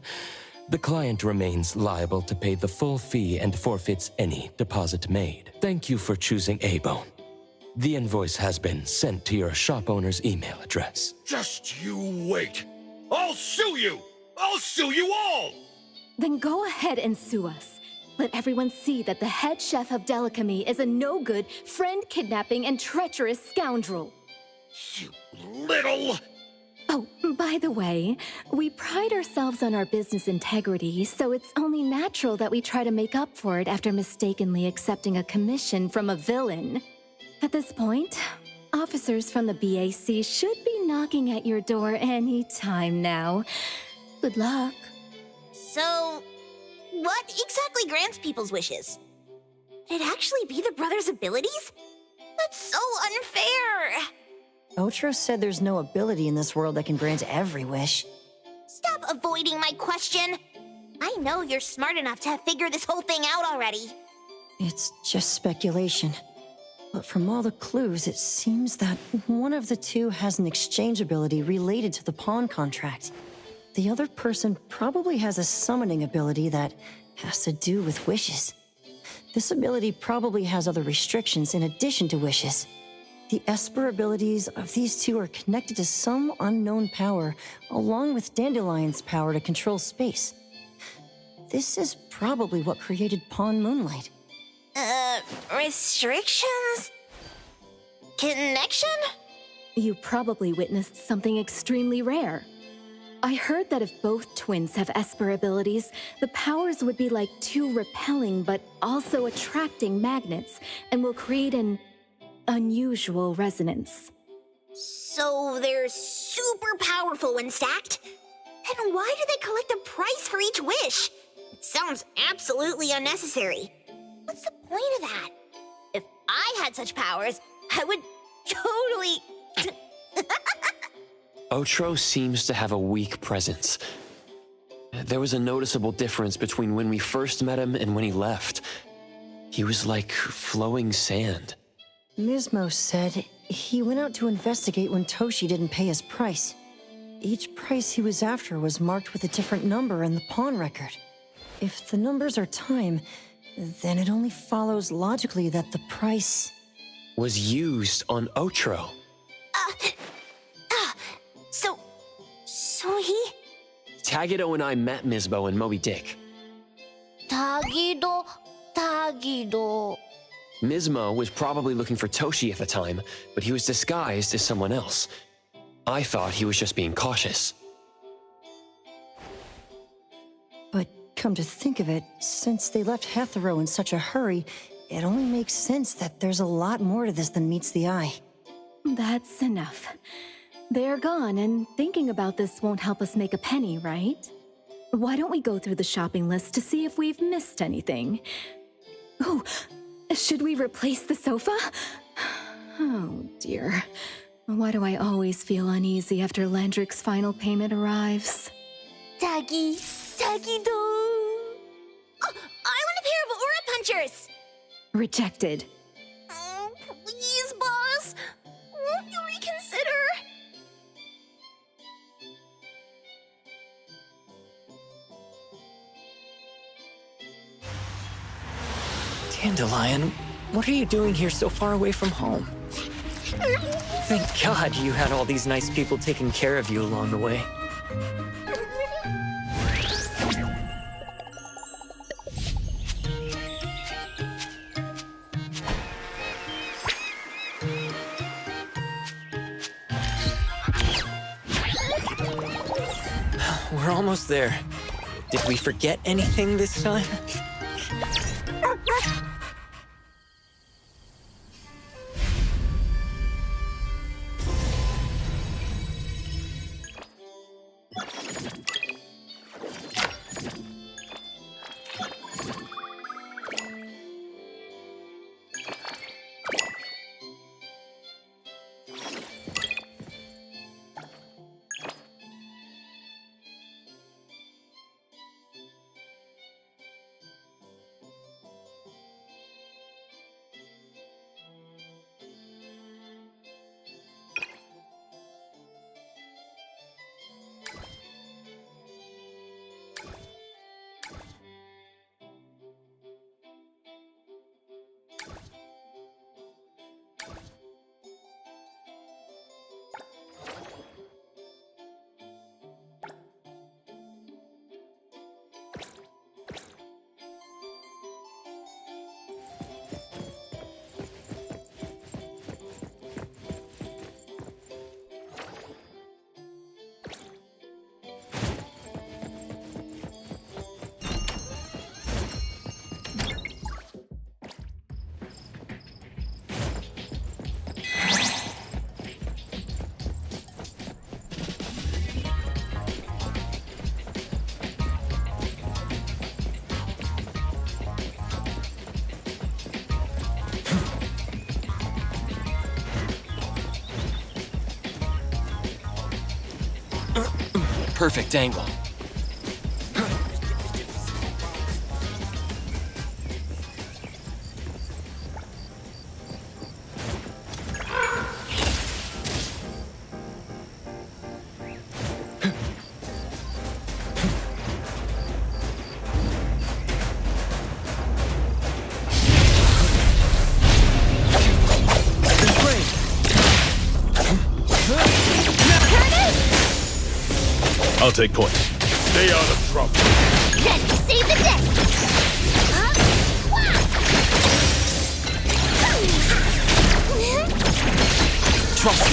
the client remains liable to pay the full fee and forfeits any deposit made. Thank you for choosing A-Bone. The invoice has been sent to your shop owner's email address. Just you wait. I'll sue you! I'll sue you all! Then go ahead and sue us. Let everyone see that the head chef of Delicamy is a no-good, friend-kidnapping, and treacherous scoundrel. You little... Oh, by the way, we pride ourselves on our business integrity, so it's only natural that we try to make up for it after mistakenly accepting a commission from a villain. At this point, officers from the BAC should be knocking at your door any time now. Good luck. So, what exactly grants people's wishes? Could it actually be the brothers' abilities? That's so unfair! Otro said there's no ability in this world that can grant every wish. Stop avoiding my question! I know you're smart enough to have figured this whole thing out already. It's just speculation. But from all the clues, it seems that one of the two has an exchange ability related to the pawn contract. The other person probably has a summoning ability that has to do with wishes. This ability probably has other restrictions in addition to wishes. The Esper abilities of these two are connected to some unknown power, along with Dandelion's power to control space. This is probably what created Pawn Moonlight. Restrictions? Connection? You probably witnessed something extremely rare. I heard that if both twins have Esper abilities, the powers would be like two repelling but also attracting magnets, and will create an unusual resonance. So they're super powerful when stacked? Then why do they collect a price for each wish? It sounds absolutely unnecessary. What's the point of that? If I had such powers, I would totally... Otro seems to have a weak presence. There was a noticeable difference between when we first met him and when he left. He was like flowing sand. Mismo said he went out to investigate when Toshi didn't pay his price. Each price he was after was marked with a different number in the pawn record. If the numbers are time, then it only follows logically that the price... was used on Otro. So he... Tagido and I met Misbo and Moby Dick. Tagido... Mismo was probably looking for Toshi at the time, but he was disguised as someone else. I thought he was just being cautious. But come to think of it, since they left Hethero in such a hurry, it only makes sense that there's a lot more to this than meets the eye. That's enough. They're gone, and thinking about this won't help us make a penny, right? Why don't we go through the shopping list to see if we've missed anything? Oh, should we replace the tagido? Oh, dear. Why do I always feel uneasy after Landrick's final payment arrives? Tagido! adventures! Rejected. Oh, please, boss. Won't you reconsider? Dandelion, what are you doing here so far away from home? Thank God you had all these nice people taking care of you along the way. We're almost there. Did we forget anything this time? Perfect angle. I'll take point. Stay out of trouble. Can you save the day? Trust me.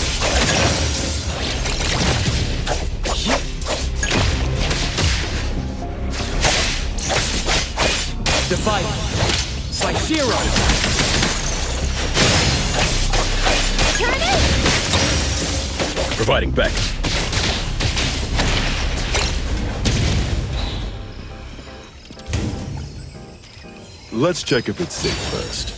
Divide. Saishiro. Providing back. Let's check if it's safe first.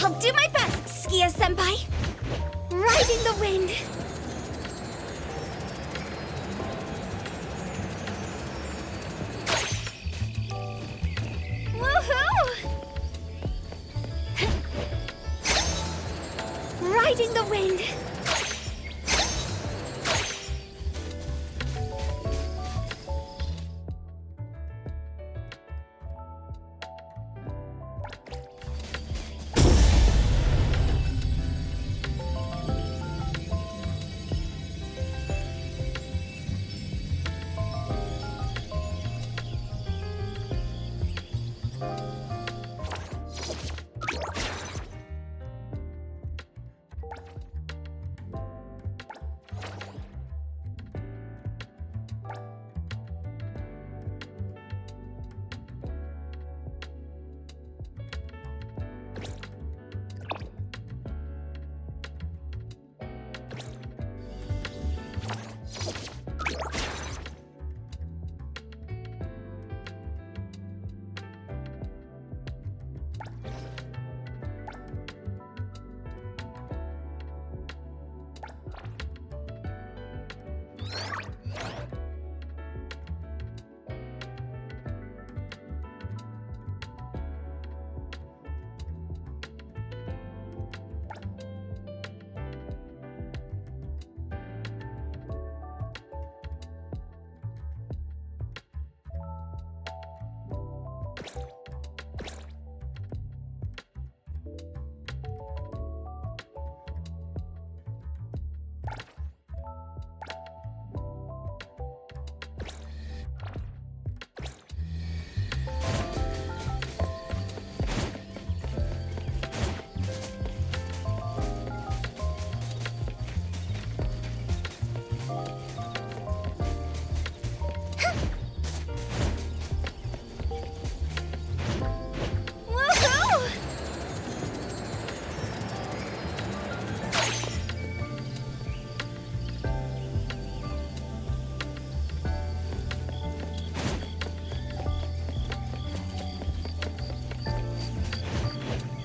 I'll do my best, Skia-senpai. Riding the wind. Woohoo! Riding the wind.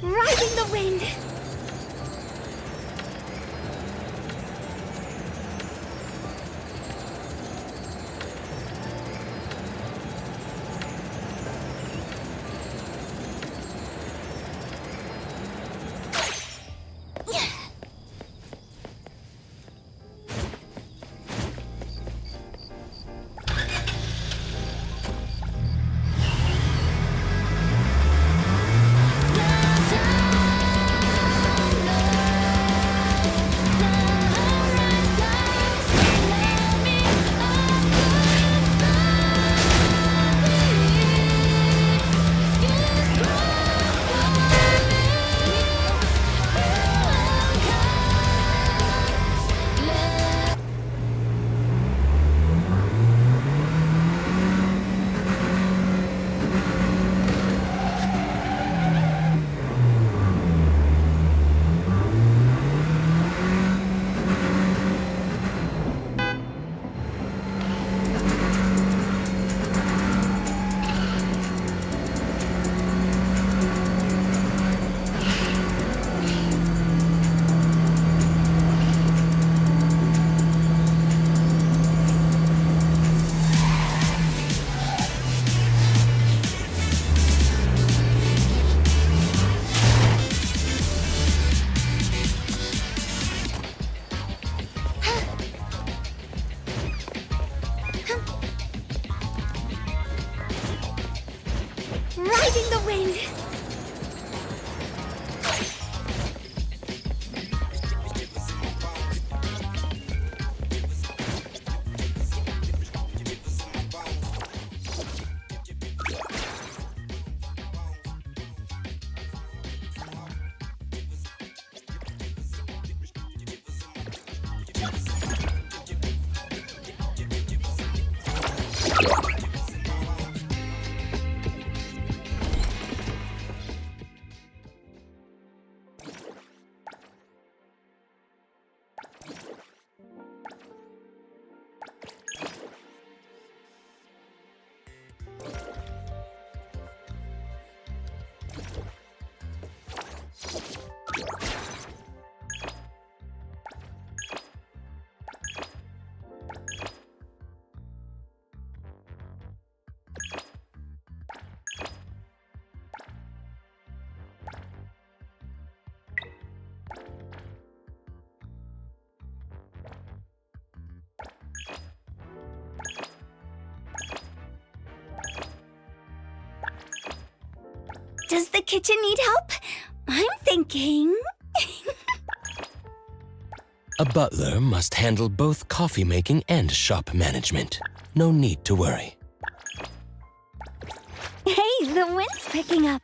Riding the wind. Riding the wind. Does the kitchen need help? I'm thinking... A butler must handle both coffee making and shop management. No need to worry. Hey, the wind's picking up.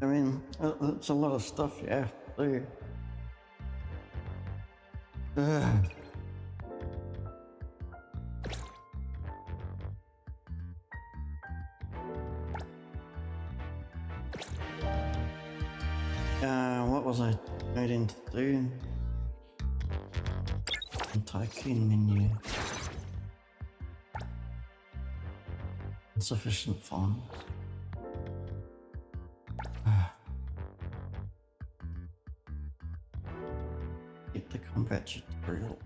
I mean, that's a lot of stuff you have to do. What was I needing to do? Tycoon menu. Insufficient funds. Get the combat tutorial.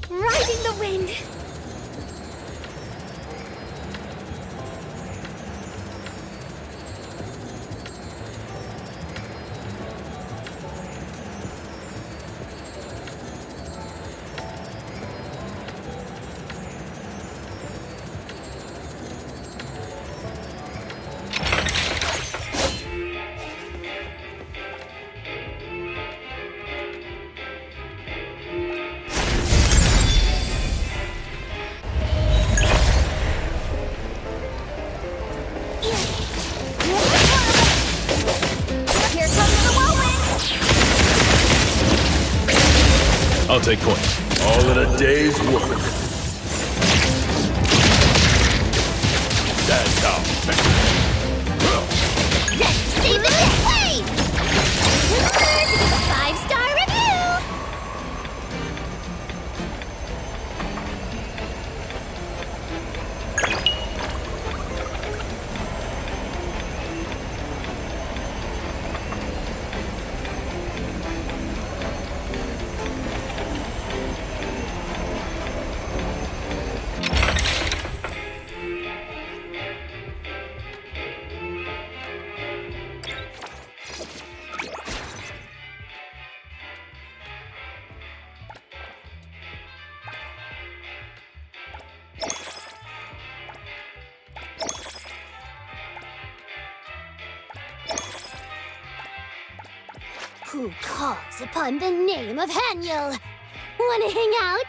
Riding the wind! I'll take point. All in a day's work. That's how. See the day! Five-star review! Who calls upon the name of Haniel? Wanna hang out?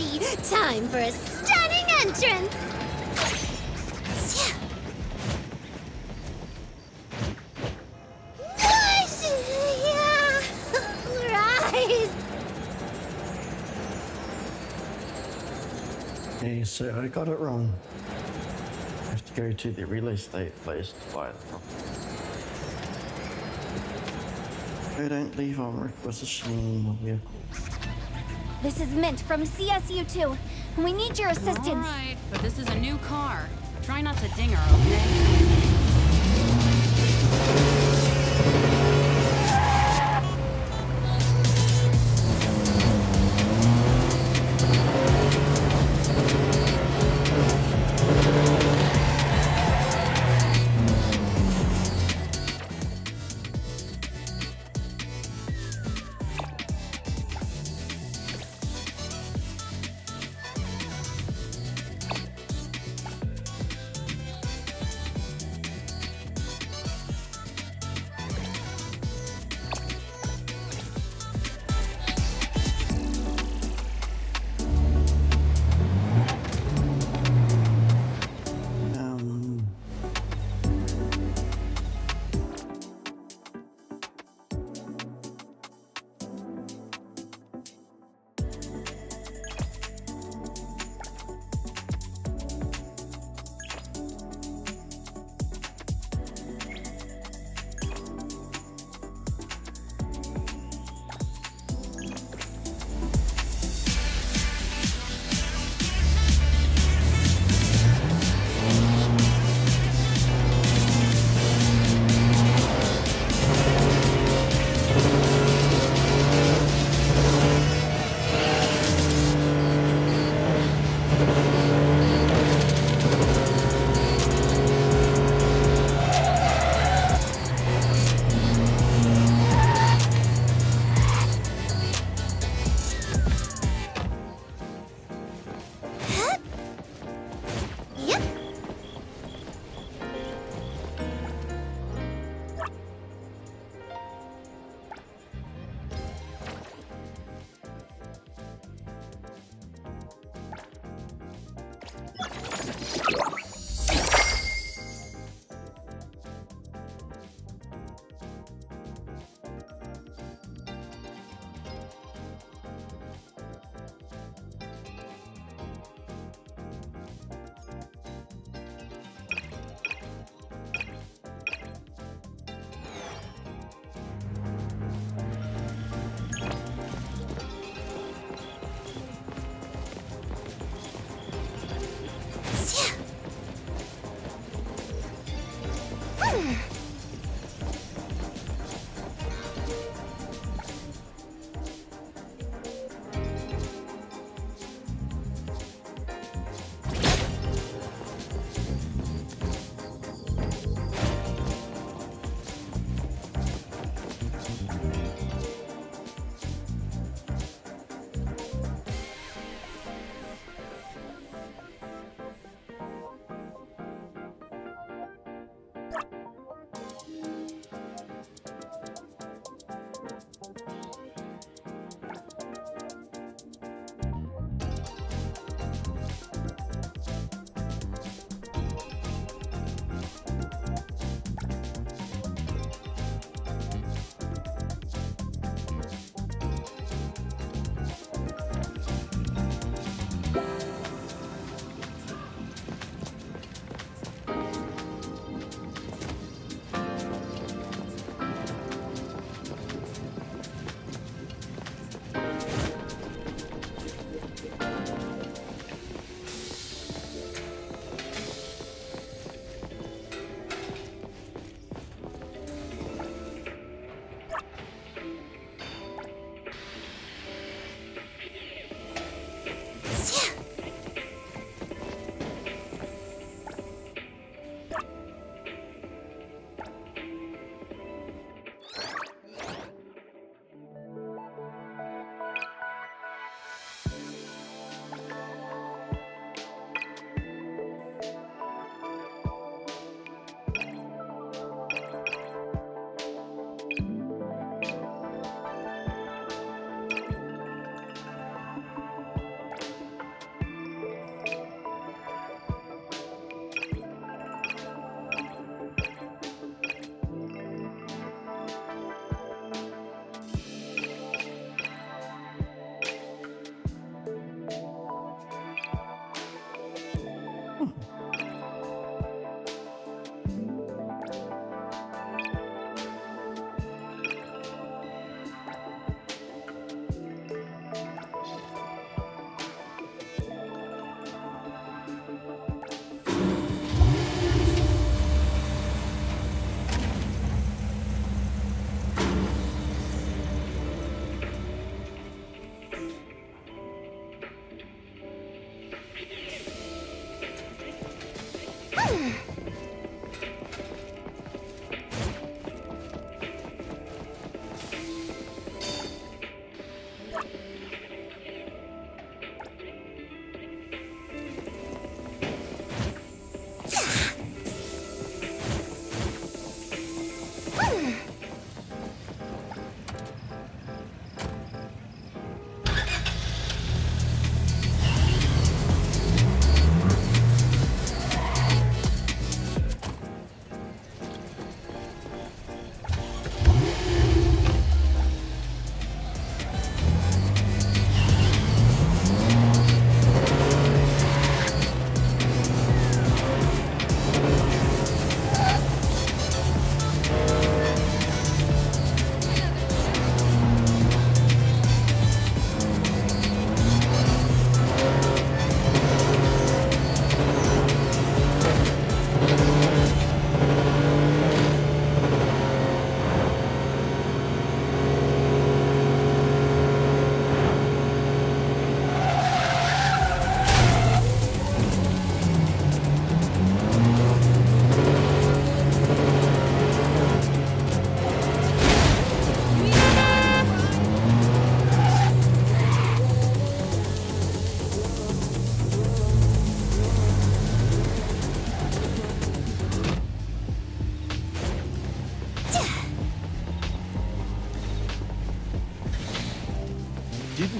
ready. Time for a stunning entrance. Rise. Okay, so I got it wrong. I have to go to the real estate place to buy the property. I don't leave on requisitioning the vehicle. This is Mint from CSU2. We need your assistance. All right, but this is a new car. Try not to ding her, okay?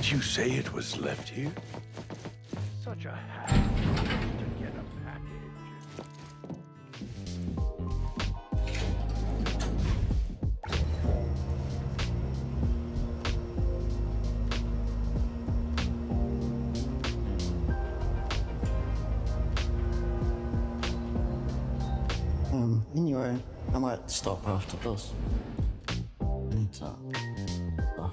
Didn't you say it was left here? Such a hassle to get a package. Anyway, I might stop after this. I need to... Oh.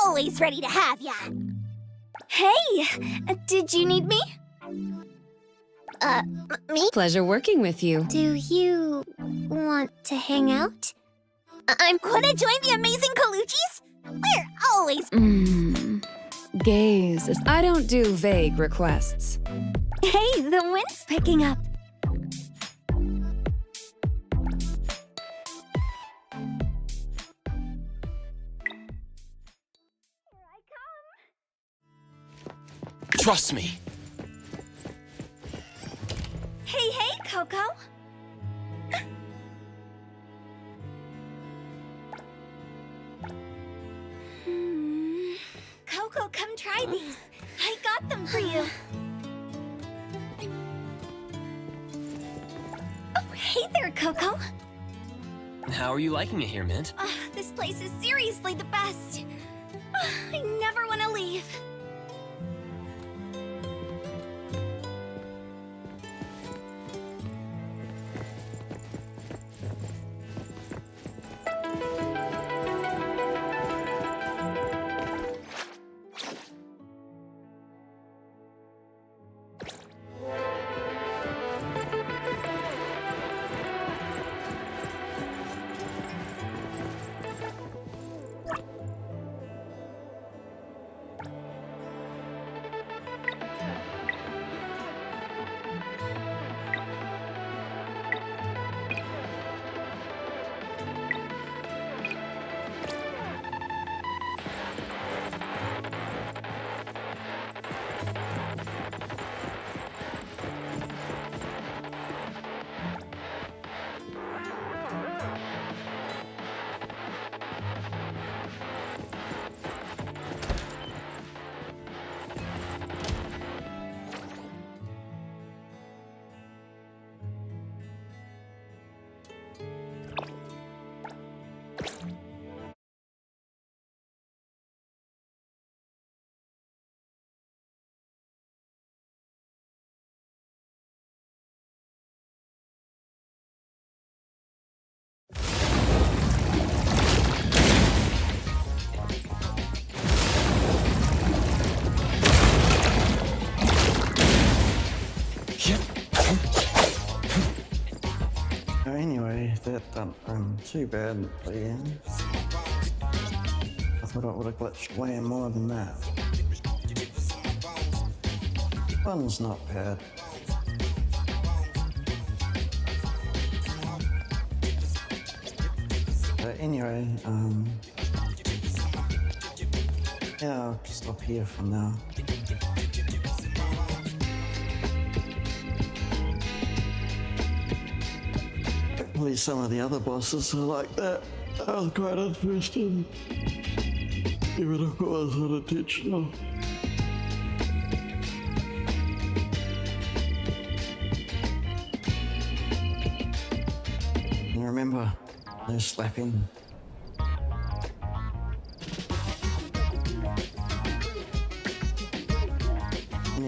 Always ready to have ya. Hey, did you need me? Me? Pleasure working with you. Do you want to hang out? I'm gonna join the amazing Colucci's? We're always... Gaze. I don't do vague requests. Hey, the wind's picking up. Trust me. Hey, Coco. Coco, come try these. I got them for you. Oh, hey there, Coco. How are you liking it here, Mint? This place is seriously the best. I never want to leave. Anyway, that done too badly. I thought it would have glitched way more than that. One's not bad. But anyway, yeah, I'll stop here for now. Hopefully some of the other bosses are like that. I was quite interested. Even if it was unintentional. And remember, no slapping.